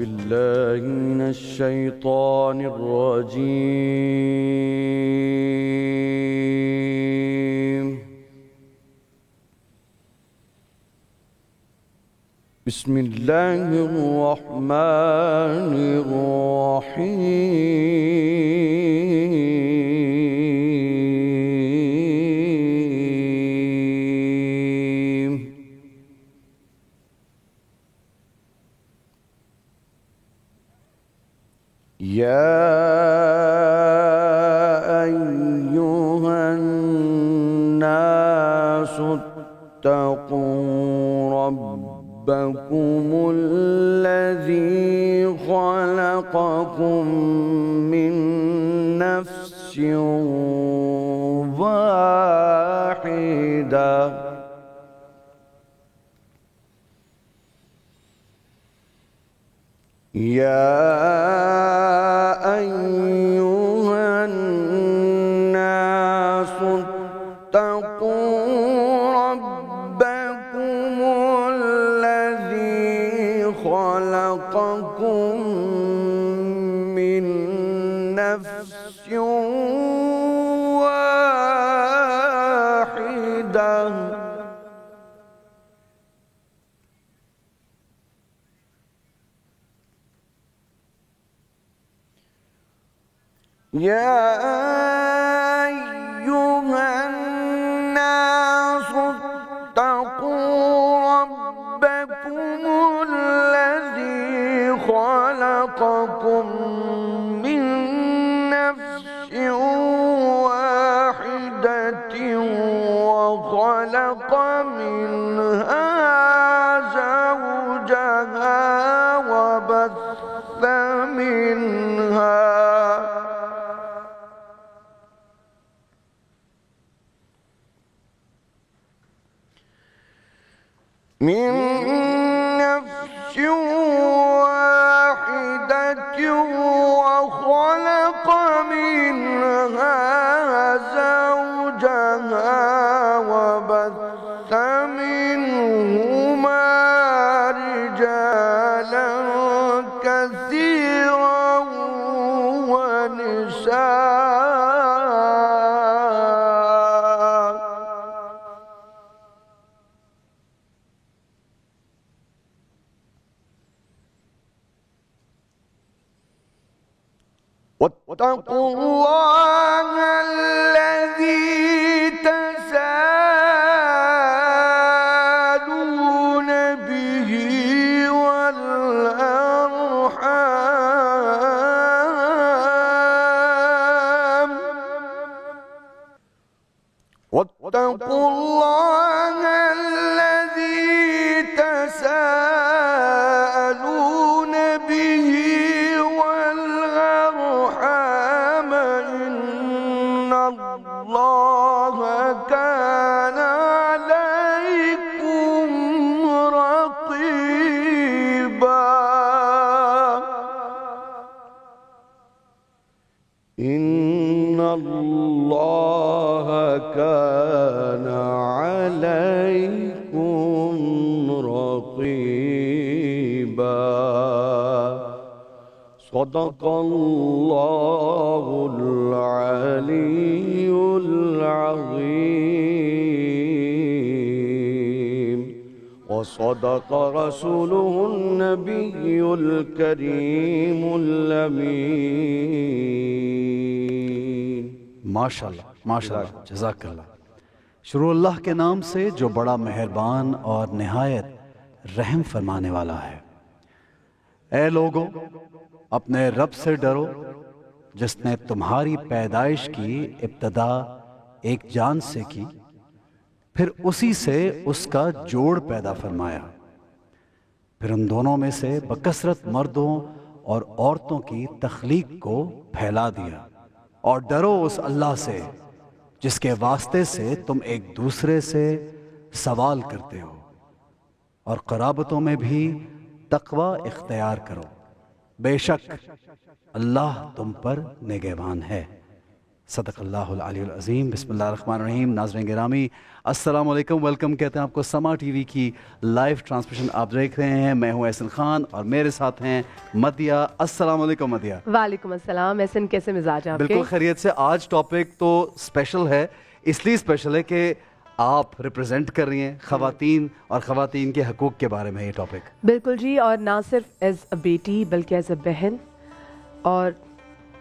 بالله من الشيطان الرجيم. بسم الله الرحمن الرحيم. يا أيها الناس اتقوا ربكم الذي خلقكم من نفس واحدة يا أيها الناس اتقوا ربكم الذي خلقكم من نفس واحدة يا أيها الناس اتقوا ربكم الذي خلقكم من نفس واحدة وخلق منها زوجها وبث منها من نفس واحدة وخلق منها زوجها وبث منهما رجالا كثيرا ونساء واتقوا الله الذي تساءلون به والأرحام واتقوا الله الذي تساءلون به والأرحام إن الله كان عليكم رقيبا إن الله كان عليكم رقيبا صدق الله العلي العظيم وصدق رسوله النبي الكريم الأمين. ماشاءاللہ ماشاءاللہ، جزاک اللہ۔ شروع اللہ کے نام سے جو بڑا مہربان اور نہایت رحم فرمانے والا ہے۔ اے لوگو، اپنے رب سے ڈرو جس نے تمہاری پیدائش کی ابتدا ایک جان سے کی، پھر اسی سے اس کا جوڑ پیدا فرمایا، پھر ان دونوں میں سے بکثرت مردوں اور عورتوں کی تخلیق کو پھیلا دیا۔ اور ڈرو اس اللہ سے جس کے واسطے سے تم ایک دوسرے سے سوال کرتے ہو، اور قرابتوں میں بھی تقوی اختیار کرو، بے شک اللہ تم پر نگہبان ہے۔ صدق اللہ العلی العظیم. بسم اللہ الرحمن الرحیم. ناظرین گرامی السلام علیکم. ویلکم کہتے ہیں آپ کو سما ٹی وی کی لائیو ٹرانسمیشن آپ دیکھ رہے ہیں. میں ہوں احسن خان اور میرے ساتھ ہیں مدیہ. السلام علیکم مدیہ. وعلیکم السلام. احسن کیسے مزاج ہیں آپ کے؟ بالکل خیریت سے. آج ٹاپک تو اسپیشل ہے, اس لیے اسپیشل ہے کہ آپ ریپرزینٹ کر رہی ہیں خواتین اور خواتین کے حقوق کے بارے میں یہ ٹاپک. بالکل جی, اور نہ صرف ایز اے بیٹی بلکہ ایز اے بہن, اور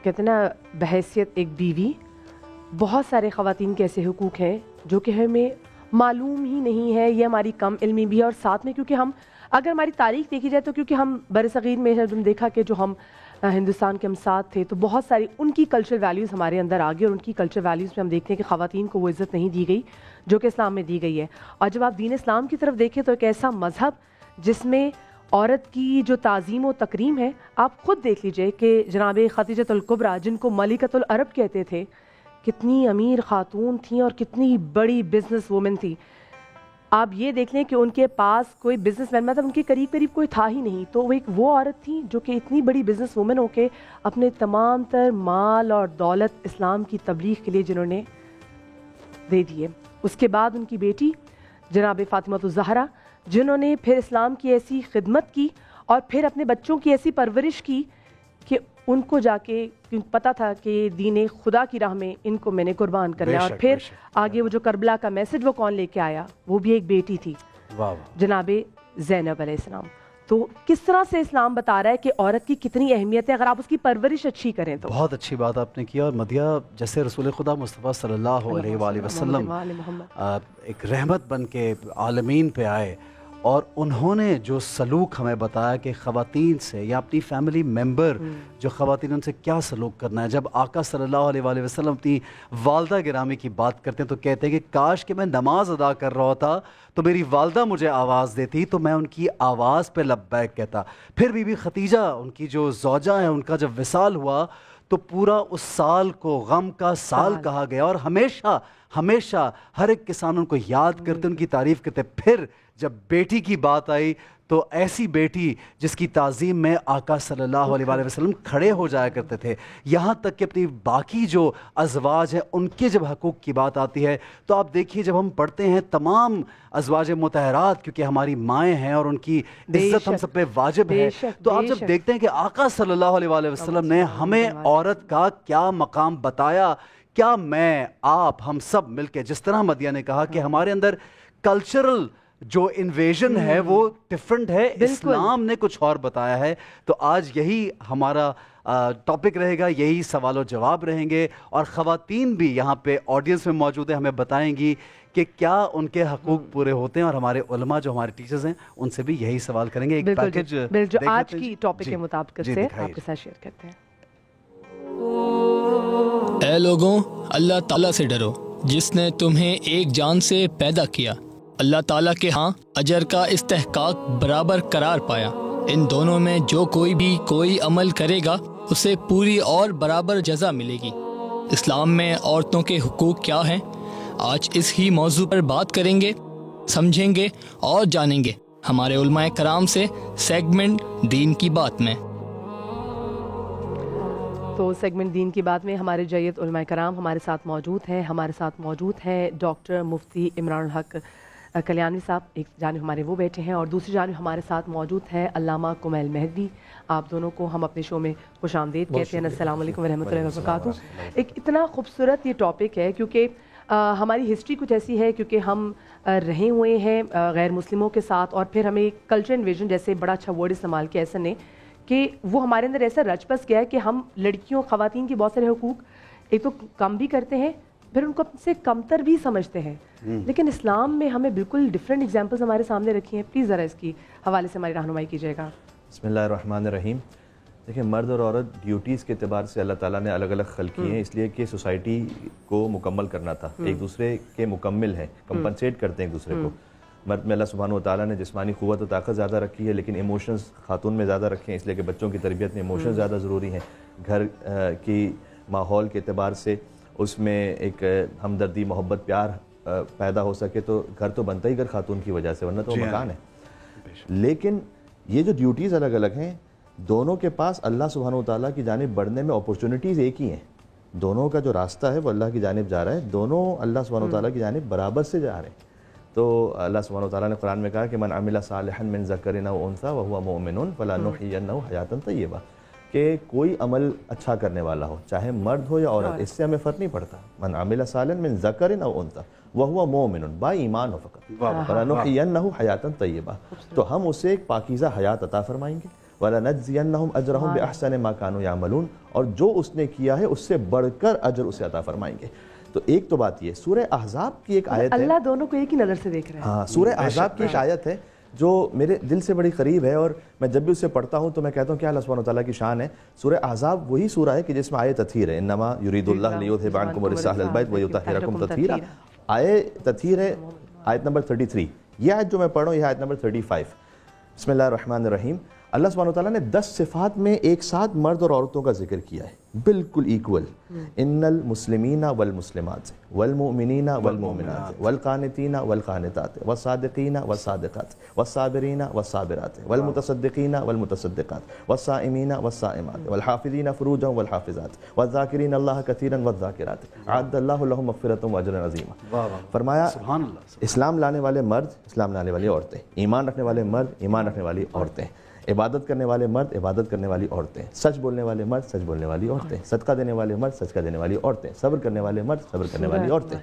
کہتے ہیں نا بحیثیت ایک بیوی. بہت سارے خواتین کے ایسے حقوق ہیں جو کہ ہمیں معلوم ہی نہیں ہے, یہ ہماری کم علمی بھی ہے. اور ساتھ میں کیونکہ ہم اگر ہماری تاریخ دیکھی جائے تو کیونکہ ہم برصغیر میں ہم دیکھا کہ جو ہم ہندوستان کے ہم ساتھ تھے تو بہت ساری ان کی کلچر ویلیوز ہمارے اندر آ گئی, اور ان کی کلچر ویلیوز میں ہم دیکھتے ہیں کہ خواتین کو وہ عزت نہیں دی گئی جو کہ اسلام میں دی گئی ہے. اور جب آپ دین اسلام کی طرف دیکھیں تو ایک ایسا مذہب جس میں عورت کی جو تعظیم و تکریم ہے, آپ خود دیکھ لیجئے کہ جناب خدیجۃ الکبریٰ جن کو ملکۃ العرب کہتے تھے, کتنی امیر خاتون تھیں اور کتنی بڑی بزنس وومن تھی. آپ یہ دیکھ لیں کہ ان کے پاس کوئی بزنس مین مطلب ان کے قریب کوئی تھا ہی نہیں, تو وہ ایک وہ عورت تھی جو کہ اتنی بڑی بزنس وومن ہو کے اپنے تمام تر مال اور دولت اسلام کی تبلیغ کے لیے جنہوں نے دے دیے. اس کے بعد ان کی بیٹی جناب فاطمہ الزہرا جنہوں نے پھر اسلام کی ایسی خدمت کی اور پھر اپنے بچوں کی ایسی پرورش کی کہ ان کو جا کے پتہ تھا کہ دین خدا کی راہ میں ان کو میں نے قربان کرنا. اور پھر آگے وہ جو کربلا کا میسج وہ کون لے کے آیا, وہ بھی ایک بیٹی تھی, جناب زینب علیہ السلام. تو کس طرح سے اسلام بتا رہا ہے کہ عورت کی کتنی اہمیت ہے اگر آپ اس کی پرورش اچھی کریں تو. بہت اچھی بات آپ نے کیا. اور مدیہ جیسے رسول خدا مصطفیٰ صلی اللہ علیہ وآلہ وسلم ایک رحمت بن کے عالمین پہ آئے, اور انہوں نے جو سلوک ہمیں بتایا کہ خواتین سے یا اپنی فیملی ممبر جو خواتین ان سے کیا سلوک کرنا ہے. جب آقا صلی اللہ علیہ وآلہ وسلم اپنی والدہ گرامی کی بات کرتے ہیں تو کہتے ہیں کہ کاش کہ میں نماز ادا کر رہا ہوتا تو میری والدہ مجھے آواز دیتی تو میں ان کی آواز پہ لبیک کہتا. پھر بی بی ختیجہ ان کی جو زوجہ ہیں, ان کا جب وصال ہوا تو پورا اس سال کو غم کا سال کہا گیا, اور ہمیشہ ہمیشہ ہر ایک کے سامنے ان کو یاد کرتے, ان کی تعریف کرتے. پھر جب بیٹی کی بات آئی تو ایسی بیٹی جس کی تعظیم میں آقا صلی اللہ علیہ وآلہ وسلم کھڑے ہو جایا کرتے تھے, یہاں تک کہ اپنی باقی جو ازواج ہیں ان کے جب حقوق کی بات آتی ہے تو آپ دیکھیے جب ہم پڑھتے ہیں تمام ازواج مطہرات کیونکہ ہماری مائیں ہیں اور ان کی عزت ہم سب پہ واجب ہے, تو آپ جب دیکھتے ہیں کہ آقا صلی اللہ علیہ وآلہ وسلم نے ہمیں عورت کا کیا مقام بتایا. کیا میں آپ ہم سب مل کے جس طرح مدیہ نے کہا کہ ہمارے اندر کلچرل جو انویژن ہے وہ ڈفرنٹ ہے, اسلام نے کچھ اور بتایا ہے. تو آج یہی ہمارا ٹاپک رہے گا, یہی سوال و جواب رہیں گے, اور خواتین بھی یہاں پہ آڈینس میں موجود ہیں, ہمیں بتائیں گی کہ کیا ان کے حقوق پورے ہوتے ہیں, اور ہمارے علماء جو ہمارے ٹیچرز ہیں ان سے بھی یہی سوال کریں گے. ایک پیکج جو آج کی ٹاپک کے مطابق سے آپ کے ساتھ شیئر کرتے ہیں. اے لوگوں, اللہ تعالیٰ سے ڈرو جس نے تمہیں ایک جان سے پیدا کیا. اللہ تعالیٰ کے ہاں اجر کا استحقاق برابر قرار پایا. ان دونوں میں جو کوئی بھی کوئی عمل کرے گا اسے پوری اور برابر جزا ملے گی. اسلام میں عورتوں کے حقوق کیا ہیں, آج اس ہی موضوع پر بات کریں گے, سمجھیں گے اور جانیں گے ہمارے علماء کرام سے سیگمنٹ دین کی بات میں. تو سیگمنٹ دین کی بات میں ہمارے جید علماء کرام ہمارے ساتھ موجود ہیں. ہمارے ساتھ موجود ہیں ڈاکٹر مفتی عمران الحق کلیانوی صاحب, ایک جانب ہمارے وہ بیٹھے ہیں, اور دوسری جانب ہمارے ساتھ موجود ہے علامہ کمیل مہدوی. آپ دونوں کو ہم اپنے شو میں خوش آمدید کہتے ہیں. السلام علیکم ورحمۃ اللہ وبرکاتہ. ایک اتنا خوبصورت یہ ٹاپک ہے کیونکہ ہماری ہسٹری کچھ ایسی ہے کیونکہ ہم رہے ہوئے ہیں غیر مسلموں کے ساتھ, اور پھر ہمیں کلچر انویژن جیسے بڑا اچھا ورڈ استعمال کیا ایسا نے کہ وہ ہمارے اندر ایسا رچ بس گیا ہے کہ ہم لڑکیوں خواتین کے بہت سارے حقوق ایک تو کم بھی کرتے ہیں, پھر ان کو اپنے سے کمتر بھی سمجھتے ہیں. لیکن اسلام میں ہمیں بالکل ڈفرینٹ ایگزامپلز ہمارے سامنے رکھی ہیں. پلیز ذرا اس کی حوالے سے ہماری رہنمائی کیجیے گا. بسم اللہ الرحمن الرحیم. دیکھیں, مرد اور عورت ڈیوٹیز کے اعتبار سے اللہ تعالیٰ نے الگ الگ خلق کی ہیں, اس لیے کہ سوسائٹی کو مکمل کرنا تھا. ایک دوسرے کے مکمل ہیں, کمپنسیٹ کرتے ہیں ایک دوسرے کو. مرد میں اللہ سبحانہ و تعالیٰ نے جسمانی قوت و طاقت زیادہ رکھی ہے, لیکن ایموشنز خاتون میں زیادہ رکھے ہیں, اس لیے کہ بچوں کی تربیت میں ایموشنز زیادہ ضروری ہیں. گھر کی ماحول کے اعتبار سے اس میں ایک ہمدردی, محبت, پیار پیدا ہو سکے تو گھر تو بنتا ہی گھر خاتون کی وجہ سے, ورنہ تو وہ مکان ہے. لیکن یہ جو ڈیوٹیز الگ الگ ہیں, دونوں کے پاس اللہ سبحانہ و تعالیٰ کی جانب بڑھنے میں اپورچونٹیز ایک ہی ہیں. دونوں کا جو راستہ ہے وہ اللہ کی جانب جا رہا ہے, دونوں اللہ سبحانہ و تعالیٰ کی جانب برابر سے جا رہے ہیں. تو اللہ سبحانہ و تعالیٰ نے قرآن میں کہا کہ من عمل صالحا من ذکر او انثی وهو مؤمن فلنحیینہ حیاۃ طیبہ, کہ کوئی عمل اچھا کرنے والا ہو چاہے مرد ہو یا عورت, اس سے ہمیں فرق نہیں پڑتا. من عمل صالحا من ذکر او انثی وهو مؤمن, با ایمان ہو فقط, فلنحیینہ حیاۃ طیبہ, تو ہم اسے ایک پاکیزہ حیات عطا فرمائیں گے. وَلَنَجْزِيَنَّهُمْ أَجْرَهُمْ بِأَحْسَنِ مَا كَانُوا يَعْمَلُونَ, اور جو اس نے کیا ہے اس سے بڑھ کر اجر اسے عطا فرمائیں گے. تو ایک تو بات یہ سورہ احزاب کی ایک آیت ہے, اللہ دونوں کو ایک ہی نظر سے دیکھ رہا ہے. ہاں, سورہ احزاب کی ایک آیت ہے جو میرے دل سے بڑی قریب ہے, اور میں جب بھی اسے پڑھتا ہوں تو میں کہتا ہوں کہ اللہ سبحانہ وتعالیٰ کی شان ہے. سورہ احزاب وہی سورہ ہے کہ جس میں آیے تطہیر ہے, انما یرید اللہ لیذھب عنکم الرجس اہل البیت ویطہرکم تطہیرا. آیے تطہیر ہے آیت نمبر 33. یہ آیت جو میں پڑھ رہا ہوں یہ آیت نمبر 35. بسم اللہ الرحمن الرحیم. اللہ سبحانہ وتعالیٰ نے 10 صفات میں ایک ساتھ مرد اور عورتوں کا ذکر کیا ہے, بالکل ایکول. ان المسلمین والمسلمات والمؤمنین والمؤمنات والقانتین والقانتات والصادقین والصادقات والصابرین والصابرات والمتصدقین والمتصدقات والصائمین والصائمات والحافظین فروجهم والحافظات والذاکرین اللہ کثیرا والذاکرات اعد اللہ لهم مغفرۃ واجرا عظیما. فرمایا اسلام لانے والے مرد, اسلام لانے والی عورتیں, ایمان رکھنے والے مرد, ایمان رکھنے والی عورتیں, عبادت کرنے والے مرد, عبادت کرنے والی عورتیں, سچ بولنے والے مرد, سچ بولنے والی عورتیں, صدقہ دینے والے مرد, صدقہ دینے والی عورتیں, صبر کرنے والے مرد, صبر کرنے والی عورتیں,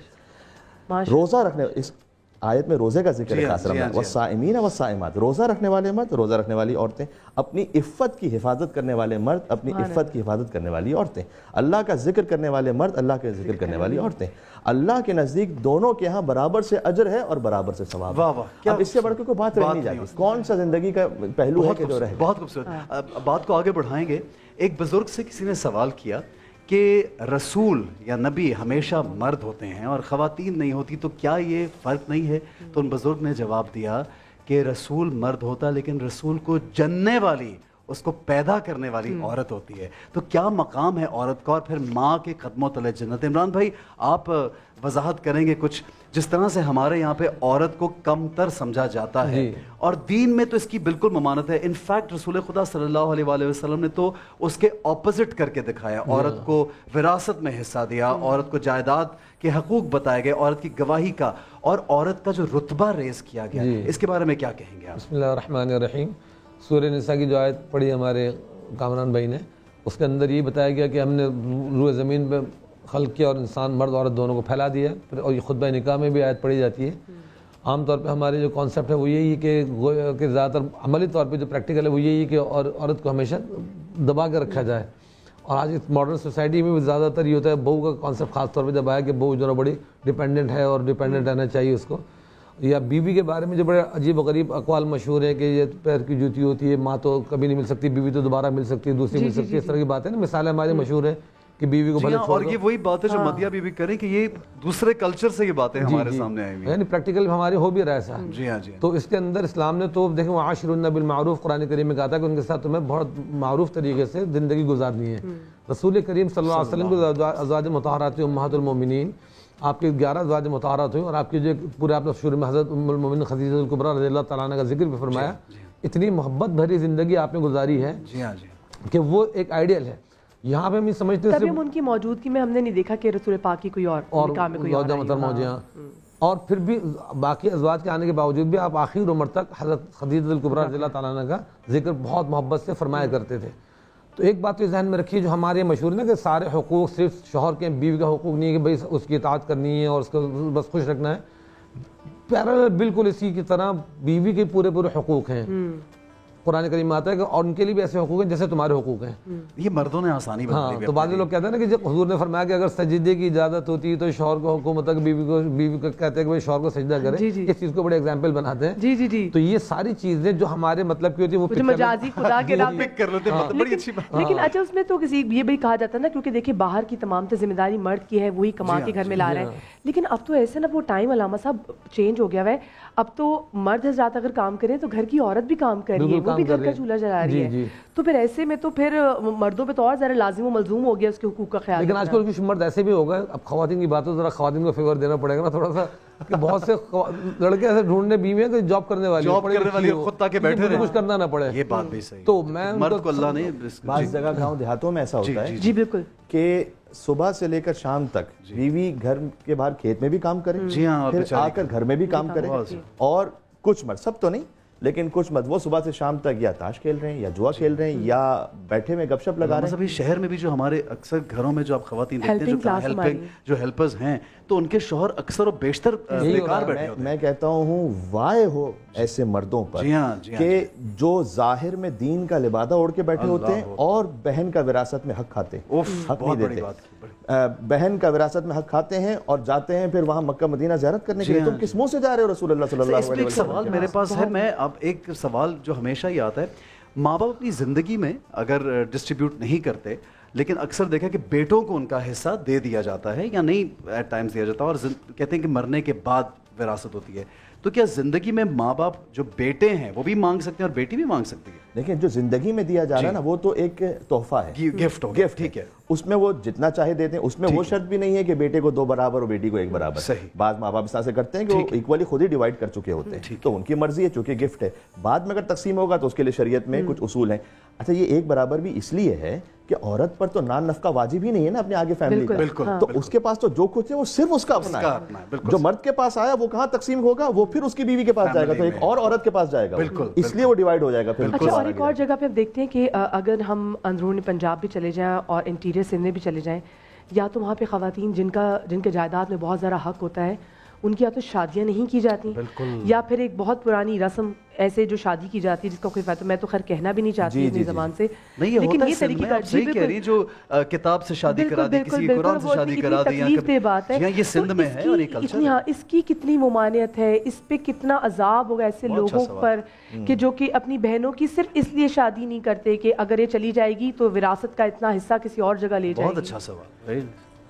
روزہ رکھنے, اس آیت میں روزے کا ذکر ہے خاص طور پر, والصائمین والصائمات, روزہ رکھنے والے مرد, روزہ رکھنے والی عورتیں, اپنی عفت کی حفاظت کرنے والے مرد, اپنی عفت کی حفاظت کرنے والی عورتیں, اللہ کا ذکر کرنے والے مرد, اللہ کا ذکر کرنے والی عورتیں. اللہ کے نزدیک دونوں کے ہاں برابر سے اجر ہے اور برابر سے ثواب ہے. اب اس سے بڑھ کے کوئی بات رہ نہیں جاتی. کون سا زندگی کا پہلو ہے کہ جو رہے. بہت خوبصورت. بات کو آگے بڑھائیں گے. ایک بزرگ سے کسی نے سوال کیا کہ رسول یا نبی ہمیشہ مرد ہوتے ہیں اور خواتین نہیں ہوتی, تو کیا یہ فرق نہیں ہے؟ تو ان بزرگ نے جواب دیا کہ رسول مرد ہوتا لیکن رسول کو جننے والی, اس کو پیدا کرنے والی عورت ہوتی ہے. تو کیا مقام ہے عورت کا اور پھر ماں کے قدموں تلے جنت. عمران بھائی آپ وضاحت کریں گے کچھ, جس طرح سے ہمارے یہاں پہ عورت کو کم تر سمجھا جاتا ہے اور دین میں تو اس کی بالکل ممانت ہے. انفیکٹ رسول خدا صلی اللہ علیہ وآلہ وسلم نے تو اس کے اپوزٹ کر کے دکھایا. عورت کو وراثت میں حصہ دیا, عورت کو جائیداد کے حقوق بتائے گئے, عورت کی گواہی کا اور عورت کا جو رتبہ ریز کیا گیا. اس کے بارے میں کیا کہیں گے آپ؟ بسم اللہ الرحمن الرحیم. سورہ نساء کی جو آیت پڑھی ہمارے کامران بھائی نے, اس کے اندر یہ بتایا گیا کہ ہم نے روئے زمین پہ خلق کیا اور انسان مرد عورت دونوں کو پھیلا دیا. اور یہ خطبہ نکاح میں بھی آیت پڑھی جاتی ہے. عام طور پہ ہمارے جو کانسیپٹ ہے وہ یہی ہے کہ زیادہ تر عملی طور پہ جو پریکٹیکل ہے وہ یہی ہے کہ عورت کو ہمیشہ دبا کے رکھا جائے. اور آج اس ماڈرن سوسائٹی میں بھی زیادہ تر یہ ہوتا ہے, بہو کا کانسیپٹ خاص طور پہ جب آیا کہ بہو جو ہے بڑی ڈیپینڈنٹ ہے اور ڈیپینڈنٹ رہنا چاہیے اس کو. یا بیوی کے بارے میں جو بڑے عجیب و غریب اقوال مشہور ہیں کہ یہ پیر کی جوتی ہوتی ہے, ماں تو کبھی نہیں مل سکتی, بیوی تو دوبارہ مل سکتی ہے, دوسری مل سکتی ہے, اس طرح کی باتیں نا, مثالیں ہماری مشہور ہیں کہ بیوی کو بھلے چھوڑ دو. اور یہ وہی بات ہے جو مدیہ بیوی کریں کہ یہ دوسرے کلچر سے یہ باتیں ہمارے سامنے آئی ہوئی ہیں, یعنی پریکٹیکل ہمارے ہو بھی رہا ہے ایسا. جی ہاں جی. تو اس کے اندر اسلام نے تو دیکھیں وعاشرون بالمعروف قرآن کریم میں کہا تھا کہ ان کے ساتھ تمہیں بہت معروف طریقے سے زندگی گزارنی ہے. رسول کریم صلی اللہ علیہ وسلم کو ازواج مطہرات امہات المومنین, آپ کی 11 ازواج مطہرات ہوئی, اور آپ کی جو پورے آپ نے شروع میں حضرت ام المومنین خدیجہ الکبریٰ رضی اللہ تعالیٰ عنہ کا ذکر بھی فرمایا. اتنی محبت بھری زندگی آپ نے گزاری ہے کہ وہ ایک آئیڈیل ہے. یہاں پہ ہم سمجھتے ہیں ہم ان کی موجودگی میں ہم نے نہیں دیکھا کہ رسول پاک کی کوئی اور نکاح میں کوئی اور, اور پھر بھی باقی ازواج کے آنے کے باوجود بھی آپ آخر عمر تک حضرت خدیجہ الکبریٰ رضی اللہ تعالیٰ عنہ کا ذکر بہت محبت سے فرمایا کرتے تھے. تو ایک بات تو ذہن میں رکھیے, جو ہمارے مشہور ہے نا کہ سارے حقوق صرف شوہر کے, بیوی کا حقوق نہیں ہے کہ بھئی اس کی اطاعت کرنی ہے اور اس کو بس خوش رکھنا ہے. پیرالل بالکل اسی کی طرح بیوی کے پورے حقوق ہیں. قرآن کریم میں آتا ہے کہ اور ان کے لیے بھی ایسے حقوق ہیں جیسے تمہارے حقوق ہیں. یہ مردوں نے آسانی بنا لی. تو بعض لوگ کہتے ہیں نا کہ جب حضور نے فرمایا کہ اگر سجدے کی اجازت ہوتی ہے تو شوہر کو حکم ہوتا ہے کہ بیوی کو کہتے ہیں کہ بھئی شوہر کو سجدہ کرے. اس چیز کو بڑے ایگزامپل بناتے ہیں. تو یہ ساری چیزیں جو ہمارے مطلب کی ہوتی ہے وہ مجازی خدا کے نام پک کر لیتے ہیں, بڑی اچھی بات. لیکن اچھا اس میں تو کسی یہ بھی کہا جاتا ہے نا, کیونکہ دیکھیں باہر کی تمام تو ذمہ داری مرد کی ہے, وہی کما کے گھر میں لا رہا ہے. لیکن اب تو ایسے نا وہ ٹائم علامہ صاحب چینج ہو گیا ہے. اب تو مرد حضرات اگر کام کریں تو گھر کی عورت بھی کام کر رہی ہے, وہ بھی کر گھر رہی کا ہے. چولہا جلا رہی جی ہے. جی. تو پھر ایسے میں تو پھر مردوں پہ تو اور زیادہ لازم و ملزوم ہو گیا اس کے حقوق کا خیال لیکن آج رکھنا. کل کچھ مرد ایسے بھی ہو گئے, اب خواتین کی بات ہو ذرا خواتین کو فیور دینا پڑے گا نا تھوڑا سا, کہ بہت سے لڑکے ایسے ڈھونڈنے بیوی ہیں کہ جاب کرنے والی خود تاکہ بیٹھے رہیں, کچھ کرنا نہ پڑے. یہ بات بھی صحیح. تو میں مرد کو اللہ نے بعض جگہ گاؤں دیہاتوں میں ایسا ہوتا ہے جی بالکل, کہ صبح سے لے کر شام تک بیوی گھر کے باہر کھیت میں بھی کام کرے, جی ہاں, پھر آ کر گھر میں بھی کام کرے, اور کچھ مرد, سب تو نہیں لیکن کچھ مرد وہ صبح سے شام تک یا تاش کھیل رہے ہیں یا جوا کھیل رہے ہیں یا بیٹھے میں گپ شپ لگا رہے ہیں. ابھی شہر میں بھی جو ہمارے اکثر گھروں میں جو آپ خواتین دیکھتے ہیں جو ہیلپرز ہیں, تو ان کے شوہر اکثر و بیشتر بیکار بیٹھے ہوتے ہیں. میں کہتا ہوں وائے ہو ایسے مردوں پر کہ جو ظاہر میں دین کا لبادہ اوڑھ کے بیٹھے ہوتے ہیں اور بہن کا وراثت میں حق کھاتے ہیں, حق نہیں دیتے, بہن کا وراثت میں حق کھاتے ہیں اور جاتے ہیں پھر وہاں مکہ مدینہ زیارت کرنے کے لیے. تم کس منہ سے جا رہے ہو رسول اللہ صلی اللہ علیہ وسلم؟ ایک سوال میرے پاس ہے, میں اب ایک سوال جو ہمیشہ ہی آتا ہے, ماں باپ اپنی زندگی میں اگر ڈسٹریبیوٹ نہیں کرتے لیکن اکثر دیکھا کہ بیٹوں کو ان کا حصہ دے دیا جاتا ہے یا نہیں ایٹ ٹائمز دیا جاتا ہے, اور کہتے ہیں کہ مرنے کے بعد وراثت ہوتی ہے, تو کیا زندگی میں ماں باپ جو بیٹے ہیں وہ بھی مانگ سکتے ہیں اور بیٹی بھی مانگ سکتی ہے؟ لیکن جو زندگی میں دیا جا رہا ہے نا وہ تو ایک تحفہ ہے, گفٹ, ٹھیک ہے, اس میں وہ جتنا چاہے دیتے ہیں, اس میں وہ شرط بھی نہیں ہے کہ بیٹے کو 2 برابر اور بیٹی کو 1 برابر. صحیح. بعض ماں باپ اس طرح سے کرتے ہیں کہ وہ ایکولی خود ہی ڈیوائڈ کر چکے ہوتے ہیں, تو ان کی مرضی ہے, چونکہ گفٹ ہے. بعد میں اگر تقسیم ہوگا تو اس کے لیے شریعت میں کچھ اصول ہیں. اچھا, یہ 1 برابر بھی اس لیے ہے کہ عورت پر تو نان نفقہ واجب ہی نہیں ہے نا اپنے آگے فیملی کا, تو اس کے پاس تو جو کچھ ہے وہ صرف اس کا اپنا ہے. جو مرد کے پاس آیا وہ کہاں تقسیم ہوگا, وہ پھر اس کی بیوی کے پاس جائے گا, تو ایک اور عورت کے پاس جائے گا, اس لیے وہ ڈیوائڈ ہو جائے گا. اچھا, اور ایک اور جگہ پہ ہم دیکھتے ہیں کہ اگر ہم اندرون پنجاب بھی چلے جائیں اور انٹیریئر سندھ میں بھی چلے جائیں, یا تو وہاں پہ خواتین جن کے جائیداد میں بہت زیادہ حق ہوتا ہے, ان کی یا تو شادیاں نہیں کی جاتی, یا پھر ایک بہت پرانی رسم ایسے جو شادی کی جاتی ہے جس کا کوئی فائدہ میں تو خیر کہنا بھی نہیں چاہتی اپنی زبان سے, لیکن یہ طریقہ آپ صحیح کہہ رہی, جو کتاب سے شادی کرا دی, کسی قرآن سے شادی کرا دی, یہ سندھ میں ہے اور یہ کلچر ہے. اس کی کتنی ممانعت ہے, اس پہ کتنا عذاب ہوگا ایسے لوگوں پر کہ جو کہ اپنی بہنوں کی صرف اس لیے شادی نہیں کرتے کہ اگر یہ چلی جائے گی تو وراثت کا اتنا حصہ کسی اور جگہ لے جائے گی. بہت اچھا سوال.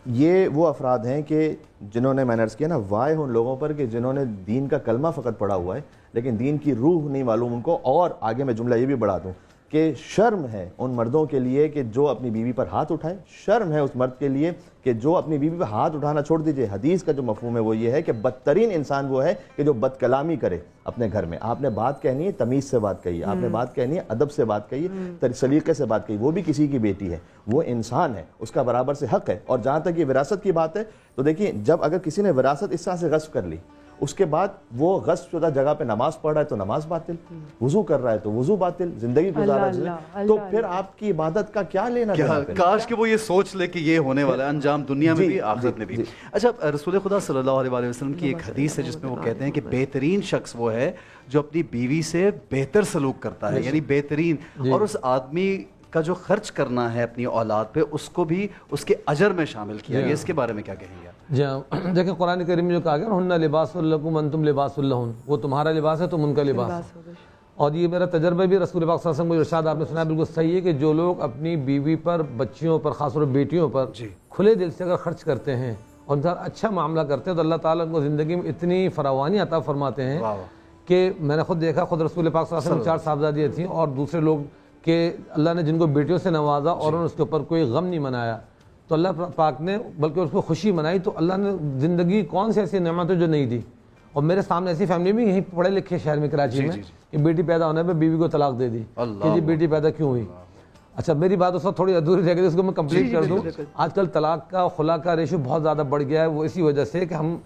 یہ وہ افراد ہیں کہ جنہوں نے, میں نے عرض کیا نا, وائے ان لوگوں پر کہ جنہوں نے دین کا کلمہ فقط پڑھا ہوا ہے لیکن دین کی روح نہیں معلوم ان کو. اور آگے میں جملہ یہ بھی بڑھا دوں کہ شرم ہے ان مردوں کے لیے کہ جو اپنی بیوی پر ہاتھ اٹھائے, شرم ہے اس مرد کے لیے کہ جو اپنی بیوی پر ہاتھ اٹھانا چھوڑ دیجئے. حدیث کا جو مفہوم ہے وہ یہ ہے کہ بدترین انسان وہ ہے کہ جو بد کلامی کرے اپنے گھر میں. آپ نے بات کہنی ہے تمیز سے بات کہی, آپ نے بات کہنی ہے ادب سے بات کہی, سلیقے سے بات کہی, وہ بھی کسی کی بیٹی ہے, وہ انسان ہے, اس کا برابر سے حق ہے. اور جہاں تک یہ وراثت کی بات ہے تو دیکھیں, جب اگر کسی نے وراثت اس طرح سے غصب کر لی, اس کے بعد وہ غصب شدہ جگہ پہ نماز پڑھ رہا ہے تو نماز باطل, وضو کر رہا ہے تو وضو باطل, زندگی گزارا ہے, تو پھر آپ کی عبادت کا کیا لینا دینا؟ کاش کہ وہ یہ سوچ لے کہ یہ ہونے والا ہے انجام دنیا میں بھی آخرت میں بھی. اچھا, رسول خدا صلی اللہ علیہ وسلم کی ایک حدیث ہے جس میں وہ کہتے ہیں کہ بہترین شخص وہ ہے جو اپنی بیوی سے بہتر سلوک کرتا ہے, یعنی بہترین, اور اس آدمی کا جو خرچ کرنا ہے اپنی اولاد پہ اس کو بھی اس کے اجر میں شامل کیا گیا. اس کے بارے میں کیا کہیں گے؟ جی ہاں, دیکھیں قرآن کریم میں جو کہا گیا ہن لباس لکم انتم لباس لہن, وہ تمہارا لباس ہے تم ان کا لباس. اور یہ میرا تجربہ بھی رسول پاک صلی اللہ علیہ وسلم کو ارشاد آپ نے سنا بالکل صحیح ہے کہ جو لوگ اپنی بیوی پر, بچیوں پر, خاص طور پر بیٹیوں پر کھلے دل سے اگر خرچ کرتے ہیں اور ان کا اچھا معاملہ کرتے ہیں تو اللہ تعالیٰ ان کو زندگی میں اتنی فراوانی عطا فرماتے ہیں کہ میں نے خود دیکھا, خود رسول پاک صلی اللہ علیہ وسلم 4 صاحبزادیاں تھیں اور دوسرے لوگ کہ اللہ نے جن کو بیٹیوں سے نوازا اور انہوں نے اس کے اوپر کوئی غم نہیں منایا تو اللہ پاک نے بلکہ اس کو خوشی منائی. تو اللہ نے زندگی کون سی ایسی نعمت ہے جو نہیں دی. اور میرے سامنے ایسی فیملی بھی یہیں پڑھے لکھے شہر میں کراچی میں کہ بیٹی پیدا ہونے پہ بیوی کو طلاق دے دی کہ جی بیٹی پیدا کیوں ہوئی. اچھا, میری بات اس وقت تھوڑی ادھوری رہ گئی, اس کو میں کمپلیٹ کر دوں. آج کل طلاق کا خلا کا ریشو بہت زیادہ بڑھ گیا ہے, وہ اسی وجہ سے کہ ہم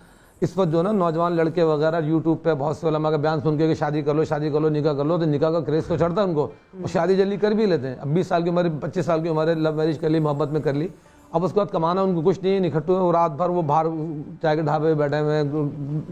اس وقت جو نا نوجوان لڑکے وغیرہ یوٹیوب پہ بہت سے علماء کا بیان سن کے کہ شادی کر لو نکاح کر لو, تو نکاح کا کریز تو چڑھتا ہے ان کو, وہ شادی جلدی کر بھی لیتے ہیں. اب 20 سال کی عمر, 25 سال کی عمر, لو میرج کر لی, محبت میں کر لی, اب اس کے بعد کمانا ان کو کچھ نہیں ہے, نکھٹو ہیں, رات بھر وہ باہر چائے کے ڈھابے بیٹھے ہوئے ہیں,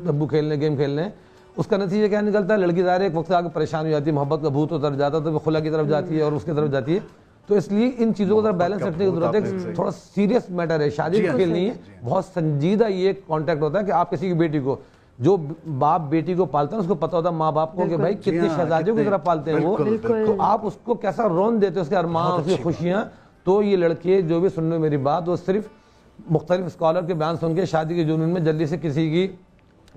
ڈبو کھیلنے, گیم کھیلنے. اس کا نتیجہ کیا نکلتا ہے, لڑکی ظاہر ایک وقت آگے پریشان ہو جاتی ہے, محبت کا بھوت اتر جاتا ہے تو وہ خلا کی طرف جاتی ہے اور اس کی طرف جاتی ہے. تو اس لیے ان چیزوں کو ذرا بیلنس رکھنے کی ضرورت ہے. تھوڑا سیریس میٹر ہے, شادی کا کھیل نہیں ہے, بہت سنجیدہ یہ کانٹیکٹ ہوتا ہے کہ آپ کسی کی بیٹی کو, جو باپ بیٹی کو پالتا ہے اس کو پتہ ہوتا ہے ماں باپ کو کہ بھائی کتنے شہزادیوں کی طرح پالتے ہیں وہ, تو آپ اس کو کیسا رون دیتے ہیں, اس کے ارمان, اس کی خوشیاں. تو یہ لڑکے جو بھی سن لو میری بات, وہ صرف مختلف اسکالر کے بیان سن کے شادی کے جنون میں جلدی سے کسی کی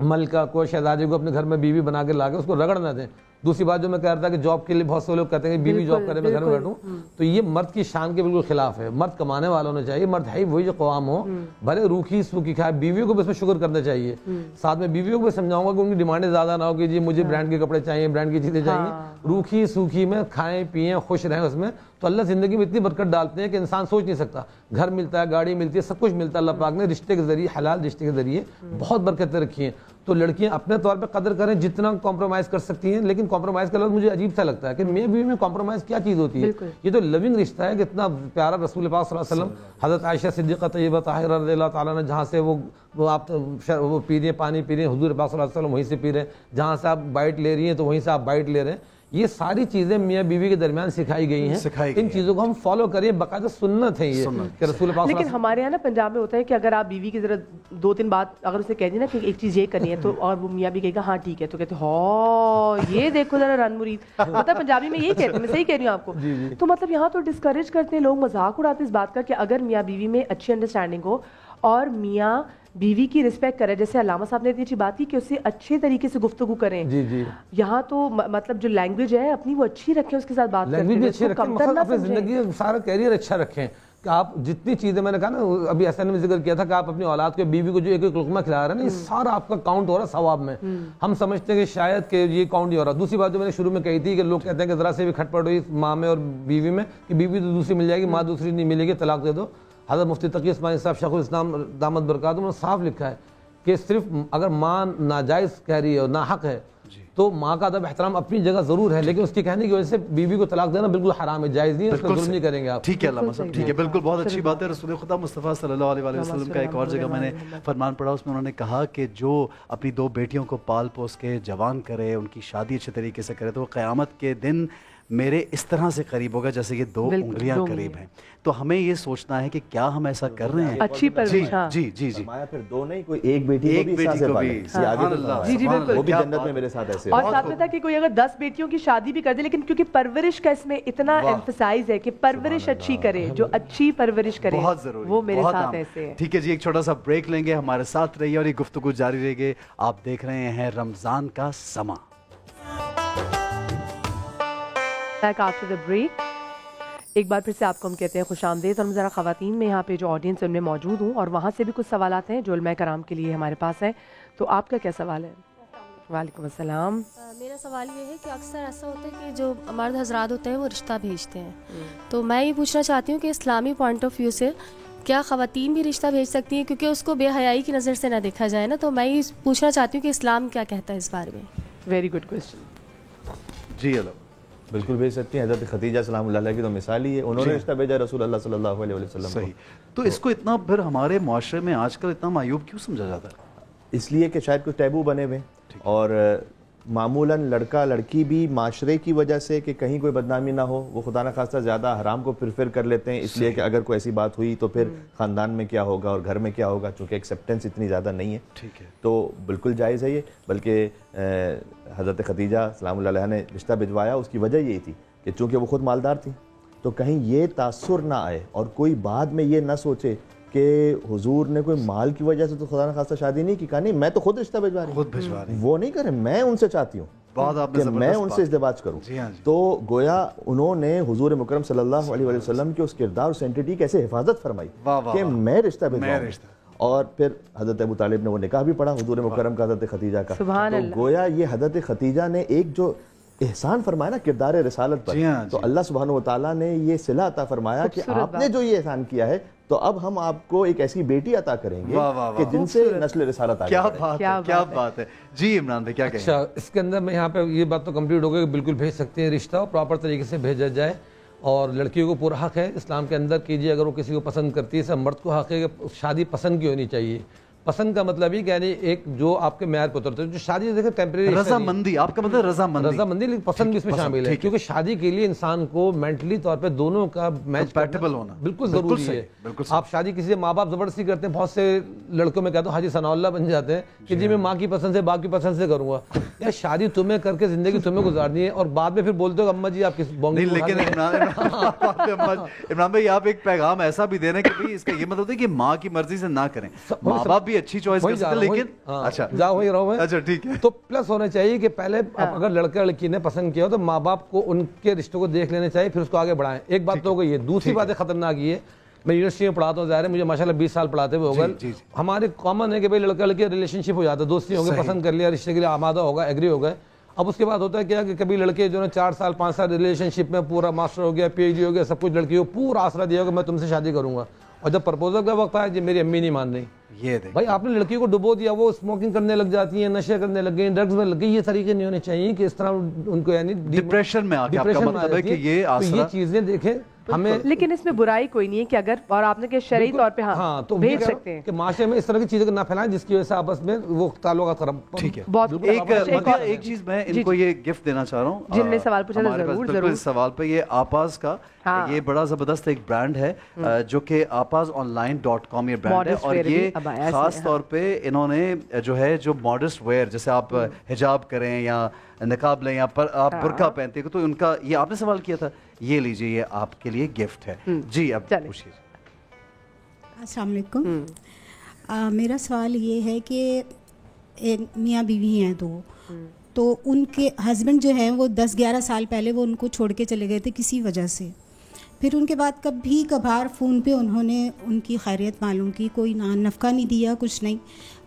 ملکہ کو, شہزادی کو اپنے گھر میں بیوی بنا کے لا کے اس کو رگڑ نہ دیں. دوسری بات جو میں کہہ رہا تھا کہ جاب کے لیے بہت سے لوگ کہتے ہیں کہ بیوی جاب کرے میں گھر میں بیٹھوں، تو یہ مرد کی شان کے بالکل خلاف ہے. مرد کمانے والا ہونا چاہیے، مرد ہے وہی جو قوام ہو، بھلے روکھی سوکھی کھائے، بیویوں کو بھی اس میں شکر کرنا چاہیے. ساتھ میں بیویوں کو بھی سمجھاؤں گا کہ ان کی ڈیمانڈیں زیادہ نہ ہو کہ جی مجھے برانڈ کے کپڑے چاہیے، برانڈ کی چیزیں چاہیے. روکھی سوکھی میں کھائیں پیئیں خوش رہیں اس میں، تو اللہ زندگی میں اتنی برکت ڈالتے ہیں کہ انسان سوچ نہیں سکتا. گھر ملتا ہے، گاڑی ملتی ہے، سب کچھ ملتا ہے. اللہ پاک نے رشتے کے ذریعے، حلال رشتے کے ذریعے بہت برکتیں رکھی ہیں. تو لڑکیاں اپنے طور پہ قدر کریں جتنا کمپرومائز کر سکتی ہیں. لیکن کمپرومائز کا لفظ مجھے عجیب سا لگتا ہے کہ میاں بیوی میں کمپرومائز کیا چیز ہوتی ہے؟ یہ تو لونگ رشتہ ہے. کتنا پیارا رسول پاک صلی اللہ علیہ وسلم، حضرت عائشہ صدیقہ طیبہ طاہرہ رضی اللہ تعالیٰ نے جہاں سے وہ آپ وہ پی رہی ہیں، پانی پی رہی ہیں، حضور پاک صلی اللہ علیہ وسلم وہیں سے پی رہے ہیں. جہاں سے آپ بائٹ لے رہی ہیں تو وہیں سے آپ بائٹ لے رہے ہیں. یہ ساری چیزیں میاں بیوی کے درمیان سکھائی گئی ہیں. ان چیزوں کو ہم فالو کریں، باقاعدہ سنت ہے یہ کہ رسول پاک. لیکن ہمارے یہاں نا پنجاب میں ہوتا ہے کہ اگر آپ بیوی کی ذرا 2-3 بات اگر اسے کہہ دیں نا کہ ایک چیز یہ کرنی ہے تو اور وہ میاں بھی کہے گا ہاں ٹھیک ہے، تو کہتے ہاں یہ دیکھو ذرا رن مرید، مطلب پنجابی میں یہی کہتے ہیں، میں صحیح کہہ رہی ہوں آپ کو. تو مطلب یہاں تو ڈسکریج کرتے ہیں لوگ، مذاق اڑاتے ہیں اس بات کا کہ اگر میاں بیوی میں اچھی انڈرسٹینڈنگ ہو اور میاں بیوی کی رسپیکٹ کرے، جیسے علامہ صاحب نے اتنی اچھی بات کی کہ اس سے اچھے طریقے سے گفتگو کریں. یہاں تو مطلب جو لینگویج ہے اپنی وہ اچھی رکھیں، اس کے ساتھ بات کریں، لینگویج بھی اچھی رکھیں، اپنی زندگی سارا کیریئر اچھا رکھیں. کہ آپ جتنی چیزیں میں نے کہا نا ابھی ایسا میں ذکر کیا تھا کہ آپ اپنی اولاد کو بیوی کو جو ایک ایک لقمہ کھلا رہے ہیں نا، یہ سارا آپ کا کاؤنٹ ہو رہا ہے ثواب میں. ہم سمجھتے ہیں کہ شاید کہ یہ کاؤنٹ نہیں ہو رہا. دوسری بات جو میں نے شروع میں کہی تھی کہ لوگ کہتے ہیں کہ ذرا سے بھی کھٹ پٹ ہوئی ماں میں اور بیوی میں کہ بیوی تو دوسری مل جائے گی، ماں دوسری نہیں ملے گی، طلاق دے دو. حضرت مفتی تقی عثمانی صاحب شیخ الاسلام دامت برکاتہ نے صاف لکھا ہے کہ صرف اگر ماں ناجائز کہہ رہی ہے اور ناحق ہے تو ماں کا ادب احترام اپنی جگہ ضرور ہے، لیکن اس کی کہنے کی وجہ سے بیوی کو طلاق دینا بالکل حرام ہے، جائز نہیں ہے، اس کا ظلم نہیں کریں گے آپ. ٹھیک ہے علامہ صاحب، ٹھیک ہے، بالکل بہت اچھی بات ہے. رسول خدا مصطفیٰ صلی اللہ علیہ وسلم کا ایک اور جگہ میں نے فرمان پڑھا، اس میں انہوں نے کہا کہ جو اپنی 2 بیٹیوں کو پال پوس کے جوان کرے، ان کی شادی اچھے طریقے سے کرے، تو وہ قیامت کے دن میرے اس طرح سے قریب ہوگا جیسے کہ 2 انگلیاں قریب ہیں. تو ہمیں یہ سوچنا ہے کہ کیا ہم ایسا کر رہے ہیں. اچھی پرورش. جی جی جی، پھر 2 نہیں، کوئی ایک بیٹی کو بھی وہ بھی جنت میں میرے ساتھ ایسے. اور ساتھ میں تھا کہ کوئی اگر 10 بیٹیوں کی شادی بھی کر دے، لیکن کیونکہ پرورش کا اس میں اتنا ایمفسائز ہے کہ پرورش اچھی کرے، جو اچھی پرورش کرے بہت ضروری، وہ میرے ساتھ ایسے ہے. ٹھیک ہے جی، ایک چھوٹا سا بریک لیں گے، ہمارے ساتھ رہیے اور یہ گفتگو جاری رہے گی. آپ دیکھ رہے ہیں رمضان کا سما. آفٹر دا بریک ایک بار پھر سے آپ کو ہم کہتے ہیں خوش آمدید. اور ہم ذرا خواتین میں یہاں پہ جو آڈینس ان میں موجود ہوں اور وہاں سے بھی کچھ سوالات ہیں جو علماء کرام کے لیے ہمارے پاس ہیں. تو آپ کا کیا سوال ہے؟ وعلیکم السلام. میرا سوال یہ ہے کہ اکثر ایسا ہوتا ہے کہ جو مرد حضرات ہوتے ہیں وہ رشتہ بھیجتے ہیں، تو میں یہ پوچھنا چاہتی ہوں کہ اسلامی پوائنٹ آف ویو سے کیا خواتین بھی رشتہ بھیج سکتی ہیں، کیونکہ اس کو بے حیائی کی نظر سے نہ دیکھا جائے نا. تو میں یہ پوچھنا چاہتی ہوں کہ اسلام کیا کہتا ہے اس بارے میں. Very good question. جی علامہ. بالکل بھیج سکتی ہیں. حضرت خدیجہ سلام اللہ علیہ کی تو مثال ہی ہے، انہوں نے رشتہ بھیجا رسول اللہ صلی اللہ علیہ وسلم. صحیح. تو اس کو اتنا پھر ہمارے معاشرے میں آج کل اتنا معیوب کیوں سمجھا جاتا ہے؟ اس لیے کہ شاید کچھ ٹیبو بنے ہوئے، اور معمولاً لڑکا لڑکی بھی معاشرے کی وجہ سے کہ کہیں کوئی بدنامی نہ ہو، وہ خدا نخواستہ زیادہ حرام کو پریفر کر لیتے ہیں، اس لیے کہ اگر کوئی ایسی بات ہوئی تو پھر خاندان میں کیا ہوگا اور گھر میں کیا ہوگا، چونکہ ایکسیپٹنس اتنی زیادہ نہیں ہے. ٹھیک ہے. تو بالکل جائز ہے یہ. بلکہ حضرت خدیجہ سلام اللہ علیہ نے رشتہ بھجوایا، اس کی وجہ یہی تھی کہ چونکہ وہ خود مالدار تھی تو کہیں یہ تاثر نہ آئے اور کوئی بعد میں یہ نہ سوچے کہ حضور نے کوئی مال کی وجہ سے تو خدا نخواستہ شادی نہیں کی. کہا نہیں، میں تو خود رشتہ بھجوا رہی ہوں، وہ نہیں کریں، میں ان سے چاہتی ہوں کہ میں ان سے ازدواج کروں. تو گویا انہوں نے حضور مکرم صلی اللہ علیہ وسلم کے اس کردار اس اینٹیٹی کی ایسے حفاظت فرمائی کہ میں رشتہ بھجواؤں. اور پھر حضرت ابو طالب نے وہ نکاح بھی پڑھا حضور مکرم کا حضرت خدیجہ کا. تو گویا یہ حضرت خدیجہ نے ایک جو احسان فرمایا نا کردار رسالت پر، تو اللہ سبحانہ وتعالیٰ نے یہ صلہ عطا فرمایا کہ آپ نے جو یہ احسان کیا ہے تو اب ہم آپ کو ایک ایسی بیٹی عطا کریں گے کہ جن سے نسل رسالت آگے بڑھے. کیا بات ہے. جی عمران بھائی کیا کہیں؟ اچھا، اس کے اندر میں یہاں پہ یہ بات تو کمپلیٹ ہو گئی کہ بالکل بھیج سکتے ہیں رشتہ، اور پراپر طریقے سے بھیجا جائے. اور لڑکیوں کو پورا حق ہے اسلام کے اندر کیجیے اگر وہ کسی کو پسند کرتی ہے. سب مرد کو حق ہے کہ شادی پسند کی ہونی چاہیے. پسند کا مطلب ہی کہ یعنی ایک جو آپ کے معیار پہ اترتے ہیں. جو شادی دیکھیں ٹیمپریری رضامندی، آپ کا مطلب رضامندی، لیکن پسند بھی اس میں شامل ہے، کیونکہ شادی کے لیے انسان کو مینٹلی طور پہ دونوں کا میچ کمپیٹیبل ہونا بالکل ضروری ہے. آپ شادی کسی سے ماں باپ زبردستی کرتے ہیں، بہت سے لڑکوں میں کہتا ہوں حاجی ثناء اللہ بن جاتے ہیں کہ جی میں ماں کی پسند سے باپ کی پسند سے کروں گا. یا شادی تمہیں کر کے زندگی تمہیں گزارنی ہے اور بعد میں پھر بولتے ہو اماں جی آپ کس بونگی. لیکن عمران بھائی آپ ایک پیغام ایسا بھی دے رہے ہیں کہ اس کا یہ مطلب ہے کہ ماں کی مرضی سے نہ کریں. ماں باپ بھی اچھی چوائس کر سکتے لیکن اچھا جا وہی رہو. اچھا ٹھیک ہے. تو پلس ہونا چاہیے کہ پہلے اگر لڑکا لڑکی نے پسند کیا ہو تو ماں باپ کو ان کے رشتوں کو دیکھ لینے چاہیے, پھر اس کو آگے بڑھائیں. ایک بات تو ہو گئی ہے. دوسری بات خطرناک یہ ہے, میں یونیورسٹی میں پڑھاتا ہوں, ظاہر ہے مجھے ماشاءاللہ 20 سال پڑھاتے ہوئے ہوگا. ہمارے کامن ہے کہ بھائی لڑکا لڑکی ریلیشن شپ ہو جاتا ہے, دوستی ہو گئی, پسند کر لیا, رشتے کے لیے آمادہ ہوگا, ایگری ہو گئے. اب اس کے بعد ہوتا ہے کیا کہ کبھی لڑکے جو ہے 4 سال 5 سال ریلیشن شپ میں پورا ماسٹر ہو گیا, پی ایچ ڈی ہو گیا, سب کچھ, لڑکی کو پورا آسرا دیا کہ میں تم سے شادی کروں گا, اور جب پرپوزل کا وقت آیا جی میری امی نہیں مان رہی. یہ بھائی آپ نے لڑکی کو ڈبو دیا, وہ اسموکنگ کرنے لگ جاتی ہیں, نشے کرنے لگ گئی, ڈرگز میں لگ گئی. یہ طریقے نہیں ہونے چاہیے کہ اس طرح ان کو یعنی ڈپریشن میں آ کے, آپ کا مطلب ہے کہ یہ چیزیں دیکھیں ہمیں. لیکن اس میں برائی کوئی نہیں ہے کہ اگر, اور آپ نے کہ شرعی طور پہ ہاں تو بھیج سکتے ہیں کہ معاشرے میں اس طرح کی چیزیں نہ پھیلائیں جس کی وجہ سے آپس میں وہ تعلقات خراب. ٹھیک ہے. ایک چیز میں ان کو یہ گفٹ دینا چاہ رہا ہوں, جن نے سوال پوچھا تھا ضرور اس سوال پہ. یہ آپاز کا یہ بڑا زبردست ایک برانڈ ہے جو کہ apazonline.com یہ برانڈ ہے, اور یہ خاص طور پہ انہوں نے جو ہے جو ماڈسٹ ویئر, جیسے آپ حجاب کریں یا نقاب لیں یا آپ برقع پہنتے ہیں, تو ان کا یہ آپ نے سوال کیا تھا, یہ لیجیے یہ آپ کے لیے گفٹ ہے. جی اب پوچھیے. السلام علیکم. میرا سوال یہ ہے کہ میاں بیوی ہیں دو, تو ان کے ہسبینڈ جو ہیں وہ 10-11 سال پہلے وہ ان کو چھوڑ کے چلے گئے تھے کسی وجہ سے. پھر ان کے بعد کبھی کبھار فون پہ انہوں نے ان کی خیریت معلوم کی, کوئی نفقہ نہیں دیا, کچھ نہیں.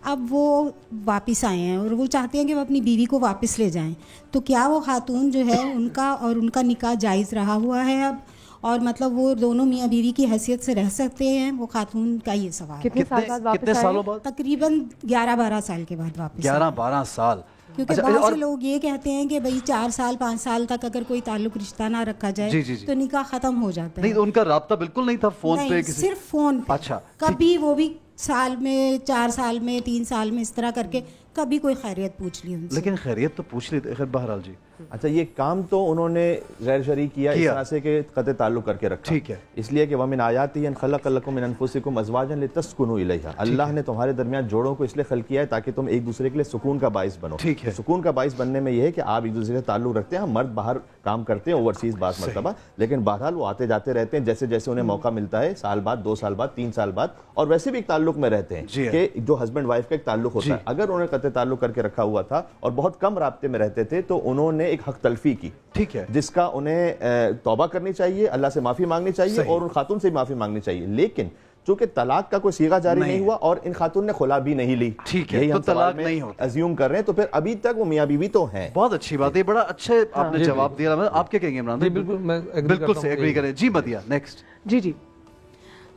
اب وہ واپس آئے ہیں اور وہ چاہتے ہیں کہ وہ اپنی بیوی کو واپس لے جائیں. تو کیا وہ خاتون جو ہے ان کا اور ان کا نکاح جائز رہا ہوا ہے اب, اور مطلب وہ دونوں میاں بیوی کی حیثیت سے رہ سکتے ہیں وہ خاتون کا یہ سوال. کتنے سالوں بعد؟ تقریباً 11-12 سال کے بعد واپس. 11-12 سال. کیونکہ بہت سے لوگ یہ کہتے ہیں کہ بھئی 4 سال 5 سال تک اگر کوئی تعلق رشتہ نہ رکھا جائے تو نکاح ختم ہو جاتا ہے. نہیں ان کا رابطہ بالکل نہیں تھا فون پہ, صرف فون پہ. اچھا. کبھی وہ بھی سال میں 4 سال میں 3 سال میں اس طرح کر کے کبھی کوئی خیریت پوچھ لی ان سے. لیکن خیریت تو پوچھ لی. بہرحال جی اچھا, یہ کام تو انہوں نے غیر شرعی کیا اس طرح سے کہ قطع تعلق کر کے رکھا. ٹھیک ہے. اس لیے کہ وَمِنْ آیَاتِهِ أَنْ خَلَقَ لَكُم مِنْ أَنفُسِكُمْ أَزْوَاجًا لِتَسْكُنُوا إِلَيْهَا. اللہ نے تمہارے درمیان جوڑوں کو اس لیے خلق کیا ہے تاکہ تم ایک دوسرے کے لیے سکون کا باعث بنو. ٹھیک ہے. سکون کا باعث بننے میں یہ ہے کہ آپ ایک دوسرے سے تعلق رکھتے ہیں. مرد باہر کام کرتے ہیں اوورسیز بعض مرتبہ, لیکن بہرحال وہ آتے جاتے رہتے ہیں جیسے جیسے انہیں موقع ملتا ہے, سال بعد 2 سال بعد 3 سال بعد, اور ویسے بھی ایک تعلق میں رہتے ہیں کہ جو ہسبینڈ وائف کا ایک تعلق ہوتا ہے. اگر انہوں نے قطع تعلق کر کے رکھا ہوا تھا اور بہت کم رابطے میں رہتے تھے تو انہوں نے ایک حق تلفی کی. ٹھیک ہے. جس کا انہیں توبہ کرنی چاہیے, اللہ سے معافی مانگنی چاہیے اور ان خاتون سے معافی مانگنی چاہیے. لیکن چونکہ طلاق کا کوئی صیغہ جاری نہیں ہوا اور ان خاتون نے خلا بھی نہیں لی, ٹھیک ہے, تو طلاق نہیں ہوتا ازیوم کر رہے ہیں, تو پھر ابھی تک وہ میاں بیوی تو ہیں. بہت اچھی بات ہے, بڑا اچھا آپ نے جواب دیا. آپ کیا کہیں گے عمران؟ بالکل میں بالکل سے ایگری کریں. جی مدیہ نیکسٹ. جی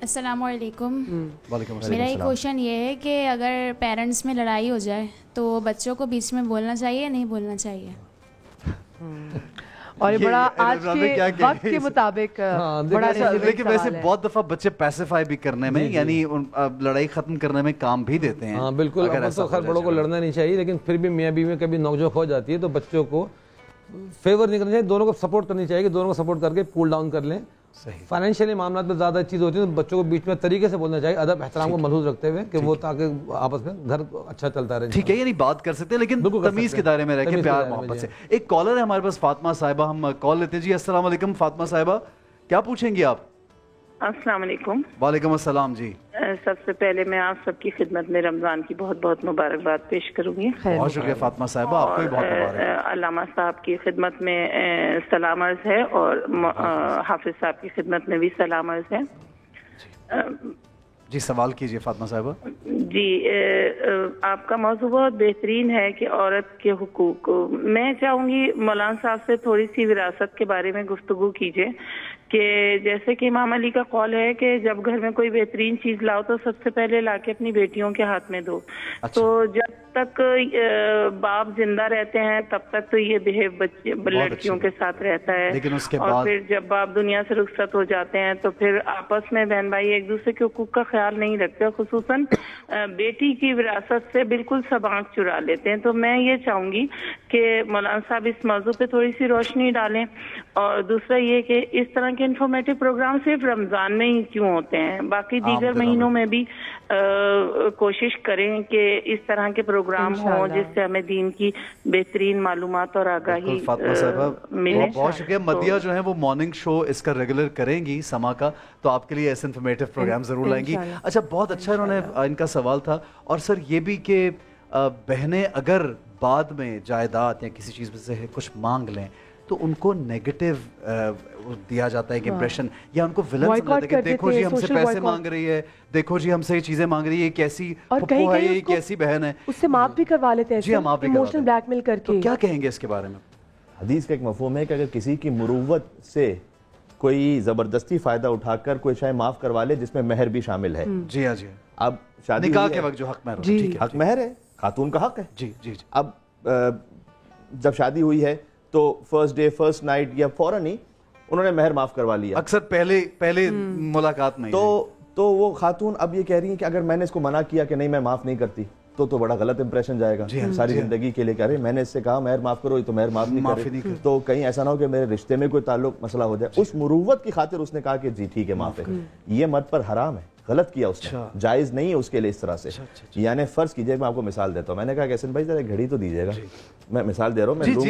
السلام علیکم. وعلیکم السلام. میرا یہ کوشچن یہ ہے کہ اگر پیرنٹس میں لڑائی ہو جائے تو بچوں کو بیچ میں بولنا چاہیے یا نہیں بولنا چاہیے؟ اور یہ بڑا آج کے وقت کے مطابق بڑا, لیکن ویسے بہت دفعہ بچے پیسیفائی بھی کرنے میں یعنی لڑائی ختم کرنے میں کام بھی دیتے ہیں. ہاں بالکل. تو خیر بڑوں کو لڑنا نہیں چاہیے, لیکن پھر بھی میاں بیوی میں کبھی نوک جھوک ہو جاتی ہے تو بچوں کو فیور نہیں کرنا چاہیے, دونوں کو سپورٹ کرنی چاہیے کہ دونوں کو سپورٹ کر کے کول ڈاؤن کر لیں. فائنینشیلی معاملات میں زیادہ چیز ہوتی ہے تو بچوں کو بیچ میں طریقے سے بولنا چاہیے, ادب احترام کو ملحوظ رکھتے ہوئے کہ وہ تاکہ آپس میں گھر اچھا چلتا رہے. ٹھیک ہے, یعنی بات کر سکتے ہیں لیکن تمیز کے دائرے میں رہ کے پیار محبت سے. ایک کالر ہے ہمارے پاس فاطمہ صاحبہ, ہم کال لیتے ہیں. جی السلام علیکم فاطمہ صاحبہ, کیا پوچھیں گی آپ؟ السلام علیکم. وعلیکم السلام. جی سب سے پہلے میں آپ سب کی خدمت میں رمضان کی بہت بہت مبارکباد پیش کروں گی. بہت شکریہ فاطمہ صاحبہ, آپ کو بھی بہت مبارک. علامہ صاحب کی خدمت میں سلام عرض ہے اور حافظ صاحب کی خدمت میں بھی سلام عرض ہے. جی سوال کیجیے فاطمہ صاحبہ. جی آپ کا موضوع بہت بہترین ہے کہ عورت کے حقوق. میں چاہوں گی مولانا صاحب سے تھوڑی سی وراثت کے بارے میں گفتگو کیجیے کہ جیسے کہ امام علی کا قول ہے کہ جب گھر میں کوئی بہترین چیز لاؤ تو سب سے پہلے لا کے اپنی بیٹیوں کے ہاتھ میں دو. تو جب تک باپ زندہ رہتے ہیں تب تک تو یہ بہیو لڑکیوں کے ساتھ رہتا ہے, اور پھر جب باپ دنیا سے رخصت ہو جاتے ہیں تو پھر آپس میں بہن بھائی ایک دوسرے کے حقوق کا خیال نہیں رکھتے, خصوصاً بیٹی کی وراثت سے بالکل سب آنکھ چرا لیتے ہیں. تو میں یہ چاہوں گی کہ مولانا صاحب اس موضوع پہ تھوڑی سی روشنی ڈالیں. اور دوسرا یہ کہ اس طرح کے انفارمیٹو پروگرام صرف رمضان میں ہی کیوں ہوتے ہیں, باقی دیگر مہینوں میں بھی کوشش کریں کہ اس طرح کے پروگرام ہوں جس سے ہمیں دین کی بہترین معلومات اور آگاہی ملے. بہت شکریہ. مدیہ جو ہے وہ مارننگ شو اس کا ریگولر کریں گی سما کا, تو آپ کے لیے ایسے انفارمیٹو پروگرام ضرور لائیں گی. اچھا, بہت اچھا انہوں نے ان کا سوال تھا. اور سر یہ بھی کہ بہنیں اگر بعد میں جائیداد یا کسی چیز میں سے کچھ مانگ لیں تو ان کو نیگیٹو دیا جاتا ہے ایک امپریشن, یا ان کو ولن سمجھا کہ دیکھو جی ہم سے پیسے مانگ رہی ہے, دیکھو جی ہم سے یہ چیزیں مانگ رہی ہے, کیسی پھپھو ہے, یہ کیسی بہن ہے, اس سے معاف بھی کروا لیتے ہیں, جی ہم آپ بھی ایموشنل بلیک میل کر کے. تو کیا کہیں گے اس کے بارے میں؟ حدیث کا ایک مفہوم ہے کہ اگر کسی کی مروت سے کوئی زبردستی فائدہ اٹھا کر کوئی شے معاف کروا لے جس میں مہر بھی شامل ہے. جی ہاں, جی اب شادی نکاح کے وقت جو حق مہر, ٹھیک ہے, حق مہر ہے, خاتون کا حق ہے. جی جی. اب جب شادی ہوئی ہے تو فرسٹ ڈے فرسٹ نائٹ یا فوراً ہی انہوں نے مہر معاف کروا لیا, اکثر پہلے ملاقات میں. تو وہ خاتون اب یہ کہہ رہی ہیں کہ اگر میں نے اس کو منع کیا کہ نہیں میں معاف نہیں کرتی تو بڑا غلط امپریشن جائے گا ساری زندگی کے لیے. کہہ رہے میں نے اس سے کہا مہر معاف کرو, یہ تو مہر معاف نہیں کرے, تو کہیں ایسا نہ ہو کہ میرے رشتے میں کوئی تعلق مسئلہ ہو جائے. اس مروت کی خاطر اس نے کہا کہ جی ٹھیک ہے معاف ہے. یہ مرد پر حرام ہے, غلط کیا اس نے, جائز نہیں ہے اس کے لیے اس طرح سے. یعنی فرض کیجئے میں آپ کو مثال دیتا ہوں, میں نے کہا کہ حسن بھائی ذرا گھڑی تو دیجیے گا, میں مثال دے رہا ہوں, میں لوں گا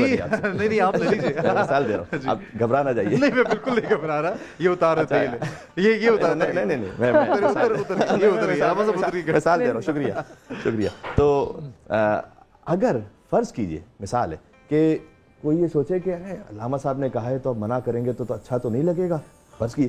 نہیں آپ لے لیجیے, مثال دے رہا ہوں, آپ گھبرا نہ جائیے. نہیں میں بالکل نہیں گھبرا رہا, یہ اتار یہ اتار, نہیں میں مثال دے رہا ہوں. شکریہ. تو اگر فرض کیجئے مثال ہے کہ کوئی یہ سوچے کہ علامہ صاحب نے کہا ہے تو اب منع کریں گے تو اچھا تو نہیں لگے گا, فرض کی,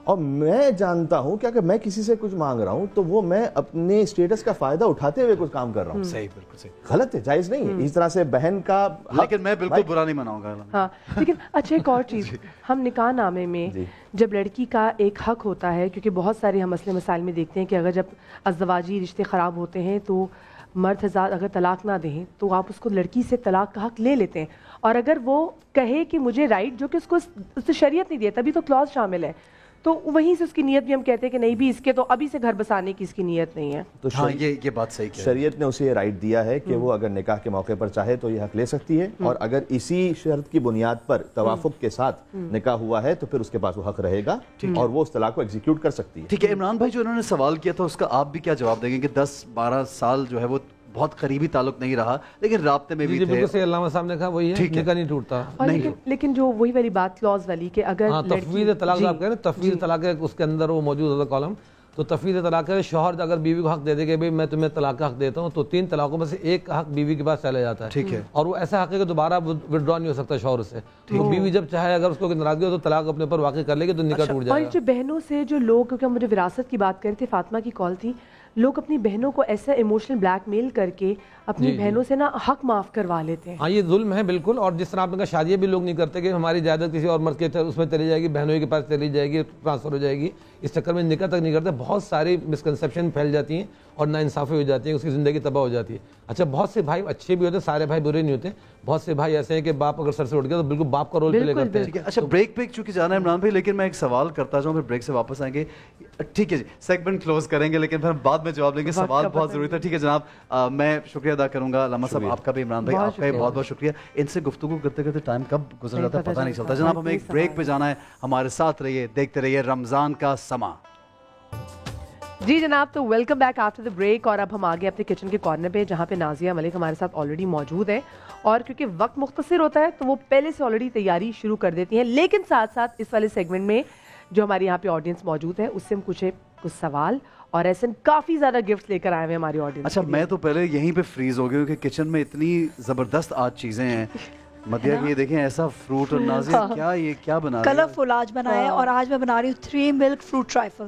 اور میں جانتا ہوں کہ اگر میں کسی سے کچھ مانگ رہا ہوں تو وہ میں اپنے اسٹیٹس کا فائدہ اٹھاتے ہوئے کچھ کام کر رہا ہوں. صحیح, بالکل صحیح, غلط ہے, جائز نہیں ہے اس طرح سے بہن کا. لیکن میں بالکل برا نہیں مناؤں گا. ہاں لیکن اچھا ایک اور چیز, ہم نکاح نامے میں جب لڑکی کا ایک حق ہوتا ہے, کیونکہ بہت سارے ہم مسئلے مسائل میں دیکھتے ہیں کہ اگر جب ازدواجی رشتے خراب ہوتے ہیں تو مرد حضرات اگر طلاق نہ دیں تو آپ اس کو لڑکی سے طلاق کا حق لے لیتے ہیں, اور اگر وہ کہے کہ مجھے رائٹ, جو کہ اس کو اس سے شریعت نہیں دیا, تبھی تو کلوز شامل ہے, تو وہیں سے اس کی نیت بھی ہم کہتے ہیں کہ نہیں بھی اس کے تو ابھی سے گھر بسانے کی اس کی نیت نہیں ہے. تو یہ بات صحیح ہے, شریعت نے اسے یہ رائٹ دیا ہے کہ وہ اگر نکاح کے موقع پر چاہے تو یہ حق لے سکتی ہے, اور اگر اسی شرط کی بنیاد پر توافق کے ساتھ نکاح ہوا ہے تو پھر اس کے پاس وہ حق رہے گا اور وہ اس طلاق کو ایگزیکیوٹ کر سکتی ہے. ٹھیک ہے. عمران بھائی جو انہوں نے سوال کیا تھا اس کا آپ بھی کیا جواب دیں گے کہ 10-12 سال جو ہے وہ بہت قریبی تعلق نہیں رہا لیکن رابطے میں بھی تھے. بالکل صحیح, علامہ صاحب نے کہا وہی ہے, نکاح نہیں ٹوٹتا. لیکن جو وہی والی بات کلوز والی کہ اگر تفویض طلاق آپ کہہ رہے ہیں, تفویض طلاق ہے اس کے اندر وہ موجود ہوتا کالم, تو تفویض طلاق ہے شوہر اگر بیوی کو حق دے دے کہ بھائی میں تمہیں طلاق کا حق دیتا ہوں, تو 3 طلاقوں میں سے ایک حق بیوی کے پاس چلا جاتا ہے. ٹھیک ہے, اور وہ ایسا حق ہے کہ دوبارہ ودرا نہیں ہو سکتا شوہر سے. تو بیوی جب چاہے اگر اس کو ناراضگی ہو تو طلاق اپنے اوپر واقع کر لے گی تو نکاح ٹوٹ جائے گا. اور جو بہنوں سے جو لوگ, کیونکہ مجھے وراثت کی بات کر رہے تھے, فاطمہ کی کال تھی, لوگ اپنی بہنوں کو ایسا ایموشنل بلیک میل کر کے اپنی بہنوں سے نا حق معاف کروا لیتے ہیں. ہاں یہ ظلم ہے بالکل. اور جس طرح آپ نے کہا شادیاں بھی لوگ نہیں کرتے کہ ہماری جائیداد کسی اور مرد کے اس میں چلی جائے گی, بہنوں کے پاس چلی جائے گی, ٹرانسفر ہو جائے گی, اس چکر میں نکاح تک نہیں کرتے. بہت ساری مسکنسیپشن پھیل جاتی ہیں اور ناانصافی ہو جاتی ہے, اس کی زندگی تباہ ہو جاتی ہے. اچھا بہت سے بھائی اچھے بھی ہوتے ہیں, سارے بھائی برے نہیں ہوتے. بہت سے بھائی ایسے ہیں کہ باپ اگر سر سے اٹھ گیا تو بالکل باپ کا رول پلے کرتے ہیں. اچھا بریک پہ چونکہ جانا ہے عمران بھائی, لیکن میں ایک سوال کرتا جاؤں, پھر بریک سے واپس آئیں گے. ٹھیک ہے جی, سیگمنٹ کلوز کریں گے لیکن پھر بعد میں جواب لیں گے, سوال بہت ضروری تھا. ٹھیک ہے جناب, میں شکریہ ادا کروں گا علامہ صاحب آپ کا بھی, عمران بھائی آپ کا بھی بہت بہت شکریہ. ان سے گفتگو کرتے کرتے ٹائم کب گزر جاتا ہے پتہ نہیں چلتا. جناب ہمیں ایک بریک پہ جانا ہے, ہمارے ساتھ رہیے, دیکھتے رہیے رمضان کا سما. جی جناب, تو welcome back after the break. اور اب ہم آگے اپنے کچن کے کارنر پہ جہاں پہ نازیہ ملک ہمارے ساتھ آلریڈی موجود ہیں, اور کیونکہ وقت مختصر ہوتا ہے تو وہ پہلے سے آلریڈی تیاری شروع کر دیتی ہیں. لیکن ساتھ ساتھ اس والے سیگمنٹ میں جو ہمارے یہاں پہ آڈینس موجود ہے اس سے ہم کچھ سوال اور ایسے کافی زیادہ گفٹ لے کر آئے ہوئے ہماری آڈینس. اچھا میں تو پہلے یہیں پہ فریز ہو گیا کہ کچن میں اتنی زبردست آج چیزیں ہیں. مدیہ یہ دیکھیں ایسا فروٹ, اور نازیہ کیا یہ کیا بنا رہی ہے؟ کلرفل آج بنایا ہے, اور آج میں بنا رہی ہوں 3 ملک فروٹ ٹرائفل.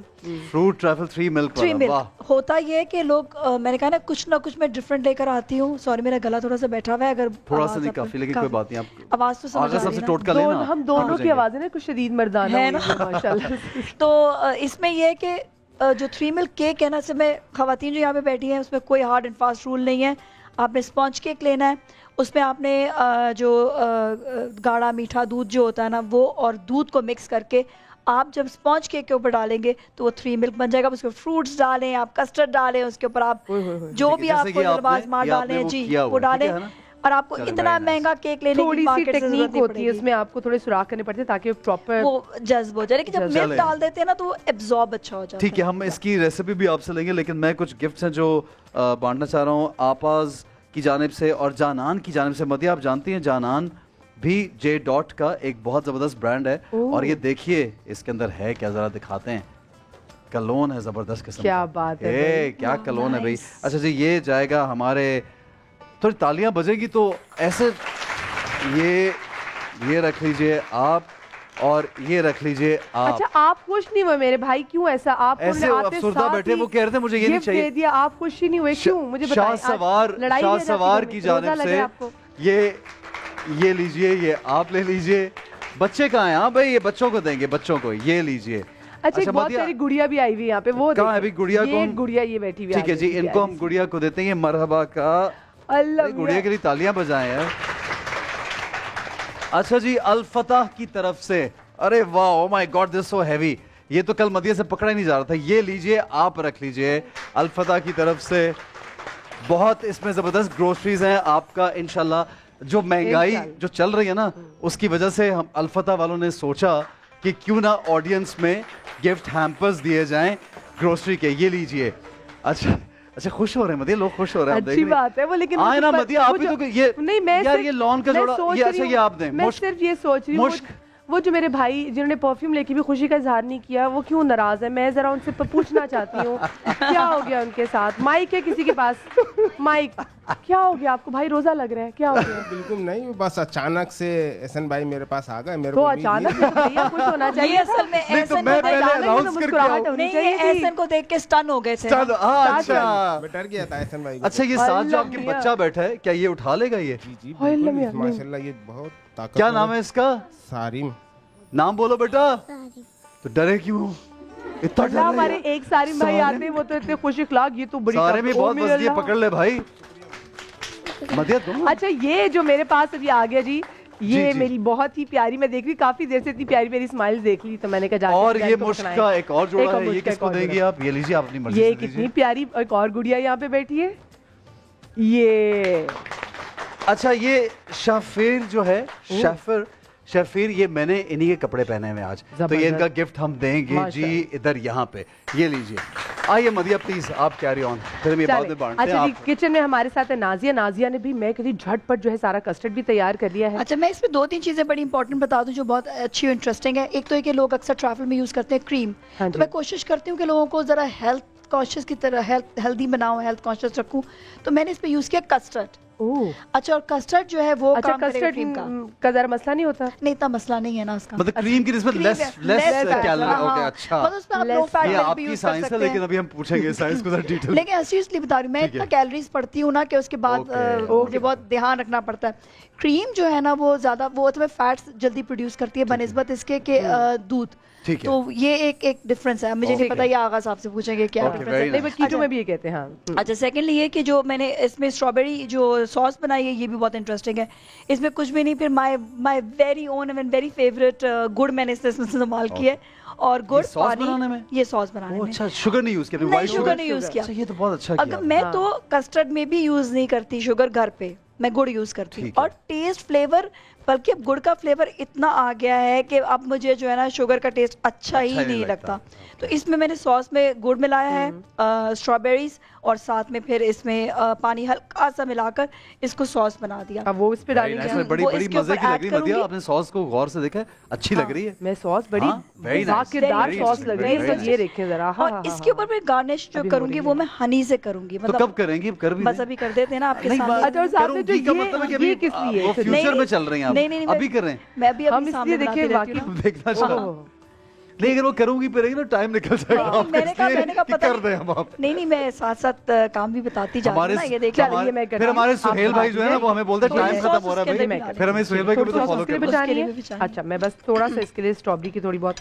فروٹ ٹرائفل 3 ملک والا. ہوتا یہ ہے کہ لوگ, میں نے کہا نا کچھ نہ کچھ میں ڈفرینٹ لے کر آتی ہوں. سوری میرا گلا تھوڑا سا بیٹھا ہوا ہے, اگر تھوڑا سا نہیں کافی, لیکن کوئی بات نہیں, آپ آواز تو سمجھ آ رہی ہے. ہم دونوں کی آوازیں نا کچھ شدید مردانہ ہیں ماشاءاللہ. تو اس میں یہ ہے کہ جو 3 ملک کیک ہے نا, سے میں خواتین جو یہاں پہ بیٹھی ہیں اس میں کوئی ہارڈ اینڈ فاسٹ رول نہیں ہے. آپ نے اسپونج کیک لینا ہے, اس میں آپ نے جو گاڑھا میٹھا دودھ جو ہوتا ہے نا وہ اور دودھ کو مکس کر کے آپ جب اسپونج کیک کے اوپر ڈالیں گے تو وہ 3 ملک بن جائے گا. اس میں فروٹس ڈالیں, آپ کسٹرڈ ڈالیں, اس کے اوپر آپ جو بھی آپ کو لباس مار ڈالیں جی وہ ڈالیں. اور آپ کو اتنا مہنگا کیک لینے کی تھوڑی سی مارکیٹ سے ضرورت ٹیکنیک نہیں ہوتی پڑے ہے گی. اس میں، آپ کو تھوڑے سوراخ کرنے پڑتے ہیں تاکہ پراپر وہ جذب ہو جائے. لیکن جب ملک ڈال دیتے ہیں نا تو وہ ایبزارب اچھا ہو جاتا ہے. ٹھیک ہے، ہم اس کی ریسیپی بھی آپ سے لیں گے، لیکن میں کچھ گفٹس ہیں جو بانٹنا چاہ رہا ہوں آپاز کی جانب سے اور جانان کی جانب سے. مدیہ آپ جانتی ہیں جانان بھی جے ڈاٹ کا ایک بہت زبردست برانڈ ہے، اور یہ دیکھیے اس کے اندر ہے کیا، ذرا دکھاتے ہیں. کلون ہے زبردست قسم. کیا بات ہے، کیا کلون ہے بھائی. اچھا جی، یہ جائے گا ہمارے، تھوڑی تالیاں بجے گی تو ایسے، یہ رکھ لیجئے آپ اور یہ رکھ لیجئے آپ. اچھا آپ خوش نہیں ہوئے میرے بھائی؟ کیوں ایسا؟ آپ ایسے افسردہ بیٹھے، وہ کہہ رہے تھے مجھے یہ نہیں چاہیے. دے دیا، آپ خوش ہی نہیں ہوئے کیوں؟ مجھے بتائیں. شاہ سوار کی جانب سے یہ لیجئے، یہ آپ لے لیجئے. بچے کہاں ہیں؟ ہاں بھائی یہ بچوں کو دیں گے، بچوں کو یہ لیجئے. اچھا ایک بہت ساری گڑیا بھی آئی ہوئی یہاں پہ، وہ کہاں ہے ابھی گڑیا کو؟ گڑیا یہ بیٹھی ہوئی. ٹھیک ہے جی، ان کو ہم گڑیا کو دیتے ہیں. یہ مرحبا کا، گڑیا کے لیے تالیاں بجائیں یار. اچھا جی، الفتح کی طرف سے، ارے واہ، او مائی گاڈ دس سو ہیوی. یہ تو کل مدیہ سے پکڑا ہی نہیں جا رہا تھا. یہ لیجئے، آپ رکھ لیجئے الفتح کی طرف سے. بہت اس میں زبردست گروسریز ہیں آپ کا انشاءاللہ. جو مہنگائی جو چل رہی ہے نا، اس کی وجہ سے ہم الفتح والوں نے سوچا کہ کیوں نہ آڈینس میں گفٹ ہیمپرز دیے جائیں گروسری کے. یہ لیجئے. اچھا خوش ہو رہے ہیں مدیہ، لوگ خوش ہو رہے ہیں. اچھی بات ہے وہ، لیکن آئے نا مدیہ، آپ بھی تو یہ لون کا جوڑا، یہ اچھا یہ آپ دیں. میں صرف یہ سوچ رہی ہوں وہ جو میرے بھائی جنہوں نے پرفیوم لے کے بھی خوشی کا اظہار نہیں کیا، وہ کیوں ناراض ہے؟ میں ذرا ان سے پوچھنا چاہتی ہوں کیا ہو گیا ان کے ساتھ. مائک ہے کسی کے پاس؟ مائک، کیا ہو گیا آپ کو بھائی؟ روزہ لگ رہا ہے، کیا ہو گیا؟ بالکل نہیں، بس اچانک سے احسن بھائی میرے پاس آ گئے. میرے تو اچانک سے بھیا خوش ہونا چاہیے. اصل میں احسن کو دیکھ کے سٹن ہو گئے تھے. میں ڈر گیا تھا احسن بھائی. اچھا یہ ساتھ جو آپ کے بچہ بیٹھا ہے، کیا یہ اٹھا لے گا؟ یہ جی جی بالکل، ماشاءاللہ یہ بہت طاقت. کیا نام ہے اس کا؟ سارم. نام بولو بیٹا. تو ڈرے کیوں اتنا؟ ڈر ہمارے ایک سارم بھائی آتے ہیں، وہ تو اتنے خوش اخلاق. یہ تو بڑی سارے میں بہت مزدی ہے، پکڑ لے بھائی. مدیہ تم. اچھا یہ جو میرے پاس ابھی آ گیا جی، یہ میری بہت ہی پیاری، میں دیکھ رہی کافی دیر سے اتنی پیاری میری اسمائل دیکھ لی، تو میں نے کہا جا. اور یہ مشک کا ایک اور جوڑا ہے، یہ کس کو دیں گے آپ؟ یہ لیجیے آپ اپنی مرضی سے. یہ کتنی پیاری ایک اور گڑیا یہاں پہ بیٹھی ہے. یہ اچھا یہ شافیر جو ہے، شافیر، یہ میں نے انہی کے کپڑے پہنے ہوئے آج، تو یہ ان کا گفٹ ہم دیں گے جی ادھر یہاں پہ. یہ لیجیے. آئیے مدیہ پلیز آپ کیری آن، پھر ہم یہ بعد میں بانٹتے ہیں. اچھا جی، کچن میں ہمارے ساتھ ہے نازیہ. نازیہ نے بھی میں کہتی جھٹ پٹ جو ہے سارا کسٹرڈ بھی تیار کر لیا ہے. اچھا میں اس میں 2-3 چیزیں بڑی امپورٹنٹ بتا دوں جو بہت اچھی اور انٹرسٹنگ ہے. ایک تو یہ کہ لوگ اکثر ٹریول میں یوز کرتے ہیں کریم، تو میں کوشش کرتی ہوں کہ لوگوں کو ذرا ہیلتھ کانشیس کی طرح ہیلدی بناؤں، ہیلتھ کانشیس رکھوں. تو میں نے اس پہ یوز کیا کسٹرڈ. اچھا اور کسٹرڈ جو ہے وہ کسٹرڈ کا ذرا مسئلہ نہیں ہوتا؟ نہیں اتنا مسئلہ نہیں ہے نا اس کا، مطلب کریم کی نسبت لیس کیلری. اوکے اچھا، یہ آپ کی سائنس ہے، لیکن ابھی ہم پوچھیں گے سائنس کو ذرا ڈیٹیل. لیکن سیریسلی بتا رہی ہوں میں اتنا کیلریز پڑھتی ہوں نا کہ اس کے بعد مجھے بہت دھیان رکھنا پڑتا ہے. کریم جو ہے نا وہ زیادہ وہ فیٹس جلدی پروڈیوس کرتی ہے بنسبت اس کے کہ دودھ. تو یہ ایک ڈفرینس ہے. مجھے نہیں پتا، یہ آغاز آپ سے پوچھیں گے کیا ڈفرینس ہے. نہیں کیٹو میں بھی یہ کہتے ہیں. اچھا سیکنڈلی یہ کہ جو میں نے اس میں اسٹرابیری جو ساس بنائی ہے یہ بھی بہت انٹرسٹنگ ہے. اس میں کچھ بھی نہیں، پھر my very own and very favourite گڑ میں نے اس میں استعمال کیا ہے. اور گڑ پانی، یہ ساس بنانے میں. اچھا شوگر نہیں یوز کیا؟ نہیں شوگر نہیں یوز کیا. یہ تو بہت اچھا کیا. اگر میں تو کسٹرڈ میں بھی یوز نہیں کرتی شوگر گھر پہ، میں گڑ یوز کرتی ہوں. اور ٹیسٹ فلیور، بلکہ اب گڑ کا فلیور اتنا آ گیا ہے کہ اب مجھے جو ہے نا شوگر کا ٹیسٹ اچھا ہی نہیں لگتا. تو اس میں نے ساس میں گڑ ملایا ہے، اسٹرابیریز، اور ساتھ میں پھر اس میں پانی ہلکا سا ملا کر اس کو ساس بنا دیا. اب وہ اس پہ ڈالیں گے. بڑی مزے کی لگ رہی ہے مدیہ. آپ نے ساس کو غور سے دیکھا ہے؟ اچھی لگ رہی ہے. میں ساس بڑی ذائقےدار ساس لگ رہی ہے. یہ دیکھیں ذرا. اور اس کے اوپر پھر گارنش جو کروں گی وہ میں ہنی سے کروں گی. مطلب کب کریں گی؟ کر بھی بس ابھی کر دیتے ہیں نا آپ کے سامنے. یہ کس لیے فیوچر میں چل رہی ہیں آپ؟ نہیں ابھی کر رہے ہیں. میں ابھی سامنے دیکھنا چاہوں. نہیں اگر وہ کروں گی پھر نا ٹائم نکل جائے گا. میں نے کہا کر دیں ہم آپ. نہیں میں ساتھ ساتھ کام بھی بتاتی جا رہی ہوں. یہ دیکھیں پھر ہمارے سہیل بھائی جو ہے نا وہ ہمیں بولتے ہیں ٹائم ختم ہو رہا ہے بھائی. پھر ہمیں سہیل بھائی کو بھی تو فالو کرنا ہے. اچھا میں بس تھوڑا سا اس کے لیے اسٹرابری کی تھوڑی بہت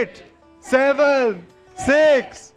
8 7 6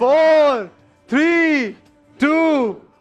4 3 2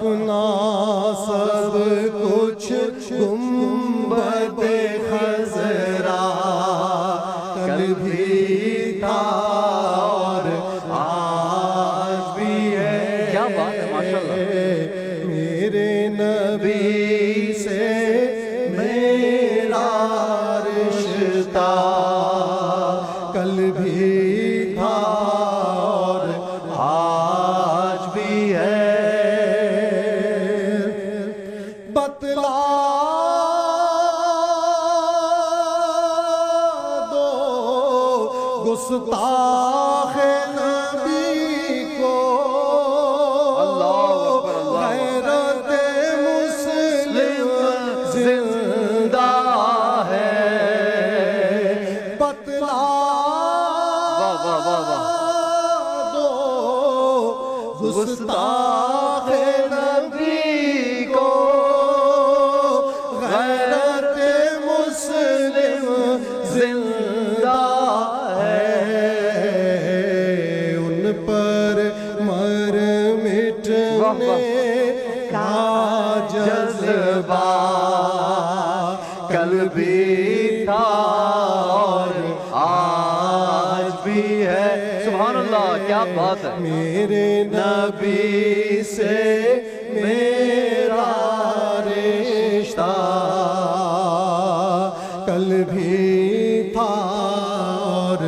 اپنا سب کچھ گنبد خضرا کل بھی تھا اور آج بھی ہے. کیا بات ہے ماشاءاللہ. میرے نبی سے میرا رشتہ کل بھی تھا اور آج بھی ہے. بتلا دو گستاخ نبی کو غیرت مسلم زندہ ہے. بتلا دو گستاخ نبی کو غیرت مسلم زندہ ہے. ان پر مر مٹنے کا جذبہ کل بھی تھا اور آج بھی ہے. سبحان اللہ. کیا بات ہے. میرے نبی سے میرا رشتہ کل بھی تھا اور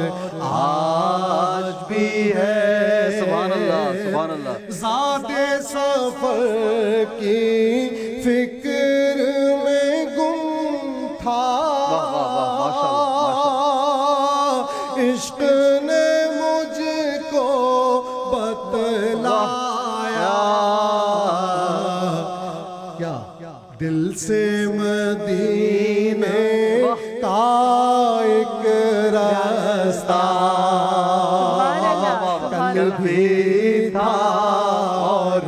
آج بھی ہے. سبحان اللہ. سبحان اللہ. ذات سفر کی فکر میں گم تھا. عشق نے مجھ کو بتلایا کیا دل سے مدینے کا ایک راستہ کل بھی تھا اور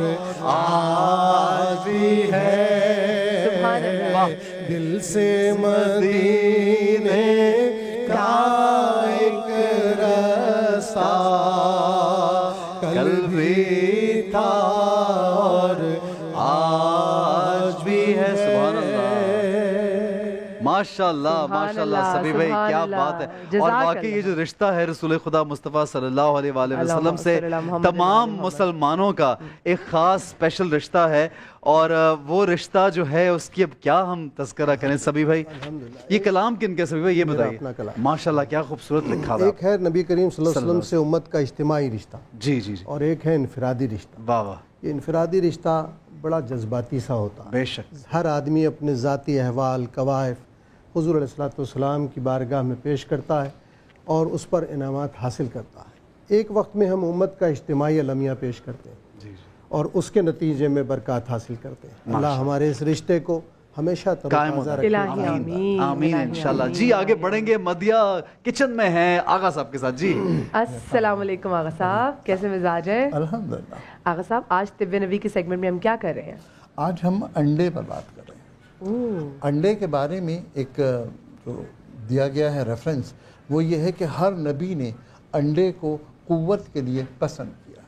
آج بھی ہے. دل سے مدینے کا ایک راستہ کل بھی تھا اور آج بھی ہے. سبحان اللہ. ماشاءاللہ ماشاءاللہ. سبھی بھائی کیا بات ہے. اور واقعی یہ جو رشتہ ہے رسول خدا مصطفیٰ صلی اللہ علیہ وآلہ وسلم سے تمام مسلمانوں کا ایک خاص اسپیشل رشتہ ہے. اور وہ رشتہ جو ہے اس کی اب کیا ہم تذکرہ کریں سبھی بھائی. یہ کلام کن کے سبھی بھائی یہ بتائیے. ماشاءاللہ کیا خوبصورت لکھا تھا. ایک ہے نبی کریم صلی اللہ علیہ وسلم سے امت کا اجتماعی رشتہ. جی جی. اور ایک ہے انفرادی رشتہ. واہ واہ. یہ انفرادی رشتہ بڑا جذباتی سا ہوتا ہے. بے شک. ہر آدمی اپنے ذاتی احوال کوائف حضور علیہ الصلوۃ کی بارگاہ میں پیش کرتا ہے اور اس پر انعامات حاصل کرتا ہے. ایک وقت میں ہم امت کا اجتماعی المیہ پیش کرتے ہیں اور اس کے نتیجے میں برکات حاصل کرتے ہیں. اللہ ہمارے اس رشتے کو ہمیشہ قائم رکھے. آمین انشاءاللہ. جی آگے بڑھیں گے. مدیہ کچن میں ہیں آغا صاحب کے ساتھ. جی السلام علیکم آغا صاحب, کیسے مزاج ہے؟ الحمدللہ. آغا صاحب آج طب نبی کے سیگمنٹ میں ہم کیا کر رہے ہیں؟ آج ہم انڈے پر بات کر رہے ہیں. انڈے کے بارے میں ایک جو دیا گیا ہے ریفرنس وہ یہ ہے کہ ہر نبی نے انڈے کو قوت کے لیے پسند کیا,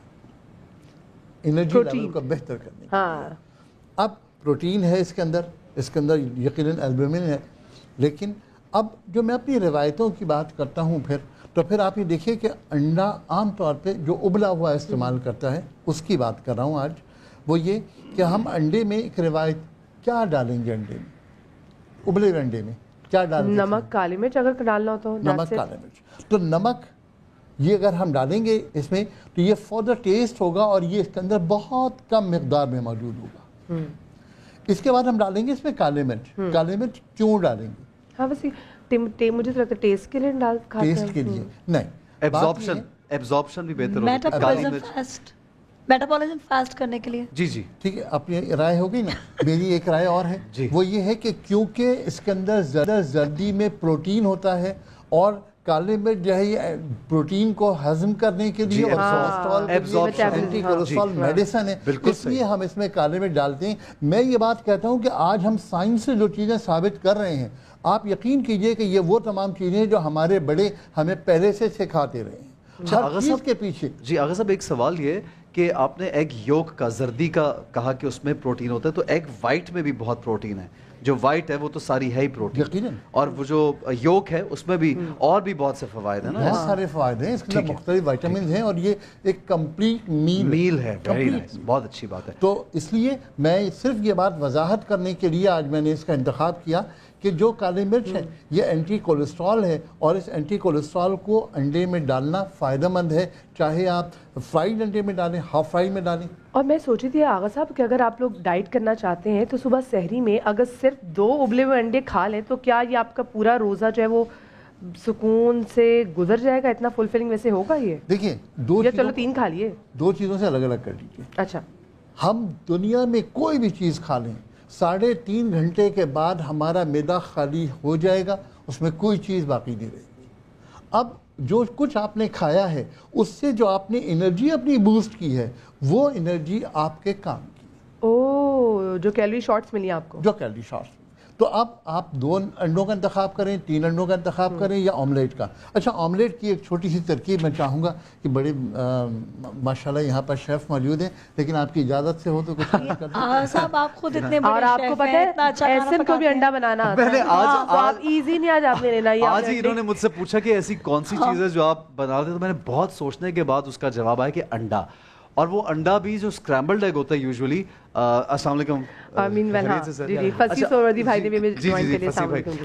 انرجی لیول کو بہتر کرنے کے لیے. اب پروٹین ہے اس کے اندر یقیناً البومن ہے, لیکن اب جو میں اپنی روایتوں کی بات کرتا ہوں پھر آپ یہ دیکھیے کہ انڈا عام طور پہ جو ابلا ہوا استعمال کرتا ہے اس کی بات کر رہا ہوں آج. وہ یہ کہ ہم انڈے میں ایک روایت کیا ڈالیں گے انڈے میں, ابلے ہوئے انڈے میں کیا ڈالیں گے؟ نمک, کالی مرچ اگر ڈالنا ہو تو نمک کالی مرچ. تو نمک یہ اگر ہم ڈالیں گے اس میں تو یہ فار دا ٹیسٹ ہوگا اور یہ اس کے اندر بہت کم مقدار میں موجود ہوگا. اس کے بعد ہم ڈالیں گے اس میں کالے مرچ. کالے مرچ کیوں ڈالیں گے؟ ہاں بس مجھے تو لگتا ہے ٹیسٹ کے لیے ٹیسٹ کے لیے نہیں, ایبزارپشن بھی بہتر ہوگا. میٹابولزم فاسٹ کرنے کے لیے. جی جی ٹھیک ہے, اپنی رائے ہو گئی نا. میری ایک رائے اور ہے وہ یہ ہے کہ کیونکہ اس کے اندر زیادہ زردی میں پروٹین ہوتا ہے اور کالے مرچ جو ہے یہ پروٹین کو ہضم کرنے کے لیے اور اینٹی کولیسٹرول میڈیسن ہے, اس لیے ہم اس میں کالے مرچ ڈالتے ہیں. میں یہ بات کہتا ہوں کہ آج ہم سائنس سے جو چیزیں ثابت کر رہے ہیں آپ یقین کیجئے کہ یہ وہ تمام چیزیں جو ہمارے بڑے ہمیں پہلے سے سکھاتے رہے ہیں ہر چیز کے پیچھے. جی آغا صاحب ایک سوال یہ کہ کہ آپ نے ایگ یولک کا زردی کا کہا کہ اس میں پروٹین ہوتا ہے, تو ایگ وائٹ میں بھی بہت پروٹین ہے. جو وائٹ ہے وہ تو ساری ہے ہی پروٹین, یقیناً, اور وہ جو یولک ہے اس میں بھی اور بھی بہت سے فوائد ہیں نا, بہت سارے فوائد ہیں اس کے اندر, مختلف وائٹامنز ہیں, اور یہ ایک کمپلیٹ میل ہے. ویری نائس, بہت اچھی بات ہے. تو اس لیے میں صرف یہ بات وضاحت کرنے کے لیے آج میں نے اس کا انتخاب کیا کہ جو کالی مرچ ہے یہ اینٹی کولیسٹرول ہے, اور اس اینٹی کولیسٹرول کو انڈے میں ڈالنا فائدہ مند ہے, چاہے آپ فرائیڈ انڈے میں ڈالیں, ہاف فرائی میں ڈالیں. اور میں سوچی تھی آغا صاحب کہ اگر آپ لوگ ڈائٹ کرنا چاہتے ہیں تو صبح سحری میں اگر صرف 2 ابلے ہوئے انڈے کھا لیں تو کیا یہ آپ کا پورا روزہ جو ہے وہ سکون سے گزر جائے گا؟ اتنا فلفلنگ ویسے ہوگا یہ؟ دیکھیں, چلو 3 کھا لیے, 2 چیزوں سے الگ الگ کر لیجیے. اچھا, ہم دنیا میں کوئی بھی چیز کھا لیں 3.5 گھنٹے کے بعد ہمارا معدہ خالی ہو جائے گا, اس میں کوئی چیز باقی نہیں رہے گی. اب جو کچھ آپ نے کھایا ہے اس سے جو آپ نے انرجی اپنی بوسٹ کی ہے وہ انرجی آپ کے کام کی ہے, جو کیلری شارٹس ملی آپ کو, جو کیلری شارٹس. تو اب آپ 2 انڈوں کا انتخاب کریں, 3 انڈوں کا انتخاب کریں, یا آملیٹ کا. اچھا, آملیٹ کی ایک چھوٹی سی ترکیب میں چاہوں گا کہ بڑے ماشاءاللہ یہاں پر شیف موجود ہیں, لیکن آپ کی اجازت سے ہو تو کچھ کر دیں. صاحب آپ خود اتنے بڑے اور آپ کو پتہ ہے ایسن کو بھی انڈا بنانا آتا ہے, آپ ایزی نہیں آج آپ نے لینا. آج ہی انہوں نے مجھ سے پوچھا کہ ایسی کون سی چیز ہے جو آپ بنا دیں, تو میں نے بہت سوچنے کے بعد اس کا جواب آیا کہ انڈا. اور وہ انڈا بھی جو اسکرامبلڈ ایگ ہوتا ہے یوزولی. السلام علیکم.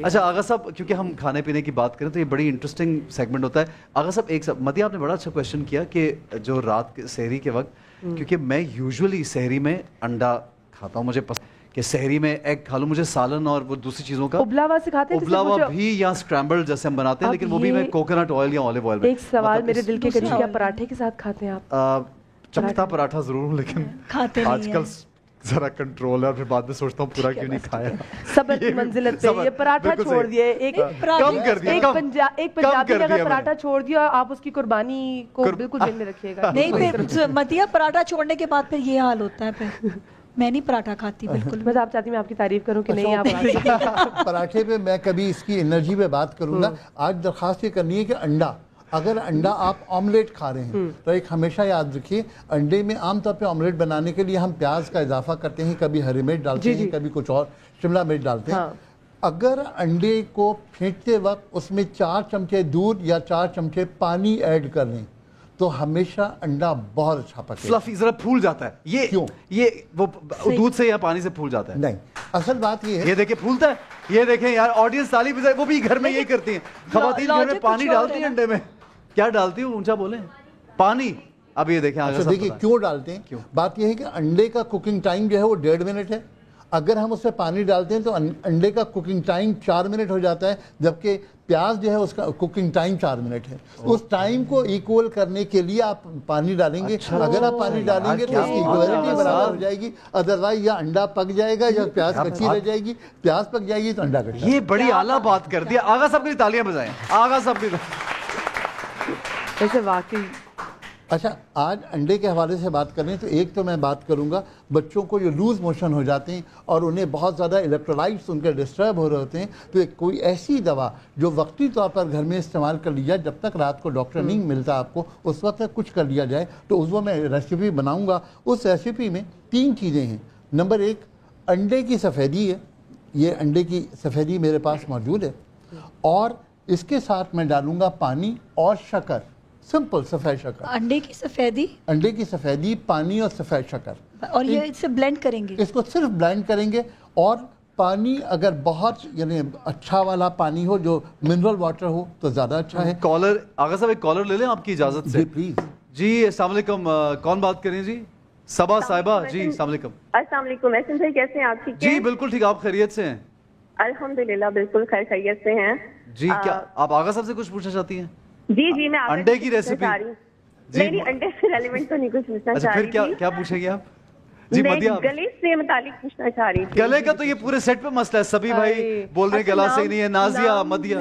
اچھا آغا صاحب, کیونکہ ہم کھانے پینے کی بات کریں تو یہ بڑی انٹرسٹنگ سیگمنٹ ہوتا ہے. آغا صاحب ایک مدیہ آپ نے بڑا اچھا کویشچن کیا کہ جو رات سحری کے وقت, کیونکہ میں یوزولی سحری میں انڈا کھاتا ہوں, مجھے پسند کہ سحری میں ایگ کھا لوں, مجھے سالن اور وہ دوسری چیزوں کا ابلا ہوا سے کھاتے ہیں, ابلا ہوا بھی یا اسکرامبلڈ جیسے ہم بناتے ہیں, لیکن وہ بھی میں کوکونٹ آئل یا اولیو آئل میں. ایک سوال میرے دل کے قریب, کیا پراٹھے کے ساتھ کھاتے ہیں آپ؟ چپتا پراٹھا ضرور ہوں, لیکن آج کل ذرا کنٹرول ہے, اور پھر بعد میں سوچتا ہوں پورا کیوں نہیں کھایا. صبر کی منزلت پہ یہ پراٹھا چھوڑ دیے, ایک پنجابی نے اگر پراٹھا چھوڑ دیا آپ اس کی قربانی کو بالکل ذہن میں رکھیے گا. نہیں, پھر مدیہ پراٹھا چھوڑنے کے بعد پھر یہ حال ہوتا ہے, پھر میں نہیں پراٹھا کھاتی بالکل. بس آپ چاہتی میں آپ کی تعریف کروں کہ نہیں آپ پراٹھے پہ میں کبھی اس کی انرجی پہ بات کروں گا. آج درخواست یہ کرنی ہے کہ انڈا, اگر انڈا آپ آملیٹ کھا رہے ہیں تو ایک ہمیشہ یاد رکھیے, انڈے میں عام طور پہ آملیٹ بنانے کے لیے ہم پیاز کا اضافہ کرتے ہیں, کبھی ہری مرچ ڈالتے ہیں, کبھی کچھ اور شملہ مرچ ڈالتے ہیں. اگر انڈے کو پھینکتے وقت اس میں 4 چمچے دودھ یا 4 چمچے پانی ایڈ کر لیں تو ہمیشہ انڈا بہت اچھا پکے. فلفی ذرا پھول جاتا ہے, یہ کیوں؟ یہ وہ دودھ سے یا پانی سے پھول جاتا ہے؟ نہیں, اصل بات یہ ہے, یہ دیکھیں پھولتا ہے, یہ دیکھیں یار آڈینس سالی بھی وہ بھی گھر میں یہی کرتی ہیں, خواتین گھر میں پانی ڈالتی ہیں انڈے میں. کیا ڈالتی ہوں, اونچا بولیں, پانی. اب یہ دیکھیں دیکھیے کیوں ڈالتے ہیں. بات یہ ہے کہ انڈے کا کوکنگ ٹائم جو ہے وہ 1.5 منٹ ہے. اگر ہم اس میں پانی ڈالتے ہیں تو انڈے کا کوکنگ ٹائم 4 منٹ ہو جاتا ہے, جبکہ پیاز جو ہے اس کا کوکنگ ٹائم 4 منٹ ہے. اس ٹائم کو ایکول کرنے کے لیے آپ پانی ڈالیں گے. اگر آپ پانی ڈالیں گے تو اس کی ایکوالٹی برابر ہو جائے گی, ادروائز یا انڈا پک جائے گا یا پیاز کچی رہ جائے گی. پیاز پک جائے گی تو انڈا کچا. یہ بڑی اعلیٰ بات کر دی. آغا صاحب کی تالیاں بجائیں, آغا صاحب کی. ایسے واقعی. اچھا, آج انڈے کے حوالے سے بات کریں تو ایک تو میں بات کروں گا بچوں کو جو لوز موشن ہو جاتے ہیں اور انہیں بہت زیادہ الیکٹرولائٹس ان کے ڈسٹرب ہو رہے ہوتے ہیں, تو ایک کوئی ایسی دوا جو وقتی طور پر گھر میں استعمال کر لی جائے, جب تک رات کو ڈاکٹر نہیں ملتا آپ کو اس وقت تک کچھ کر لیا جائے. تو اس وہ میں ریسیپی بناؤں گا. اس ریسیپی میں 3 چیزیں ہیں. نمبر 1 انڈے کی سفیدی ہے, یہ انڈے کی سفیدی میرے پاس موجود ہے, اور اس کے ساتھ میں ڈالوں گا پانی اور شکر, سمپل سفید شکر. انڈے کی سفیدی, انڈے کی سفیدی, پانی اور سفید شکر, اور یہ اس سے بلینڈ کریں گے. اس کو صرف بلینڈ کریں گے. اور پانی اگر بہت یعنی اچھا والا پانی ہو جو منرل واٹر ہو تو زیادہ اچھا ہے. کالر آغا صاحب ایک کالر لے لیں آپ کی اجازت سے. جی پلیز. جی السلام علیکم, کون بات کریں جی؟ صبا صاحبہ. جی السلام علیکم. السلام علیکم. احسن بھائی کیسے ہیں آپ؟ ٹھیک جی بالکل ٹھیک, آپ خیریت سے ہیں؟ الحمدللہ بالکل خیریت سے ہیں. جی کیا آپ آغا صاحب سے کچھ پوچھنا چاہتی ہیں؟ جی میں انڈے کی ریسیپی. نہیں انڈے سے ریلیونٹ تو نہیں کچھ پوچھنا چاہ رہی تھی. کیا پوچھیں گے آپ؟ جی مدیہ, گلے سے متعلق پوچھنا چاہ رہی تھی. گلے کا تو یہ پورے سیٹ پہ مسئلہ ہے, سبھی بھائی بول رہے ہیں گلا صحیح نہیں ہے. نازیہ, مدیہ.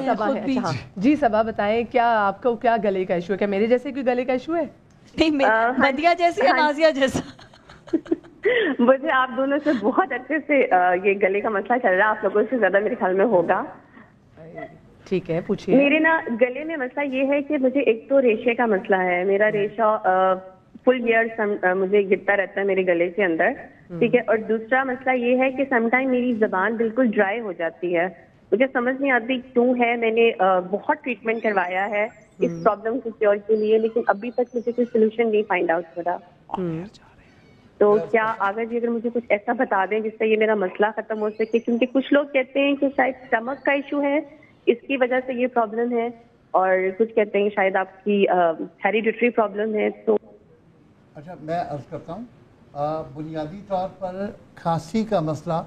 جی صبا بتائیں, کیا آپ کو کیا گلے کا ایشو ہے؟ کیا میرے جیسے کوئی گلے کا ایشو ہے؟ نہیں, مدیہ جیسی یا نازیہ جیسا؟ مجھے آپ دونوں سے بہت اچھے سے یہ گلے کا مسئلہ چل رہا ہے, آپ لوگوں سے زیادہ میرے خیال میں ہوگا. ٹھیک ہے پوچھیے. میرے نا گلے میں مسئلہ یہ ہے کہ مجھے ایک تو ریشے کا مسئلہ ہے. میرا ریشہ فل ایئر مجھے گرتا رہتا ہے میرے گلے کے اندر. ٹھیک ہے. اور دوسرا مسئلہ یہ ہے کہ سم ٹائم میری زبان بالکل ڈرائی ہو جاتی ہے. مجھے سمجھ نہیں آتی کیوں ہے. میں نے بہت ٹریٹمنٹ کروایا ہے اس پرابلم کو کیور کے لیے, لیکن ابھی تک مجھے کوئی سولوشن نہیں فائنڈ آؤٹ ہو رہا. تو کیا آگا جی اگر مجھے کچھ ایسا بتا دیں جس سے یہ میرا مسئلہ ختم ہو سکے, کیونکہ کچھ لوگ کہتے ہیں کہ شاید اسٹمک کا ایشو ہے, اس کی وجہ سے یہ پرابلم ہے, اور کچھ کہتے ہیں کہ شاید آپ کی ہیریڈیٹری پرابلم ہے. تو اچھا میں عرض کرتا ہوں, بنیادی طور پر کھانسی کا مسئلہ,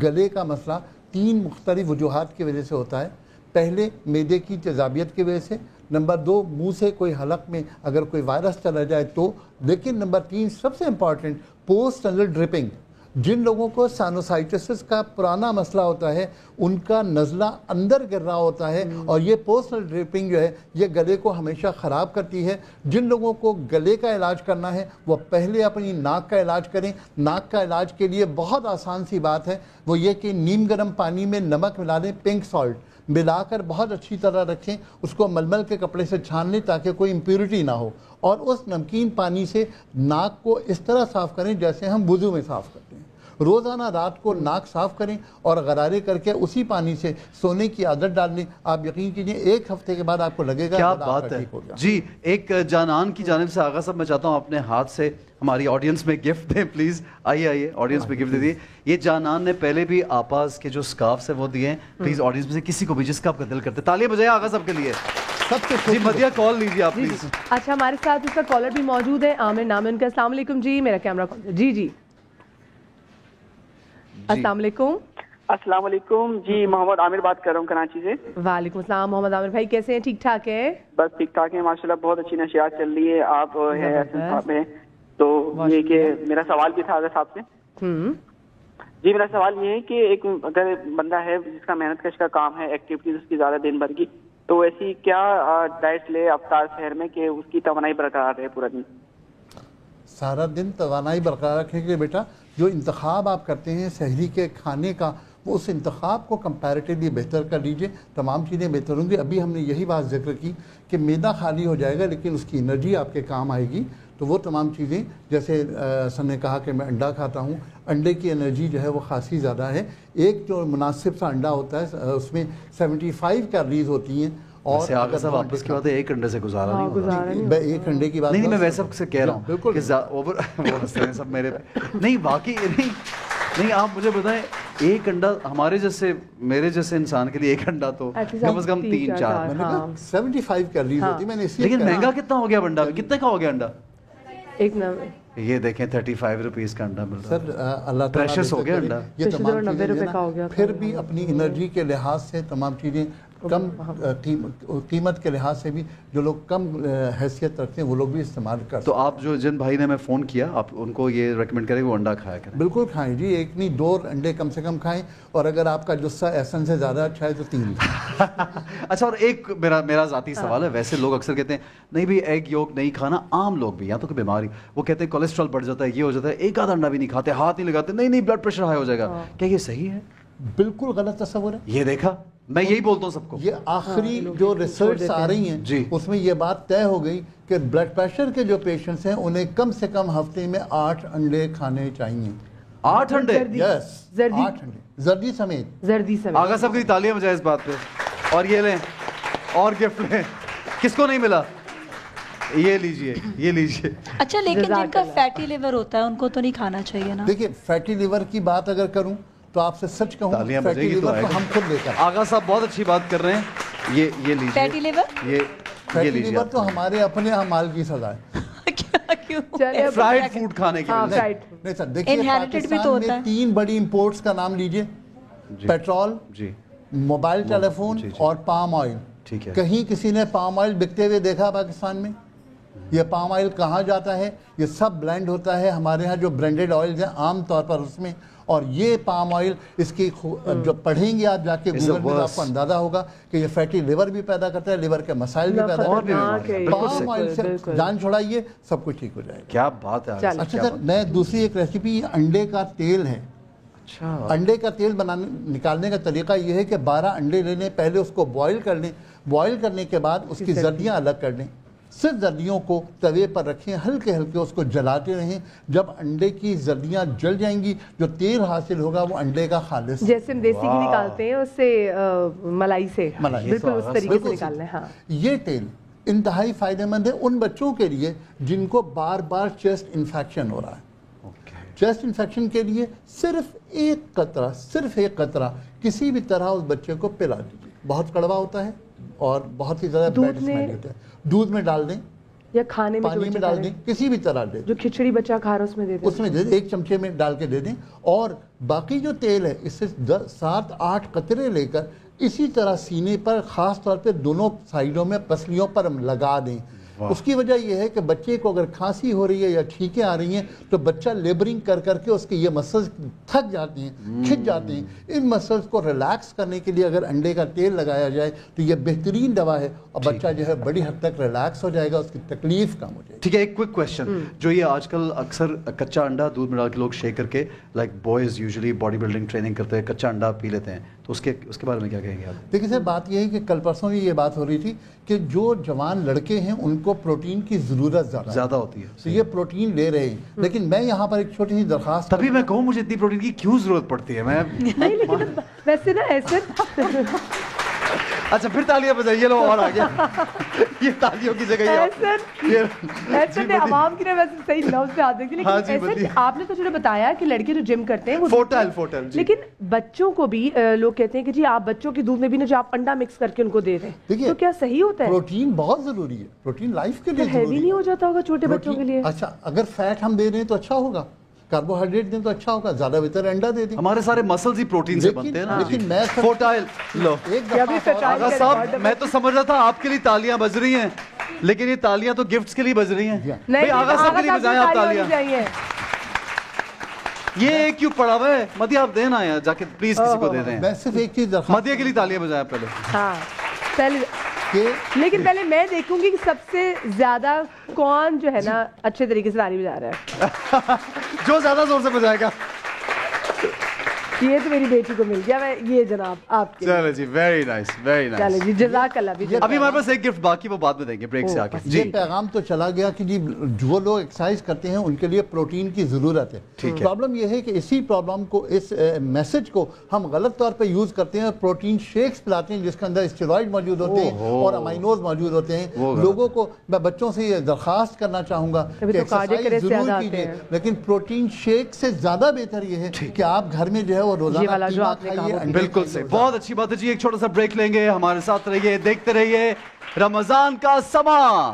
گلے کا مسئلہ 3 مختلف وجوہات کی وجہ سے ہوتا ہے. پہلے معدے کی تیزابیت کی وجہ سے, نمبر 2 منہ سے کوئی حلق میں اگر کوئی وائرس چلا جائے تو, لیکن نمبر 3 سب سے امپورٹنٹ پوسٹ نزل ڈرپنگ. جن لوگوں کو سائنوسائٹسس کا پرانا مسئلہ ہوتا ہے ان کا نزلہ اندر گر رہا ہوتا ہے, اور یہ پوسٹ نزل ڈرپنگ جو ہے یہ گلے کو ہمیشہ خراب کرتی ہے. جن لوگوں کو گلے کا علاج کرنا ہے وہ پہلے اپنی ناک کا علاج کریں. ناک کا علاج کے لیے بہت آسان سی بات ہے, وہ یہ کہ نیم گرم پانی میں نمک ملا دیں, پنک سالٹ ملا کر بہت اچھی طرح رکھیں, اس کو ململ کے کپڑے سے چھان لیں تاکہ کوئی امپیورٹی نہ ہو, اور اس نمکین پانی سے ناک کو اس طرح صاف کریں جیسے ہم وضو میں صاف کرتے ہیں. روزانہ رات کو ناک صاف کریں اور غرارے کر کے اسی پانی سے سونے کی عادت ڈال لیں. آپ یقین کیجئے 1 ہفتے کے بعد آپ کو لگے گا کیا بات ہے. جی ایک جانان کی جانب سے آغا صاحب میں چاہتا ہوں اپنے ہاتھ سے ہماری آڈینس میں گفٹ دیں پلیز. آئیے آڈینس میں گفٹ دے دیے. یہ جانان نے پہلے بھی آپاز کے جو سکارفز ہیں وہ دیے ہیں. پلیز آڈینس میں سے کسی کو بھی جس کا آپ کا دل کرتے, تالیاں بجائیں آغا صاحب کے لیے. جی مدیہ کال لیجیے آپ پلیز. اچھا ہمارے ساتھ اس کا کالر بھی موجود ہے, عامر نام ان کا. السلام علیکم جی, میرا کیمرہ جی جی السلام علیکم. السلام علیکم جی, محمد عامر بات کر رہا ہوں کراچی سے. وعلیکم السلام محمد عامر بھائی, کیسے ہیں؟ ٹھیک ٹھاک ہے؟ بس ٹھیک ٹھاک ہے ماشاءاللہ, بہت اچھی نشریات چل رہی ہے. آپ ہیں احسن صاحب میں, تو یہ کہ میرا سوال بھی تھا آغا صاحب سے. جی میرا سوال یہ ہے کہ ایک اگر بندہ ہے جس کا محنت کش کا کام ہے, ایکٹیویٹیز اس کی زیادہ دن بھر کی, تو ایسی کیا ڈائٹ لے افطار سحر میں کہ اس کی توانائی برقرار رہے پورا دن؟ سارا دن توانائی برقرار رکھنے کے لیے بیٹا جو انتخاب آپ کرتے ہیں سحری کے کھانے کا, وہ اس انتخاب کو کمپیریٹیولی بہتر کر لیجئے, تمام چیزیں بہتر ہوں گی. ابھی ہم نے یہی بات ذکر کی کہ معدہ خالی ہو جائے گا لیکن اس کی انرجی آپ کے کام آئے گی. تو وہ تمام چیزیں, جیسے سر نے کہا کہ میں انڈا کھاتا ہوں, انڈے کی انرجی جو ہے وہ خاصی زیادہ ہے. ایک جو مناسب سا انڈا ہوتا ہے اس میں 75 کیلوریز ہوتی ہیں, اور آغا صاحب آپ اس کے بعد 1 انڈے سے گزارا نہیں ہوگا. 1 انڈے کی بات نہیں, میں ویسے سے کہہ رہا ہوں بالکل کہ سب میرے نہیں واقعی نہیں. آپ مجھے بتائیں 1 انڈا ہمارے جیسے میرے جیسے انسان کے لیے 1 انڈا تو کم از کم 3-4 75 کیلوریز ہوتی ہے. لیکن مہنگا کتنا ہو گیا انڈا, کتنے کا ہو گیا انڈا؟ یہ دیکھیں 35 روپیز کا انڈا مل رہا ہے. سر اللہ پریشس ہو گیا انڈا. یہ تمام چیزیں پھر بھی اپنی انرجی کے لحاظ سے تمام چیزیں کم قیمت کے لحاظ سے بھی جو لوگ کم حیثیت رکھتے ہیں وہ لوگ بھی استعمال کرتے ہیں. تو آپ جو جن بھائی نے ہمیں فون کیا آپ ان کو یہ ریکمنڈ کریں وہ انڈا کھایا کریں. بالکل کھائیں جی, 1 نہیں 2 انڈے کم سے کم کھائیں, اور اگر آپ کا جثہ احسن سے زیادہ اچھا ہے تو 3. اچھا, اور ایک میرا ذاتی سوال ہے. ویسے لوگ اکثر کہتے ہیں نہیں بھی ایگ یولک نہیں کھانا, عام لوگ بھی یا تو کوئی بیماری وہ کہتے ہیں کولیسٹرول بڑھ جاتا ہے, یہ ہو جاتا ہے, ایک آدھا انڈا بھی نہیں کھاتے, ہاتھ نہیں لگاتے, نہیں بلڈ پریشر ہائی ہو جائے گا. کیا یہ صحیح ہے؟ بالکل غلط تصور ہے. یہ دیکھا میں یہی بولتا ہوں سب کو. یہ آخری جو ریسرچ آ رہی ہیں اس میں یہ بات طے ہو گئی کہ بلڈ پریشر کے جو پیشنٹس ہیں انہیں کم سے کم ہفتے میں 8 انڈے کھانے چاہیے. 8 انڈے؟ یس 8 انڈے زردی سمیت. آغا صاحب کی تالیاں بجائے اس بات پہ. اور یہ لیں اور گفٹ لیں. کس کو نہیں ملا؟ یہ لیجئے. اچھا لیکن جن کا فیٹی لیور ہوتا ہے ان کو تو نہیں کھانا چاہیے نا؟ دیکھیں فیٹی لیور کی بات اگر کروں تو آپ سے سچ کہوں فیٹی لیور تو ہم خود لے کر. آغا صاحب بہت اچھی بات کر رہے ہیں. یہ لیجئے فیٹی لیور. فیٹی لیور تو ہمارے اپنے اعمال کی سزا ہے. فرائیڈ فوڈ کھانے کے لیے. نہیں سر دیکھیے پاکستان میں 3 بڑی امپورٹس کا نام لیجئے, پیٹرول, موبائل ٹیلی فون اور پام آئل. کہیں کسی نے پام آئل بکتے ہوئے دیکھا پاکستان میں؟ یہ پام آئل کہاں جاتا ہے؟ یہ سب بلینڈ ہوتا ہے ہمارے ہاں جو برینڈڈ آئلز ہیں عام طور پر اس میں. اور یہ پام آئل اس کی جو پڑھیں گے آپ جا کے گوگل میں آپ کو اندازہ ہوگا کہ یہ فیٹی لیور بھی پیدا کرتا ہے, لیور کے مسائل بھی پیدا کرتا ہے. پام آئل سے جان چھوڑائیے سب کچھ ٹھیک ہو جائے گا. کیا بات ہے. اچھا سر میں دوسری ایک ریسیپی, انڈے کا تیل ہے. انڈے کا تیل نکالنے کا طریقہ یہ ہے کہ 12 انڈے لے لیں, پہلے اس کو بوائل کر لیں, بوائل کرنے کے بعد اس کی زردیاں الگ کر لیں, صرف زردیوں کو توے پر رکھیں, ہلکے ہلکے اس کو جلاتے رہیں. جب انڈے کی زردیاں جل جائیں گی, جو تیل حاصل ہوگا وہ انڈے کا خالص, جیسے ہم دیسی گھی نکالتے ہیں اس سے ملائی سے, بالکل اس طریقے سے نکالنا ہے. ہاں, یہ تیل انتہائی فائدہ مند ہے ان بچوں کے لیے جن کو بار بار چیسٹ انفیکشن ہو رہا ہے. چیسٹ انفیکشن کے لیے صرف ایک قطرہ کسی بھی طرح اس بچے کو پلا دیجیے. بہت کڑوا ہوتا ہے اور بہت ہی زیادہ بیڈ اسمیل ہوتا ہے. دودھ میں ڈال دیں یا کھانے میں, پانی میں ڈال دیں, کسی بھی طرح دیں. جو کھچڑی بچہ کھا رہا ہے اس میں دے دیں, اس میں دے دیں, 1 چمچے میں ڈال کے دے دیں. اور باقی جو تیل ہے اس سے 7-8 قطرے لے کر اسی طرح سینے پر, خاص طور پہ دونوں سائیڈوں میں پسلیوں پر لگا دیں. اس کی وجہ یہ ہے کہ بچے کو اگر کھانسی ہو رہی ہے یا چھینکیں آ رہی ہیں تو بچہ لیبرنگ کر کے اس کے یہ مسلز تھک جاتے ہیں, کھچ جاتے ہیں. ان مسلز کو ریلیکس کرنے کے لیے اگر انڈے کا تیل لگایا جائے تو یہ بہترین دوا ہے, اور بچہ جو ہے بڑی حد تک ریلیکس ہو جائے گا, اس کی تکلیف کم ہو جائے گی. ٹھیک ہے, ایک کوئک کویسچن, جو یہ آج کل اکثر کچا انڈا دودھ میں ڈال کے لوگ شیک کر کے, like boys usually body building training کرتے ہیں, کچا انڈا پی لیتے ہیں, تو اس کے بارے میں کیا کہیں گے آپ؟ دیکھیے سر, بات یہ ہے کہ کل پرسوں بھی یہ بات ہو رہی تھی کہ جو جوان لڑکے ہیں ان کو پروٹین کی ضرورت زیادہ ہوتی ہے, تو یہ پروٹین لے رہے ہیں. لیکن میں یہاں پر ایک چھوٹی سی درخواست, تبھی میں کہوں مجھے اتنی پروٹین کی کیوں ضرورت پڑتی ہے. میں نہیں, لیکن ویسے نا ایسے اچھا پھر تالیاں بجائیے لو, اور آگے یہ تالیوں کی جگہ ایسے عوام کی نا ویسے صحیح لفظ پہ آتے ہیں, لیکن ایسے آپ نے تو چلو بتایا کہ لڑکے جو جم کرتے ہیں وہ فورٹائل, لیکن بچوں کو بھی لوگ کہتے ہیں کہ جی آپ بچوں کے دودھ میں بھی نا جو آپ انڈا مکس کر کے ان کو دے دیں, تو کیا صحیح ہوتا ہے؟ پروٹین بہت ضروری ہے, پروٹین لائف کے لیے ہیوی نہیں ہو جاتا ہوگا چھوٹے بچوں کے لیے؟ اچھا, اگر فیٹ ہم دے رہے ہیں تو اچھا ہوگا, کاربوہائیڈریٹ دیں تو اچھا ہوگا, زیادہ بہتر انڈا دے دیں. ہمارے سارے مسلز ہی پروٹین سے بنتے ہیں نا. لیکن میں فورٹائل لو, آغا صاحب میں تو سمجھ رہا تھا آپ کے لیے تالیاں بج رہی ہیں, لیکن یہ تالیاں تو گفٹس کے لیے بج رہی ہیں. بھئی آغا صاحب کے لیے بجائیں آپ تالیاں. یہ ایک کیوں پڑا ہوا ہے, مدیہ آپ دینا ہے جا کے پلیز کسی کو دے دیں. میں صرف ایک چیز, مدیہ کے لیے تالیاں بجائیں پہلے. ہاں پہلے, لیکن پہلے میں دیکھوں گی کہ سب سے زیادہ کون جو ہے نا اچھے طریقے سے تالی بجا رہا ہے, جو زیادہ زور سے بجائے گا. یہ تو میری بیٹی کو مل گیا, میں یہ جناب آپ کے. چلے جی, ویری نائس, ویری نائس. چلے جی, جزاک اللہ. ابھی ہمارے پاس ایک گفٹ باقی, وہ بعد میں دیں گے بریک سے آگے. یہ پیغام تو چلا گیا کہ جی جو لوگ ایکسرسائز کرتے ہیں ان کے لیے پروٹین کی ضرورت ہے. پرابلم یہ ہے کہ اسی پرابلم کو, اس میسج کو ہم غلط طور پہ یوز کرتے ہیں, پروٹین شیکس پلاتے ہیں جس کے اندر اسٹیرائڈ موجود ہوتے ہیں اور امائنوز موجود ہوتے ہیں. لوگوں کو میں بچوں سے یہ درخواست کرنا چاہوں گا کہ ایکسرسائز ضرور کیجیے, لیکن پروٹین شیک سے زیادہ بہتر یہ ہے کہ آپ گھر میں جو ہے وہ روزانہ بالکل سے. بہت اچھی بات ہے جی. ایک چھوٹا سا بریک لیں گے, ہمارے ساتھ رہیے, دیکھتے رہیے رمضان کا سما.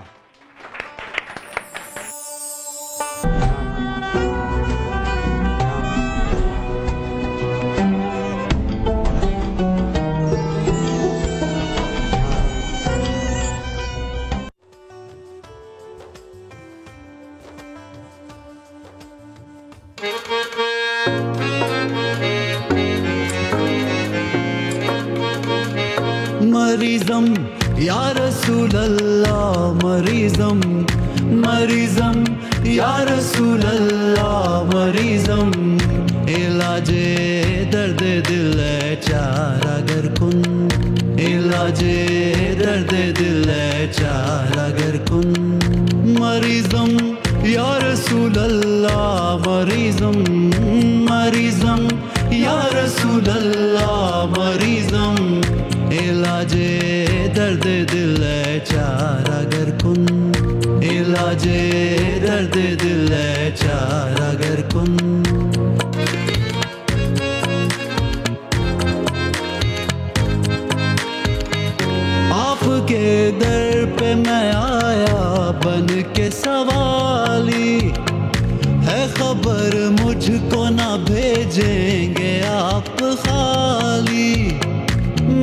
مریضم یا رسول اللہ, مریضم مریضم یا رسول اللہ, مریضم علاج درد دل چار اگر کن, علاج درد دل چار اگر کن. مریضم یا رسول اللہ, مریضم مریضم یا رسول اللہ, مریضم علاج درد دل چار اگر کن, علاج درد دل چار اگر کن. آپ کے در پہ میں آیا بن کے سوالی, ہے خبر مجھ کو نہ بھیجیں گے آپ خالی.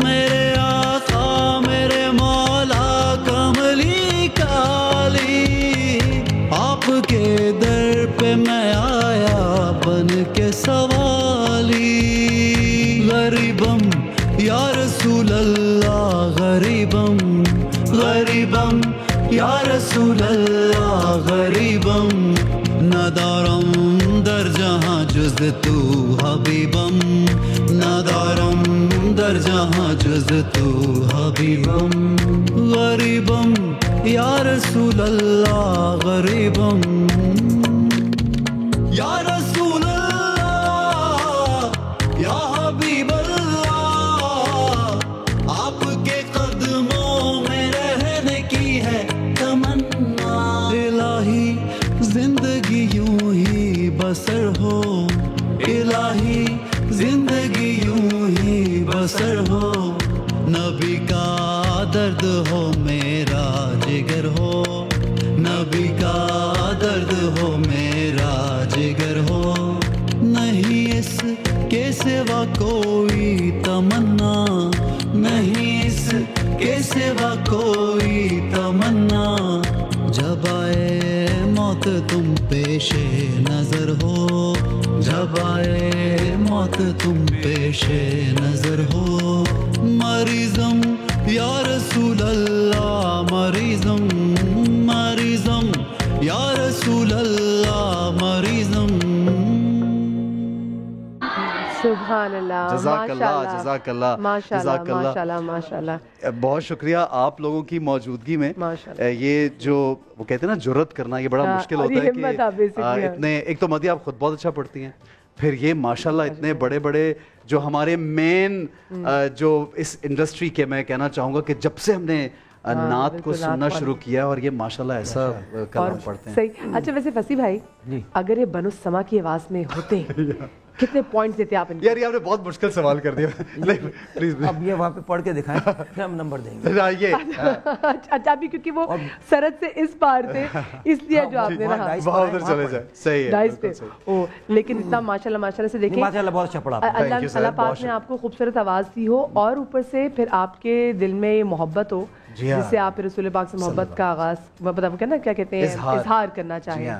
میرے آقا میرے مولا کملی کالی, آپ کے در پہ میں آیا بن کے سوالی. غریبم یا رسول اللہ, غریبم غریبم یا رسول اللہ, غریبم ندارم در جہاں جز جز تو حبیبم ندارم در جہاں جز تو حبیبم غریبم یا رسول اللہ غریبم یا رسول اللہ یا حبیب اللہ آپ کے قدموں میں رہنے کی ہے تمنا الہی زندگی یوں ہی بسر ہو الہی زندگی یوں ہی بسر ہو نبی کا درد ہو میرا جگر ہو نبی کا درد ہو میرا جگر ہو نہیں اس کے سوا کوئی تمنا نہیں اس کے سوا کوئی تمنا جب آئے موت تم پیش نظر ہو جب آئے موت تم پیش نظر ہو مریضم یا رسول اللہ مریضم مریضم یا رسول اللہ مریضم سبحان اللہ جزاک اللہ جزاک اللہ جزاک اللہ ماشاء اللہ بہت شکریہ آپ لوگوں کی موجودگی میں یہ جو وہ کہتے ہیں نا جرت کرنا یہ بڑا مشکل ہوتا ہے کہ اتنے ایک تو مدیہ آپ خود بہت اچھا پڑھتی ہیں پھر یہ ماشاءاللہ اتنے بڑے بڑے جو ہمارے مین جو اس انڈسٹری کے میں کہنا چاہوں گا کہ جب سے ہم نے نعت کو سننا شروع کیا اور یہ ماشاءاللہ ایسا کلام پڑھتے ہیں صحیح اچھا ویسے فصیح بھائی اگر یہ بنو السما کی آواز میں ہوتے کتنے پوائنٹس دیتے آپ ان یار یہ آپ نے بہت مشکل سوال کر دیا پلیز اب یہ وہاں پہ پڑھ کے دکھائیں پھر ہم نمبر دیں گے اچھا بھی کیونکہ وہ سرحد سے اس پار تھے اس لیے جو آپ نے رہا بہت ادھر چلے جائے صحیح ہے لیکن اتنا ماشاءاللہ ماشاءاللہ سے دیکھیں ماشاءاللہ بہت اچھا پڑھا اللہ پاک نے آپ کو خوبصورت آواز دی ہو اور اوپر سے پھر آپ کے دل میں یہ محبت ہو جس سے آپ رسول پاک سے محبت کا آغاز کیا کہتے ہیں اظہار کرنا چاہیں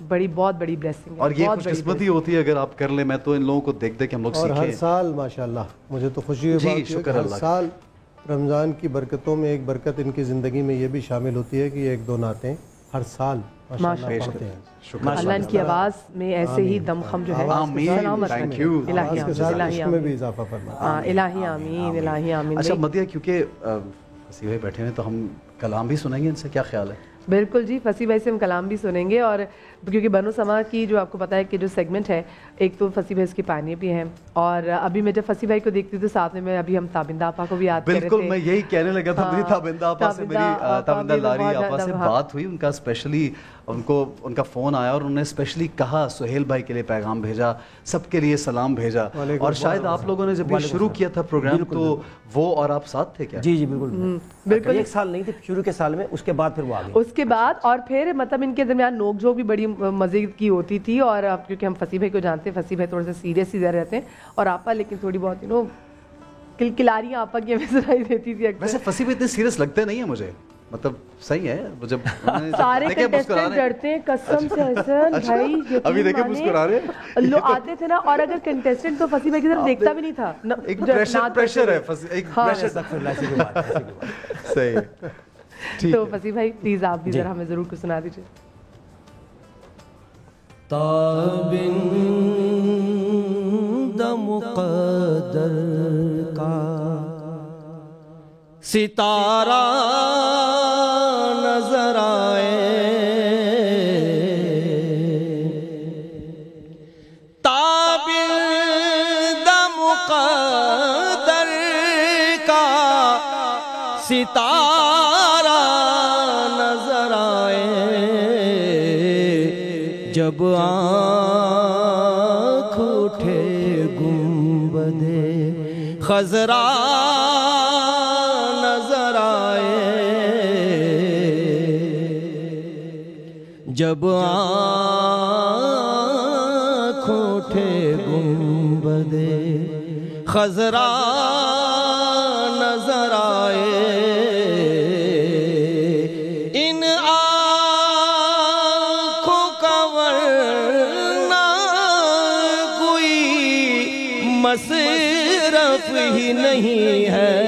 بڑی بہت بڑی بلیسنگ ہے اور یہ خوش قسمتی ہوتی ہے اگر آپ کر لیں میں تو ان لوگوں کو دیکھ دیکھ ہم لوگ سیکھیں اور ہر سال ماشاءاللہ مجھے تو خوشی ہوئی بات ہے کہ ہر سال رمضان کی برکتوں میں ایک برکت ان کی زندگی میں یہ بھی شامل ہوتی ہے کہ ایک دو نعتیں ہر سال ماشاءاللہ پڑھتے ہیں اللہ ان کی آواز میں ایسے ہی دمخم جو ہے تھینک یو الہی میں بھی اضافہ فرما الہی آمین الہی آمین اچھا مدیہ کیونکہ فصیح بھائی بیٹھے ہیں تو ہم کلام بھی سنیں گے ان سے کیا خیال ہے بالکل جی فصیح بھائی سے ہم کلام بھی سنیں گے اور کیونکہ بنو سما کی جو آپ کو پتہ ہے کہ جو سیگمنٹ ہے ایک تو فصیح بھائی اس کی پانی بھی ہیں اور ابھی میں جب فصیح بھائی کو دیکھتی تو ساتھ میں ابھی ہم تابندہ آپا کو بھی یاد کر رہے تھے بالکل میں یہی کہنے لگا تھا میری تابندہ آپا سے میری تابندہ لاری آپا سے بات ہوئی ان کا اسپیشلی ان کا فون آیا اور انہوں نے اسپیشلی کہا سہیل بھائی کے لیے پیغام بھیجا سب کے لیے سلام بھیجا اور شاید آپ لوگوں نے جب یہ شروع کیا تھا پروگرام تو وہ اور آپ ساتھ تھے کیا جی جی بالکل ایک سال نہیں تھے شروع کے سال میں اس کے بعد پھر وہ آگے اس کے بعد اور پھر مطلب ان کے درمیان نوک جھوک بھی بڑی مزے کی ہوتی تھی اور اب کیونکہ ہم فصیح بھائی کو جانتے ہیں فصیح بھائی تھوڑے سے سیریس ہی رہتے ہیں اور آپا لیکن تھوڑی بہت کلکلاریاں آپا کی ہمیں سنائی دیتی تھی ویسے فصیح بھائی اتنے سیریس لگتے نہیں ہیں مجھے مطلب صحیح ہے جب سارے کنٹیسٹنٹ ڈرتے ہیں قسم سے حسن بھائی ابھی دیکھیں مسکرا رہے ہیں لوگ آتے تھے نا اور اگر کنٹیسٹنٹ تو فصیح بھائی کی طرف دیکھتا بھی نہیں تھا ایک پریشر ہے ایک پریشر صحیح تو فصیح بھائی پلیز آپ بھی ذرا ہمیں ضرور کچھ سنا دیجیے تابند مقدر کا ستارہ نظر آئے تابند مقدر کا ستارہ نظر آئے جب آنکھ اٹھے گنبد خضرا نظر آئے جب آنکھ اٹھے گنبد خضرا نظر آئے ان آنکھوں کا ورنہ کوئی مصرف ہی نہیں ہے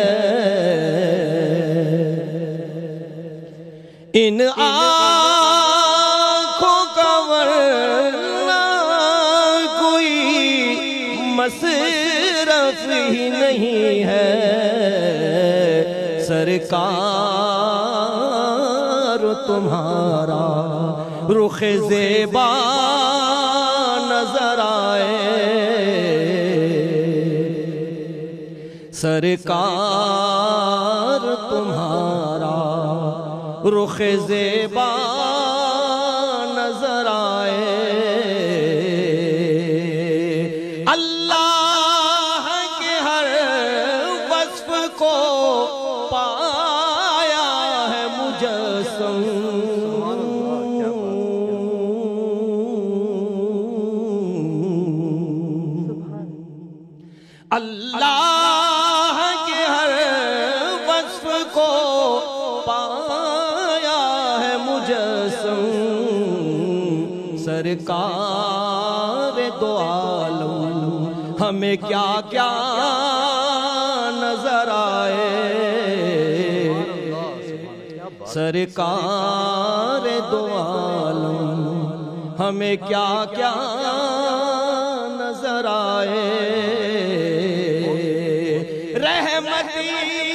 ان آنکھوں کا ورنہ کوئی مصرف ہی نہیں ہے سرکار تمہارا رخ زیبا نظر آئے سرکار تمہارا رخ زیبا نظر آئے اللہ کے ہر وصف کو پایا ہے مجسم اللہ کے ہر وصف کو پایا ہے مجسم سرکار دو عالم ہمیں کیا کیا نظر آئے سرکار دو عالم ہمیں کیا کیا نظر آئے رحمتی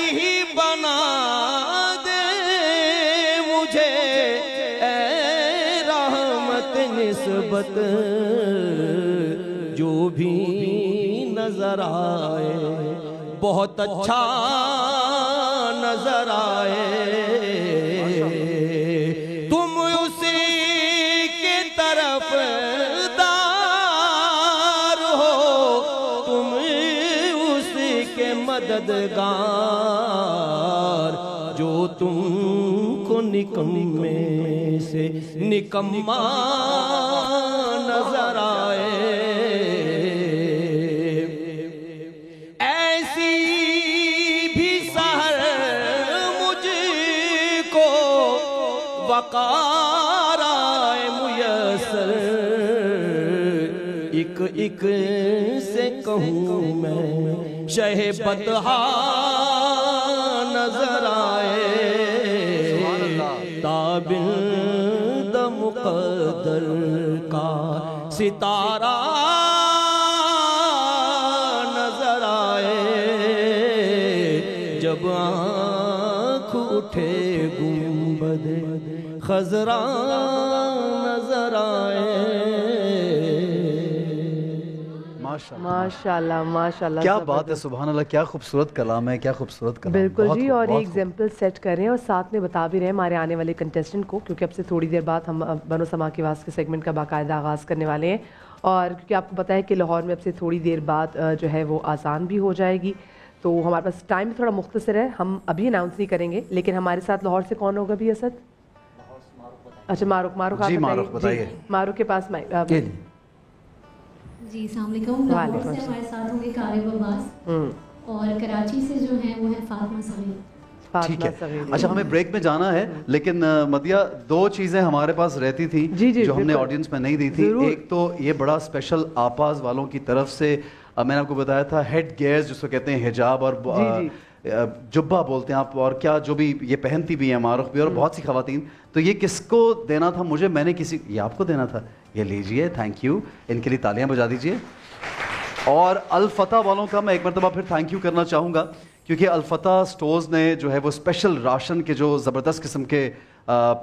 ہی بنا دے مجھے اے رحمت نسبت جو بھی نظر آئے بہت اچھا نظر آئے تم اسی کی طرف دار ہو تم اسی کے مددگار جو تم کو نکمے سے نکما نظر آئے ایسی بھی سحر مجھ کو وقار آئے میسر ایک ایک سے کہوں میں شہ بطحا نظر آئے تابند مقدر کا ستارہ نظر آئے جب آنکھ اٹھے گنبد خضرا نظر آئے ماشاءاللہ ماشاءاللہ کیا بات ہے سبحان اللہ کیا خوبصورت کلام ہے کیا خوبصورت کلام بالکل جی اور یہ ایگزامپل سیٹ کر رہے ہیں اور ساتھ میں بتا بھی رہے ہیں ہمارے آنے والے کنٹیسٹنٹ کو کیونکہ اب سے تھوڑی دیر بعد ہم بنو سما کی آواز کے سیگمنٹ کا باقاعدہ آغاز کرنے والے ہیں اور کیونکہ آپ کو پتہ ہے کہ لاہور میں اب سے تھوڑی دیر بعد جو ہے وہ آذان بھی ہو جائے گی تو ہمارے پاس ٹائم بھی تھوڑا مختصر ہے ہم ابھی اناؤنس نہیں کریں گے لیکن ہمارے ساتھ لاہور سے کون ہوگا بھی اسد اچھا معروف بتائیے معروف کے پاس جی السلام علیکم لاہور سے ہمارے ساتھ ہوں گے قارب عباس اور کراچی سے جو ہیں وہ ہے فاطمہ صغیر ٹھیک ہے اچھا ہمیں بریک میں جانا ہے لیکن مدیہ دو چیزیں ہمارے پاس رہتی تھی جو ہم نے آڈینس میں نہیں دی تھی ایک تو یہ بڑا اسپیشل آپاز والوں کی طرف سے میں نے آپ کو بتایا تھا ہیڈ گیئرز جس کو کہتے ہیں حجاب اور جبہ بولتے ہیں آپ اور کیا جو بھی یہ پہنتی بھی ہیں معروف بھی اور بہت سی خواتین تو یہ کس کو دینا تھا مجھے میں نے کسی یہ آپ کو دینا تھا یہ لیجئے تھینک یو ان کے لیے تالیاں بجا دیجئے اور الفتح والوں کا میں ایک مرتبہ پھر تھینک یو کرنا چاہوں گا کیونکہ الفتح سٹورز نے جو ہے وہ اسپیشل راشن کے جو زبردست قسم کے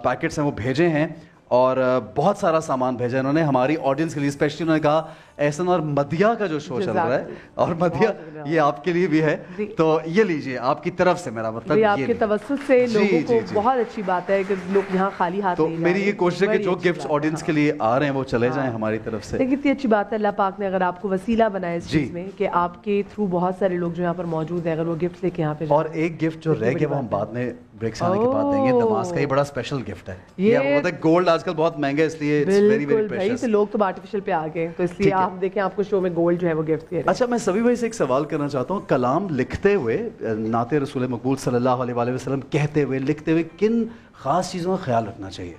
پیکٹس ہیں وہ بھیجے ہیں اور بہت سارا سامان بھیجا انہوں نے ہماری آڈینس کے لیے اسپیشلی انہوں نے کہا احسن اور مدیہ کا جو شو چل رہا ہے اور مدیہ یہ آپ کے لیے بھی ہے تو یہ لیجئے آپ کی طرف سے میرا مطلب آپ کے توسط سے لوگوں کو بہت اچھی بات ہے کہ لوگ یہاں خالی ہاتھ تو میری یہ کوشش ہے کہ جو گفٹس آڈینس کے لیے آ رہے ہیں وہ چلے جائیں ہماری طرف سے لیکن اتنی اچھی بات ہے اللہ پاک نے اگر آپ کو وسیلہ بنایا اس چیز میں کہ آپ کے تھرو بہت سارے لوگ جو یہاں پر موجود ہیں اگر وہ گفٹ لے کے یہاں پہ اور ایک گفٹ جو رہ گیا وہ ہم بعد میں بریک سے آنے کے بعد دیں گے نماز کا یہ بڑا اسپیشل گفٹ ہے یہ ہوتا ہے گولڈ آج کل بہت مہنگا ہے اس لیے لوگ تو آرٹیفیشل پہ آ گئے تو اس لیے آپ دیکھیں آپ کو شو میں گولڈ جو ہے وہ گفٹ کیا اچھا میں سبھی بھائی سے ایک سوال کرنا چاہتا ہوں کلام لکھتے ہوئے نعت رسول مقبول صلی اللہ علیہ وسلم کہتے ہوئے لکھتے ہوئے کن خاص چیزوں کا خیال رکھنا چاہیے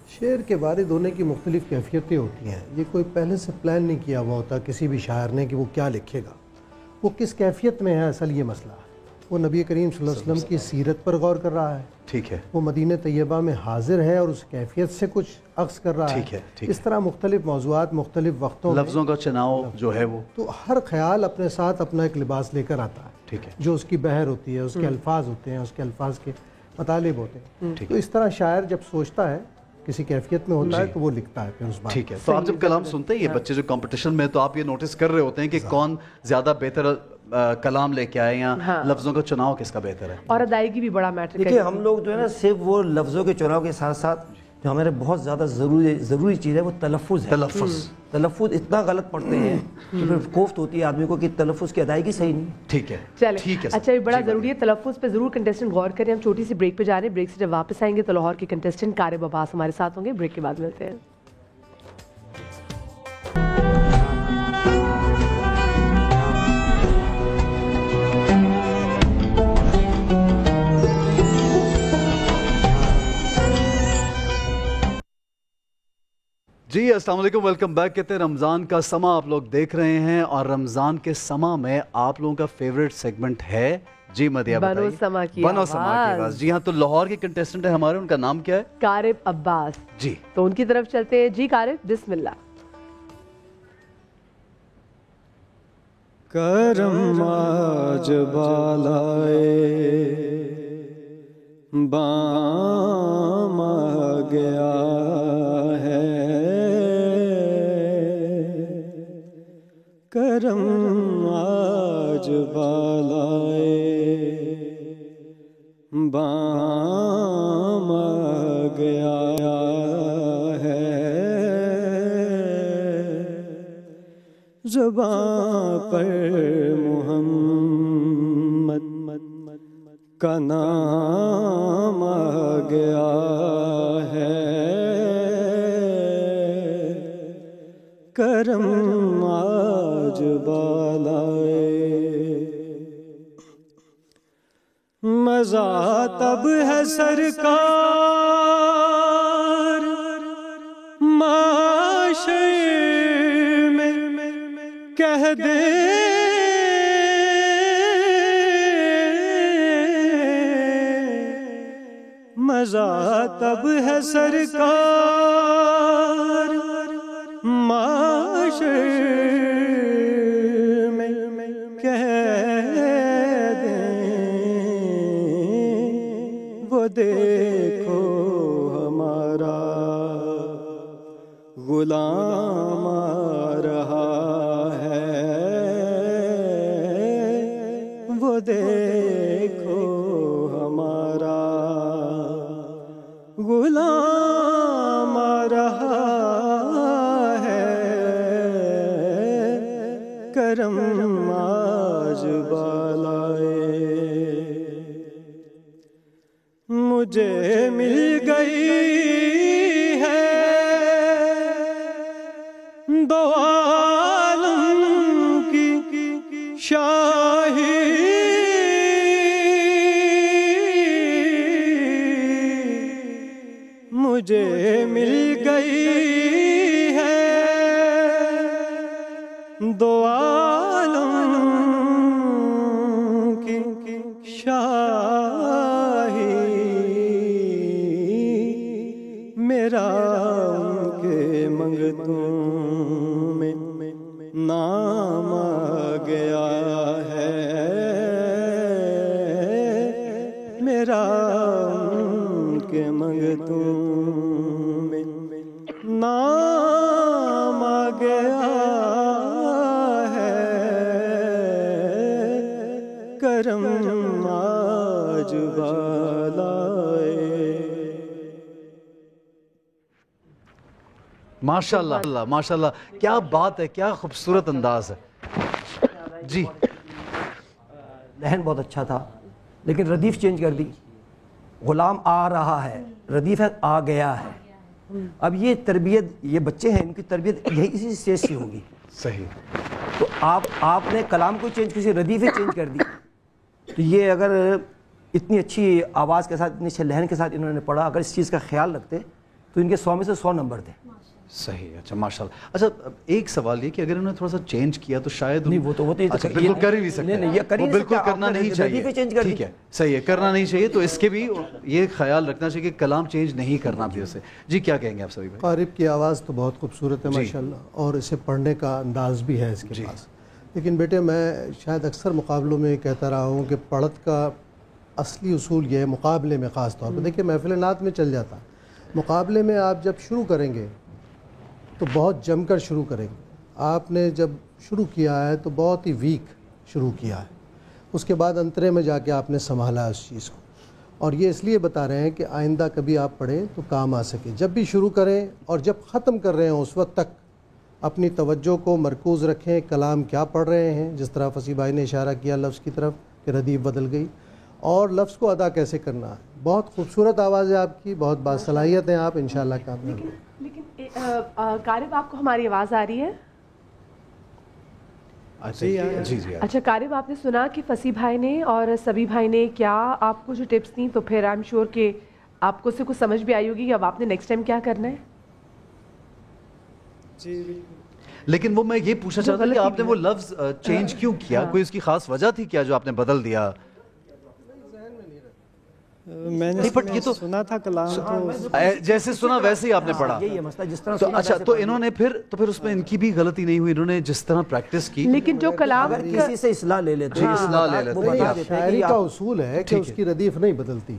شعر کے وارد ہونے کی مختلف کیفیتیں ہوتی ہیں یہ کوئی پہلے سے پلان نہیں کیا ہوا ہوتا کسی بھی شاعر نے کہ وہ کیا لکھے گا وہ کس کیفیت میں ہے اصل یہ مسئلہ ہے وہ نبی کریم صلی اللہ علیہ وسلم کی سیرت پر غور کر رہا ہے. ٹھیک ہے. وہ مدینہ طیبہ میں حاضر ہے اور اس کیفیت سے کچھ عکس کر رہا ہے. ٹھیک ہے. اس طرح مختلف موضوعات مختلف وقتوں میں لفظوں کا چناؤ جو ہے وہ تو ہر خیال اپنے ساتھ اپنا ایک لباس لے کر آتا ہے. ٹھیک ہے. جو اس کی بحر ہوتی ہے، اس کے الفاظ ہوتے ہیں، اس کے الفاظ کے مطالب ہوتے ہیں. تو اس طرح شاعر جب سوچتا ہے کسی کیفیت میں ہوتا ہے تو وہ لکھتا ہے پھر اس بات. ٹھیک ہے. تو آپ جب کلام سنتے ہیں یہ بچے جو کمپٹیشن میں، تو آپ یہ نوٹس کر رہے ہوتے ہیں کہ کون زیادہ بہتر کلام لے کے آئے یا لفظوں کا چناؤ کس کا بہتر ہے. اور ادائیگی بھی بڑا میٹر. دیکھیے ہم لوگ جو ہے نا صرف وہ لفظوں کے چناؤ کے ساتھ ساتھ جو ہمارے بہت زیادہ ضروری چیز ہے وہ تلفظ ہے. تلفظ اتنا غلط پڑھتے ہیں کہ پھر کوفت ہوتی ہے آدمی کو کہ تلفظ کی ادائیگی صحیح نہیں. ٹھیک ہے. چلیں اچھا یہ بڑا ضروری ہے تلفظ پہ ضرور کنٹیسٹنٹ غور کریں. ہم چھوٹی سی بریک پہ جا رہے ہیں. بریک سے جب واپس آئیں گے تو لاہور کے کنٹیسٹنٹ قارب عباس ہمارے ساتھ ہوں گے. بریک کے بعد ملتے ہیں. جی السلام علیکم، ویلکم بیک. کہتے ہیں رمضان کا سما آپ لوگ دیکھ رہے ہیں اور رمضان کے سما میں آپ لوگوں کا فیوریٹ سیگمنٹ ہے جی مدیہ بتائیے. بنو سما کی آواز. جی ہاں، تو لاہور کے کنٹیسٹنٹ ہیں ہمارے، ان کا نام کیا ہے؟ قارب عباس. جی تو ان کی طرف چلتے ہیں. جی قارب بسم اللہ. کرم آج بالائے بام آ گیا ہے، کرم آج بالائے بام آ گیا ہے، زباں پر محمد کا نام آ گیا ہے، کرم آج بالائے. مزہ تب ہے سرکار معاشرے میں کہہ دے مزہ تب ہے سرکار معاشرے میں کہہ دیں وہ دیکھو ہمارا غلام آ رہا ہے، وہ دیکھو ہمارا غلام آ رہا ہے، کرم آج بالائے. مجھے مل گئی دو عالم کی شاہی، مجھے مل گئی ہے دو عالم کی شاہی، میرا ان کے منگتوں میں نام آ گیا ہے، میرا ان کے منگتوں میں نام آ گیا ہے، کرم آج بالائے. ماشاء اللہ ماشاء اللہ، کیا بات ہے، کیا خوبصورت انداز ہے. جی لہن بہت اچھا تھا لیکن ردیف چینج کر دی. غلام آ رہا ہے، ردیف ہے آ گیا ہے. اب یہ تربیت، یہ بچے ہیں ان کی تربیت یہی اسی اسٹیج سے ہوگی. صحیح. تو آپ نے کلام کو چینج کسی ردیفیں چینج کر دی. تو یہ اگر اتنی اچھی آواز کے ساتھ، اتنی اچھے لہن کے ساتھ انہوں نے پڑھا، اگر اس چیز کا خیال رکھتے تو ان کے 100 میں سے 100 نمبر تھے. صحیح. اچھا ماشاءاللہ. اچھا ایک سوال یہ کہ اگر انہوں نے تھوڑا سا چینج کیا تو شاید نہیں وہ تو اچھا بالکل کر ہی نہیں سکتے, وہ بالکل کرنا نہیں چاہیے. ٹھیک ہے صحیح ہے, کرنا نہیں چاہیے. تو اس کے بھی یہ خیال رکھنا چاہیے کہ کلام چینج نہیں کرنا بھی اسے. جی کیا کہیں گے آپ سبھی بھائی؟ قارب کی آواز تو بہت خوبصورت ہے ماشاءاللہ, اور اسے پڑھنے کا انداز بھی ہے اس کے پاس. لیکن بیٹے میں شاید اکثر مقابلوں میں کہتا رہا ہوں کہ پڑھت کا اصلی اصول یہ ہے, مقابلے میں خاص طور پہ دیکھیں محفل نعت میں چل جاتا, مقابلے میں آپ جب شروع کریں گے تو بہت جم کر شروع کریں گے. آپ نے جب شروع کیا ہے تو بہت ہی ویک شروع کیا ہے, اس کے بعد انترے میں جا کے آپ نے سنبھالا اس چیز کو. اور یہ اس لیے بتا رہے ہیں کہ آئندہ کبھی آپ پڑھیں تو کام آ سکے. جب بھی شروع کریں اور جب ختم کر رہے ہیں اس وقت تک اپنی توجہ کو مرکوز رکھیں, کلام کیا پڑھ رہے ہیں, جس طرح فصیح بھائی نے اشارہ کیا لفظ کی طرف کہ ردیف بدل گئی, اور لفظ کو ادا کیسے کرنا ہے. بہت خوبصورت آواز ہے آپ کی, بہت باصلاحیت ہیں آپ, انشاءاللہ کامیاب ہوں. لیکن قارب آپ کو ہماری آواز آ رہی ہے؟ جی. اچھا قارب, آپ نے سنا کہ فصیح بھائی نے اور سبی بھائی نے کیا آپ کو جو ٹپس دیں, تو پھر آئی ایم شیور کہ آپ کو اس سے کچھ سمجھ بھی آئی ہوگی کہ اب آپ نے نیکسٹ ٹائم کیا کرنا ہے. جی لیکن وہ میں یہ پوچھنا چاہتا ہوں کہ آپ نے وہ لفظ چینج کیوں کیا, کوئی اس کی خاص وجہ تھی کیا جو آپ نے بدل دیا؟ میں نے سنا تھا کلام تو جیسے سنا ویسے ہی آپ نے پڑھا. اچھا تو انہوں نے پھر اس میں ان کی بھی غلطی نہیں ہوئی, انہوں نے جس طرح پریکٹس کی. لیکن جو کلام کسی سے اصلاح لے لیتے ہیں, شاعری کا اصول ہے کہ اس کی ردیف نہیں بدلتی.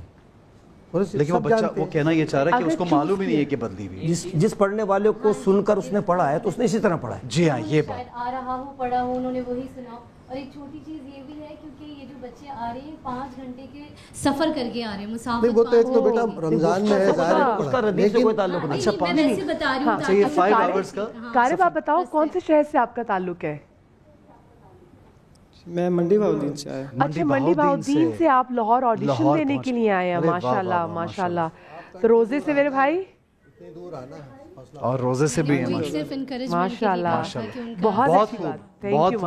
لیکن وہ بچہ وہ کہنا یہ چاہ رہا ہے کہ اس کو معلوم ہی نہیں ہے کہ بدلی ہوئی. جس پڑھنے والے کو سن کر اس نے پڑھا ہے تو اس نے اسی طرح پڑھا ہے. جی ہاں یہ بات. آ رہا ہوں پڑھا ہوں, انہوں نے وہی سنا. اور ایک چھوٹی چیز یہ بھی ہے کیونکہ یہ جو بچے آ رہے ہیں 5 گھنٹے کے سفر کر کے آ رہے ہیں, مسافت. وہ تو ایک تو بیٹا رمضان میں ہے ظاہر, اس کا ردیف سے کوئی تعلق نہیں. اچھا میں ویسے بتا رہی ہوں. یہ 5 آورز کا. قارب آپ بتاؤ کون سے شہر سے آپ کا تعلق ہے؟ میں منڈی بہاؤدین سے آیا. اچھا منڈی بہاؤدین سے آپ لاہور آڈیشن دینے کے لیے آئے ہیں. ماشاءاللہ ماشاءاللہ. تو روزے سے میرے بھائی اور روزے سے بھی ہیں ماشاءاللہ. بہت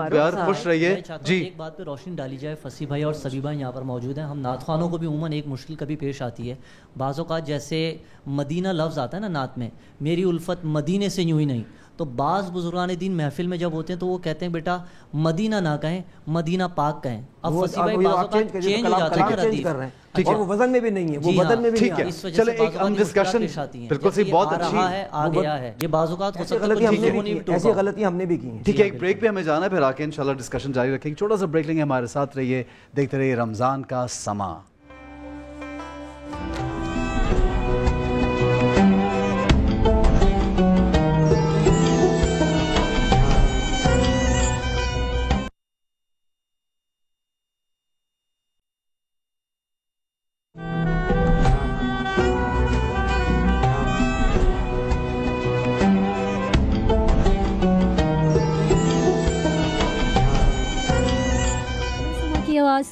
پیار, خوش رہیے. جی ایک بات پہ روشنی ڈالی جائے, فصیح بھائی اور سبی بھائی یہاں پر موجود ہیں. ہم نعت خوانوں کو بھی عموماً ایک مشکل کبھی پیش آتی ہے. بعض اوقات جیسے مدینہ لفظ آتا ہے نا نعت میں, میری الفت مدینے سے یوں ہی نہیں, تو بعض بزرگان دین محفل میں جب ہوتے ہیں تو وہ کہتے ہیں بیٹا مدینہ نہ کہیں, مدینہ پاک کہیں. اب فصیح بھائی بعض اوقات چینج ہو جاتا ہے ردیف, اور وہ وزن میں بھی نہیں ہے, وہ بدن میں بھی نہیں ہے. اس وجہ سے بعض اوقات ڈسکشن بالکل صحیح, بہت اچھی ہے, آ گیا ہے. یہ بعض اوقات ایسی غلطیاں ہم نے بھی کی ہیں. ٹھیک ہے, ایک بریک پہ ہمیں جانا ہے, پھر آ کے انشاءاللہ ڈسکشن جاری رکھیں گے. چھوٹا سا بریک لیں گے, ہمارے ساتھ رہیے, دیکھتے رہیے رمضان کا سما.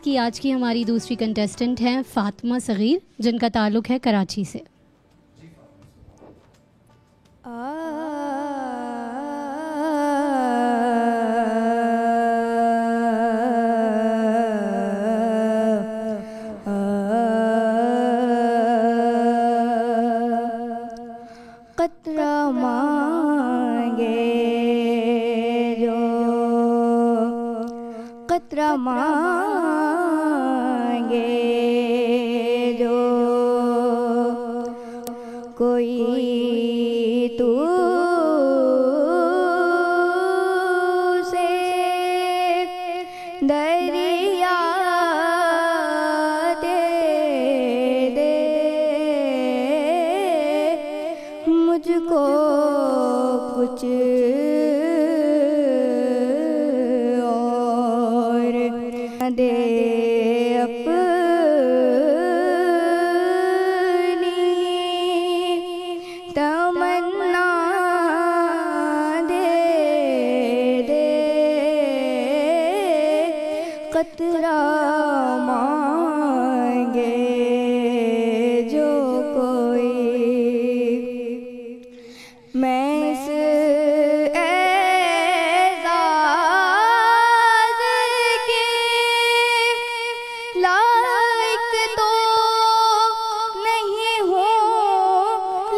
کی آج کی ہماری دوسری کنٹیسٹنٹ ہیں فاطمہ صغیر, جن کا تعلق ہے کراچی سے. قطرہ مانگے جو قطرہ کوئی تو سے دریا دے دے مجھ کو کچھ اور دے قطرہ مانگے جو کوئی میں اس اعزاز کے لائق تو نہیں ہوں,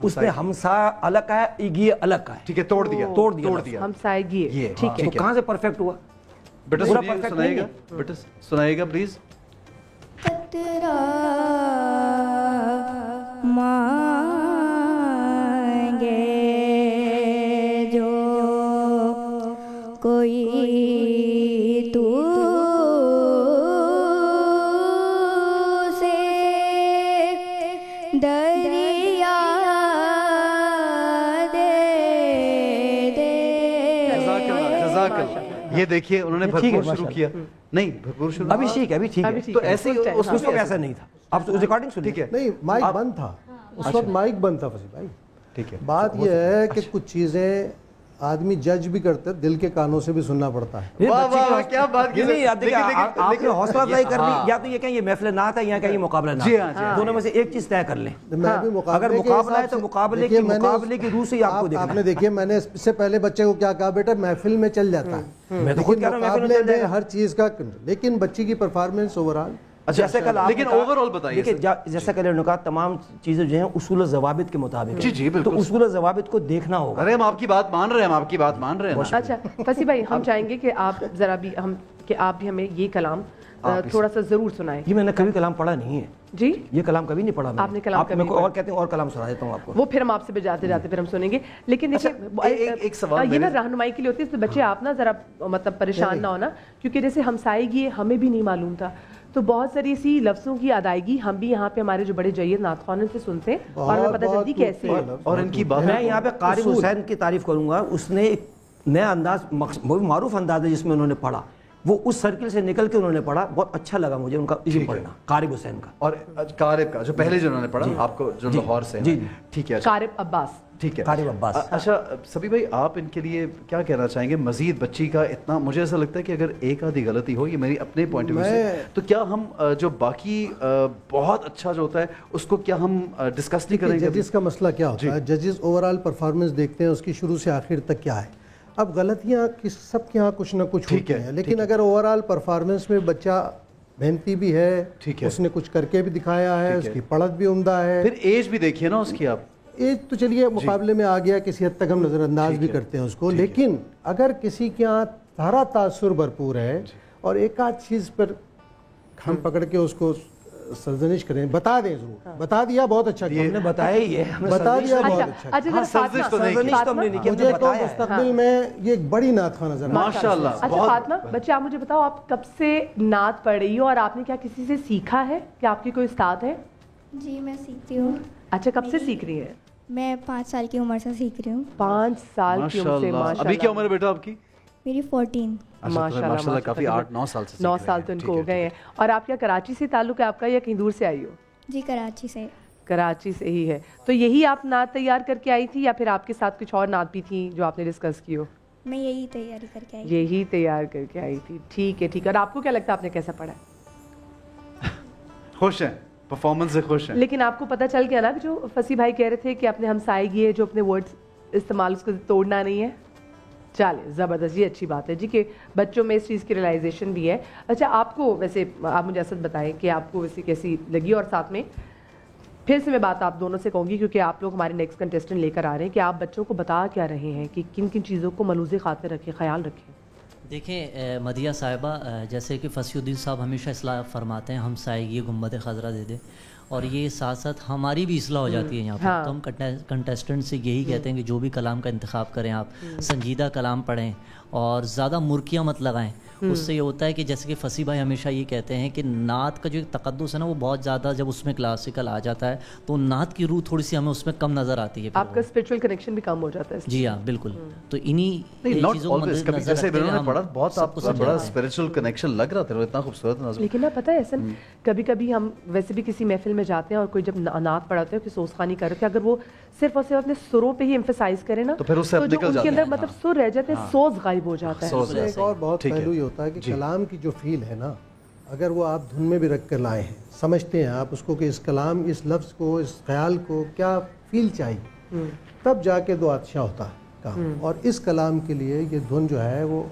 اس میں ہمسا الگ کا ہے، یہ الگ کا ہے. ٹھیک ہے، توڑ دیا. ہمسائیگی ٹھیک ہے. کہاں سے پرفیکٹ ہوا؟ بیٹا سنائیے گا پلیز. قطرہ مانگے جو کوئی تو سے دریا دے دے. جزاک اللہ. یہ دیکھیے انہوں نے بھرپور شروع کیا. نہیں بھرپور شروع ابھی ٹھیک ہے، ابھی ٹھیک ہے. تو ایسے ہی اس وقت ایسا نہیں تھا. اب ریکارڈنگ سن. ٹھیک ہے. نہیں مائک بند تھا اس وقت، مائک بند تھا فصیح بھائی. ٹھیک ہے. بات یہ ہے کہ کچھ چیزیں آدمی جج بھی کرتے دل کے کانوں سے بھی سننا پڑتا ہے. واہ واہ کیا بات کی. آپ نے حوصلہ افزائی کر لی. یا تو یہ کہیں یہ محفل نات ہے یا کہیں یہ مقابلہ نات ہے. دونوں میں سے ایک چیز طے کر لیں. اگر مقابلہ ہے تو مقابلے کی روح سے آپ کو دیکھنا. آپ نے دیکھیے میں نے اس سے پہلے بچے کو کیا کہا، بیٹا محفل میں چل جاتا ہے، میں تو خود کہہ رہا ہوں مقابلے میں ہر چیز کا، لیکن بچی کی پرفارمنس اوورآل. جیسے کل آپ لیکن اوور آل بتائیے. جیسا کل انہوں نے کہا تمام چیزیں جو ہیں اصول و ضوابط کے مطابق. جی بالکل. تو اصول و ضوابط کو دیکھنا ہوگا. ارے ہم آپ کی بات مان رہے ہیں. اچھا فصیح بھائی، ہم چاہیں گے کہ آپ ذرا بھی آپ بھی ہمیں یہ کلام تھوڑا سا ضرور سنائیں. یہ میں نے کبھی کلام پڑھا نہیں ہے. جی یہ کلام کبھی نہیں پڑھا. آپ نے کلام کبھی اور کہتے ہیں اور کلام سنا دیتا ہوں آپ کو. وہ پھر ہم آپ سے جاتے پھر ہم سنیں گے. لیکن دیکھیے ایک سوال یہ نا رہنمائی کے لیے ہوتی ہے، تو بچے آپ نا ذرا مطلب پریشان نہ ہونا، کیونکہ جیسے ہمسائیگی ہمیں بھی نہیں معلوم تھا، تو بہت ساری اسی لفظوں کی ادائیگی ہم بھی یہاں پہ ہمارے جو بڑے جید نعت خوانوں سے سنتے ہیں اور ہمیں پتہ چلتی کیسے ہے. اور ان کی بات میں یہاں پہ قاری حسین کی تعریف کروں گا. اس نے ایک نیا انداز، معروف انداز ہے جس میں انہوں نے پڑھا، وہ اس سرکل سے نکل کے انہوں نے پڑھا. بہت اچھا لگا مجھے ان کا علم پڑھنا، قاری حسین کا. اور قارب کا جو پہلے جو انہوں نے پڑھا آپ کو، جو لاہور سے. جی ٹھیک ہے. قارب عباس. ٹھیک ہے. قارب عباس. اچھا صبی بھائی، آپ ان کے لیے کیا کہنا چاہیں گے؟ مزید بچی کا اتنا، مجھے ایسا لگتا ہے کہ اگر ایک آدھی غلطی ہو، یہ میری اپنے پوائنٹ آف ویو سے، تو کیا ہم جو باقی بہت اچھا جو ہوتا ہے اس کو کیا ہم ڈسکس نہیں کریں گے؟ ججز کا مسئلہ کیا ہوتا ہے، ججز اوورآل پرفارمنس دیکھتے ہیں اس کی شروع سے آخر تک کیا ہے. اب غلطیاں سب کے یہاں کچھ نہ کچھ ہوتی ہیں، لیکن اگر اوورآل پرفارمنس میں بچہ محنتی بھی ہے، اس نے کچھ کر کے بھی دکھایا ہے، اس کی پڑھت بھی عمدہ ہے. پھر ایج بھی دیکھیے نا اس کی. آپ ایج تو چلیے مقابلے میں آ گیا، کسی حد تک ہم نظر انداز بھی کرتے ہیں اس کو، لیکن اگر کسی کے یہاں سارا تاثر بھرپور ہے اور ایک آدھ چیز پر ہم پکڑ کے اس کو سرزنش کریں، بتا دیں ضرور. بتا دیا بہت اچھا کیا، ہم نے بتایا ہی ہے. بتا دیا بہت اچھا. مجھے تو مستقبل میں یہ ایک بڑی نعت خواں نظر آئی. ماشاءاللہ. اچھا فاطمہ بچے، آپ مجھے بتاؤ آپ کب سے نعت پڑھ رہی ہو اور آپ نے کیا کسی سے سیکھا ہے کہ آپ کی کوئی استاد ہے؟ جی میں سیکھتی ہوں. اچھا کب سے سیکھ رہی ہے؟ میں 5 سال کی عمر سے سیکھ رہی ہوں. 5 سال کی عمر سے. ماشاءاللہ. ابھی کیا عمر ہے بیٹا آپ کی؟ میری 14. ماشاءاللہ کافی 8-9 سال سے. 9 سال تو ان کو ہو گئے ہیں. اور آپ کیا کراچی سے تعلق ہے آپ کا یا کہیں دور سے آئی ہو؟ جی کراچی سے. کراچی سے ہی ہے. تو یہی آپ نعت تیار کر کے آئی تھی یا پھر آپ کے ساتھ کچھ اور نعت بھی تھیں جو آپ نے ڈسکس کی ہو؟ میں یہی تیاری کر کے آئی. یہی تیار کر کے آئی تھی. ٹھیک ہے ٹھیک ہے. اور آپ کو کیا لگتا ہے آپ نے کیسا پڑھا ہے؟ خوش ہیں پرفارمنس سے؟ خوش ہیں. لیکن آپ کو پتہ چل گیا نا کہ جو فصیح بھائی کہہ رہے تھے کہ اپنے ہمسائیگی ہے جو اپنے ورڈز استعمال اس کو توڑنا نہیں ہے. چلے زبردست، یہ اچھی بات ہے جی کہ بچوں میں اس چیز کی ریئلائزیشن بھی ہے. اچھا آپ کو ویسے آپ مجھے اسد بتائیں کہ آپ کو ویسے کیسی لگی، اور ساتھ میں پھر سے میں بات آپ دونوں سے کہوں گی کیونکہ آپ لوگ ہمارے نیکسٹ کنٹیسٹنٹ لے کر آ رہے ہیں کہ آپ بچوں کو بتا کیا رہے ہیں کہ کن کن چیزوں کو ملوز خاطر رکھیں، خیال رکھیں. دیکھیں مدیہ صاحبہ، جیسے کہ فصیح الدین صاحب ہمیشہ اصلاح فرماتے ہیں، ہمسائیگی گنبد خضرا دے دے، اور یہ ساتھ ساتھ ہماری بھی اصلاح ہو جاتی ہے یہاں پر. تو ہم کنٹیسٹنٹ سے یہی کہتے ہیں کہ جو بھی کلام کا انتخاب کریں آپ سنجیدہ کلام پڑھیں اور زیادہ مرکیاں مت لگائیں. اس سے یہ ہوتا ہے کہ جیسے کہ فصیح بھائی ہمیشہ یہ کہتے ہیں کہ نعت کا جو تقدس ہے نا وہ بہت زیادہ جب اس میں کلاسیکل آ جاتا ہے تو نعت کی روح تھوڑی سی ہمیں اس میں کم نظر آتی ہے. آپ کا اسپرچل کنیکشن بھی کم ہو جاتا ہے. جی ہاں بالکل. تو انہی چیزوں کو مد نظر رکھتے ہوئے پڑھا بہت آپ کو بڑا اسپرچل کنیکشن لگ رہا تھا، اتنا خوبصورت نظم. لیکن نا پتہ ہے احسن، کبھی کبھی ہم ویسے بھی کسی محفل میں جاتے ہیں اور کوئی جب نعت پڑھاتے ہیں کہ سوز خوانی کر رہے تھے، اگر وہ صرف اور صرف اپنے سروں پہ ہی ایمفسائز کرے نا تو جو ان کے اندر مطلب سر رہ جاتے ہیں، سوز غائب ہو جاتا ہے. ایک اور بہت پہلو یہ ہوتا ہے کہ کلام کی جو فیل ہے نا، اگر وہ آپ دھن میں بھی رکھ کر لائے ہیں، سمجھتے ہیں آپ اس کو کہ اس کلام، اس لفظ کو، اس خیال کو کیا فیل چاہیے، تب جا کے دو آتشاں ہوتا ہے کام. اور اس کلام کے لیے یہ دھن جو ہے وہ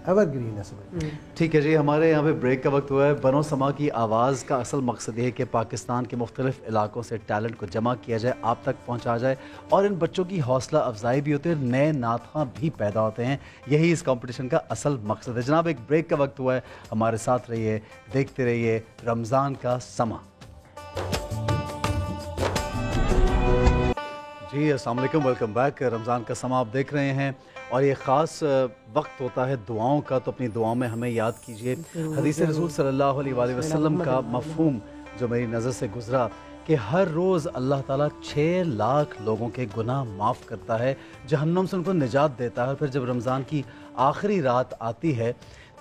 ایور گرین ہے سمجھ. ٹھیک ہے جی, ہمارے یہاں پہ بریک کا وقت ہوا ہے. بنو سما کی آواز کا اصل مقصد یہ ہے کہ پاکستان کے مختلف علاقوں سے ٹیلنٹ کو جمع کیا جائے, آپ تک پہنچا جائے, اور ان بچوں کی حوصلہ افزائی بھی ہوتی ہے, نئے نعت خواں بھی پیدا ہوتے ہیں. یہی اس کمپٹیشن کا اصل مقصد ہے. جناب ایک بریک کا وقت ہوا ہے, ہمارے ساتھ رہیے, دیکھتے رہیے رمضان کا سما. جی السلام علیکم, ویلکم بیک. رمضان کا سما آپ دیکھ رہے ہیں, اور یہ خاص وقت ہوتا ہے دعاؤں کا, تو اپنی دعاؤں میں ہمیں یاد کیجئے حدیث رسول صلی اللہ علیہ وآلہ وسلم کا مفہوم جو میری نظر سے گزرا, کہ ہر روز اللہ تعالیٰ 6 لاکھ لوگوں کے گناہ معاف کرتا ہے, جہنم سے ان کو نجات دیتا ہے. پھر جب رمضان کی آخری رات آتی ہے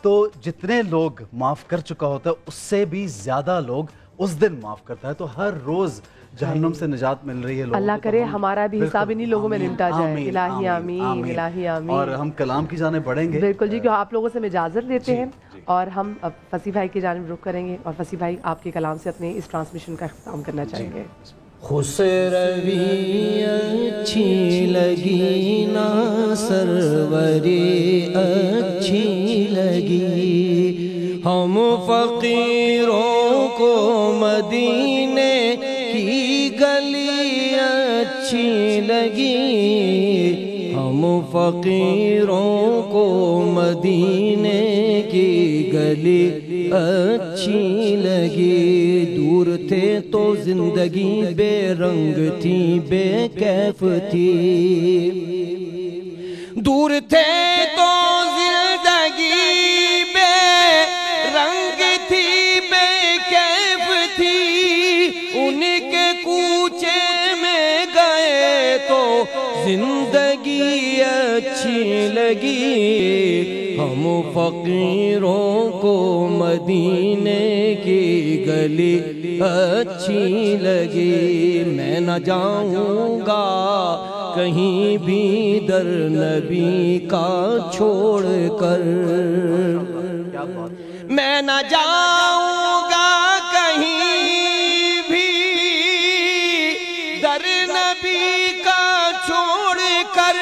تو جتنے لوگ معاف کر چکا ہوتا ہے اس سے بھی زیادہ لوگ اس دن معاف کرتا ہے. تو ہر روز جہنم سے نجات مل رہی ہے لوگوں کو. اللہ کرے ہمارا بھی حساب انہی لوگوں میں نمٹا جائے. الہی آمین, الہی آمین. اور ہم کلام کی جانب بڑھیں گے. بالکل جی, کہ آپ لوگوں سے ہم اجازت لیتے ہیں, اور ہم اب فصیح بھائی کی جانب رخ کریں گے, اور فصیح بھائی آپ کے کلام سے اپنے اس ٹرانسمیشن کا اختتام کرنا چاہیں گے. خسروی اچھی لگی نا سروری اچھی لگی, ہم فقیروں کو مدینے کی گلی اچھی لگی, ہم فقیروں کو مدینے کی گلی اچھی لگی. دور تھے تو زندگی بے رنگ تھی, بے کیف تھی. دور تھے تو زندگی بے رنگ تھی, بے کیف تھی. ان کے کوچے میں گئے تو زندگی اچھی لگی, ہم فقیروں کو مدینے کی گلی اچھی لگی. میں نہ جاؤں گا کہیں بھی در نبی کا چھوڑ کر, میں نہ جاؤں گا کہیں بھی در نبی کا چھوڑ کر.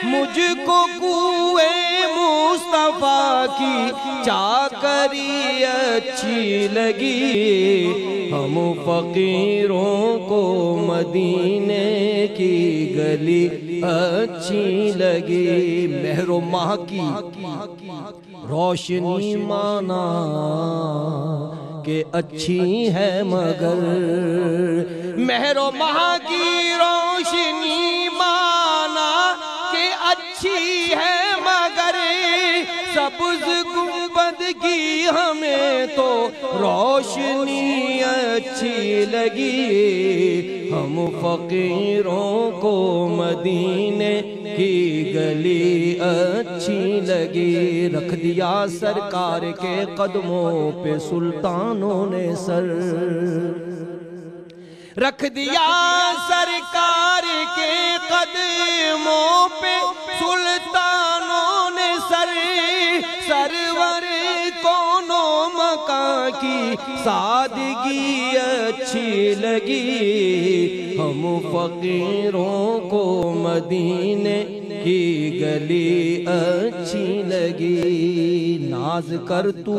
مجھ کو کوئے مصطفیٰ کی چاکری اچھی لگی, ہم فقیروں کو مدینے کی گلی اچھی لگی. مہر و ماہ کی روشنی مانا کہ اچھی ہے مگر, مہر و ماہ کی روشنی مانا کہ اچھی ہے مگر, سبز گنبد کی ہمیں تو روشنی اچھی لگی. ہم فقیروں کو مدینے کی گلی اچھی لگی. رکھ دیا سرکار کے قدموں پہ سلطانوں نے سر, رکھ دیا سرکار کے قدموں پہ سلطانوں نے سر. سرور کونوں مکان کی سادگی اچھی لگی, ہم فقیروں کو مدینے کی گلی اچھی لگی. ناز کر تو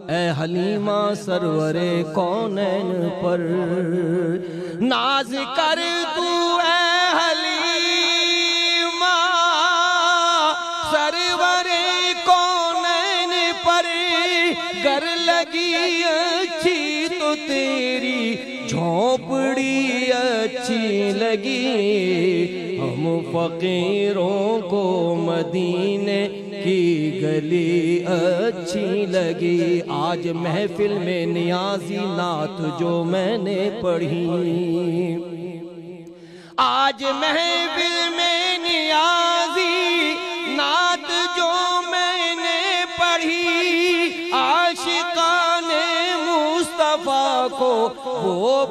اے حلیمہ سرور کونین پر, ناز کر تو اے حلیمہ سرور کونین پر. گر لگی اچھی تو تیری جھونپڑی اچھی لگی, ہم فقیروں کو مدینے کی گلی اچھی لگی. آج محفل میں نیازی نعت جو میں نے پڑھی, آج محفل میں نیازی نعت جو میں نے پڑھی, عاشقان مصطفیٰ کو وہ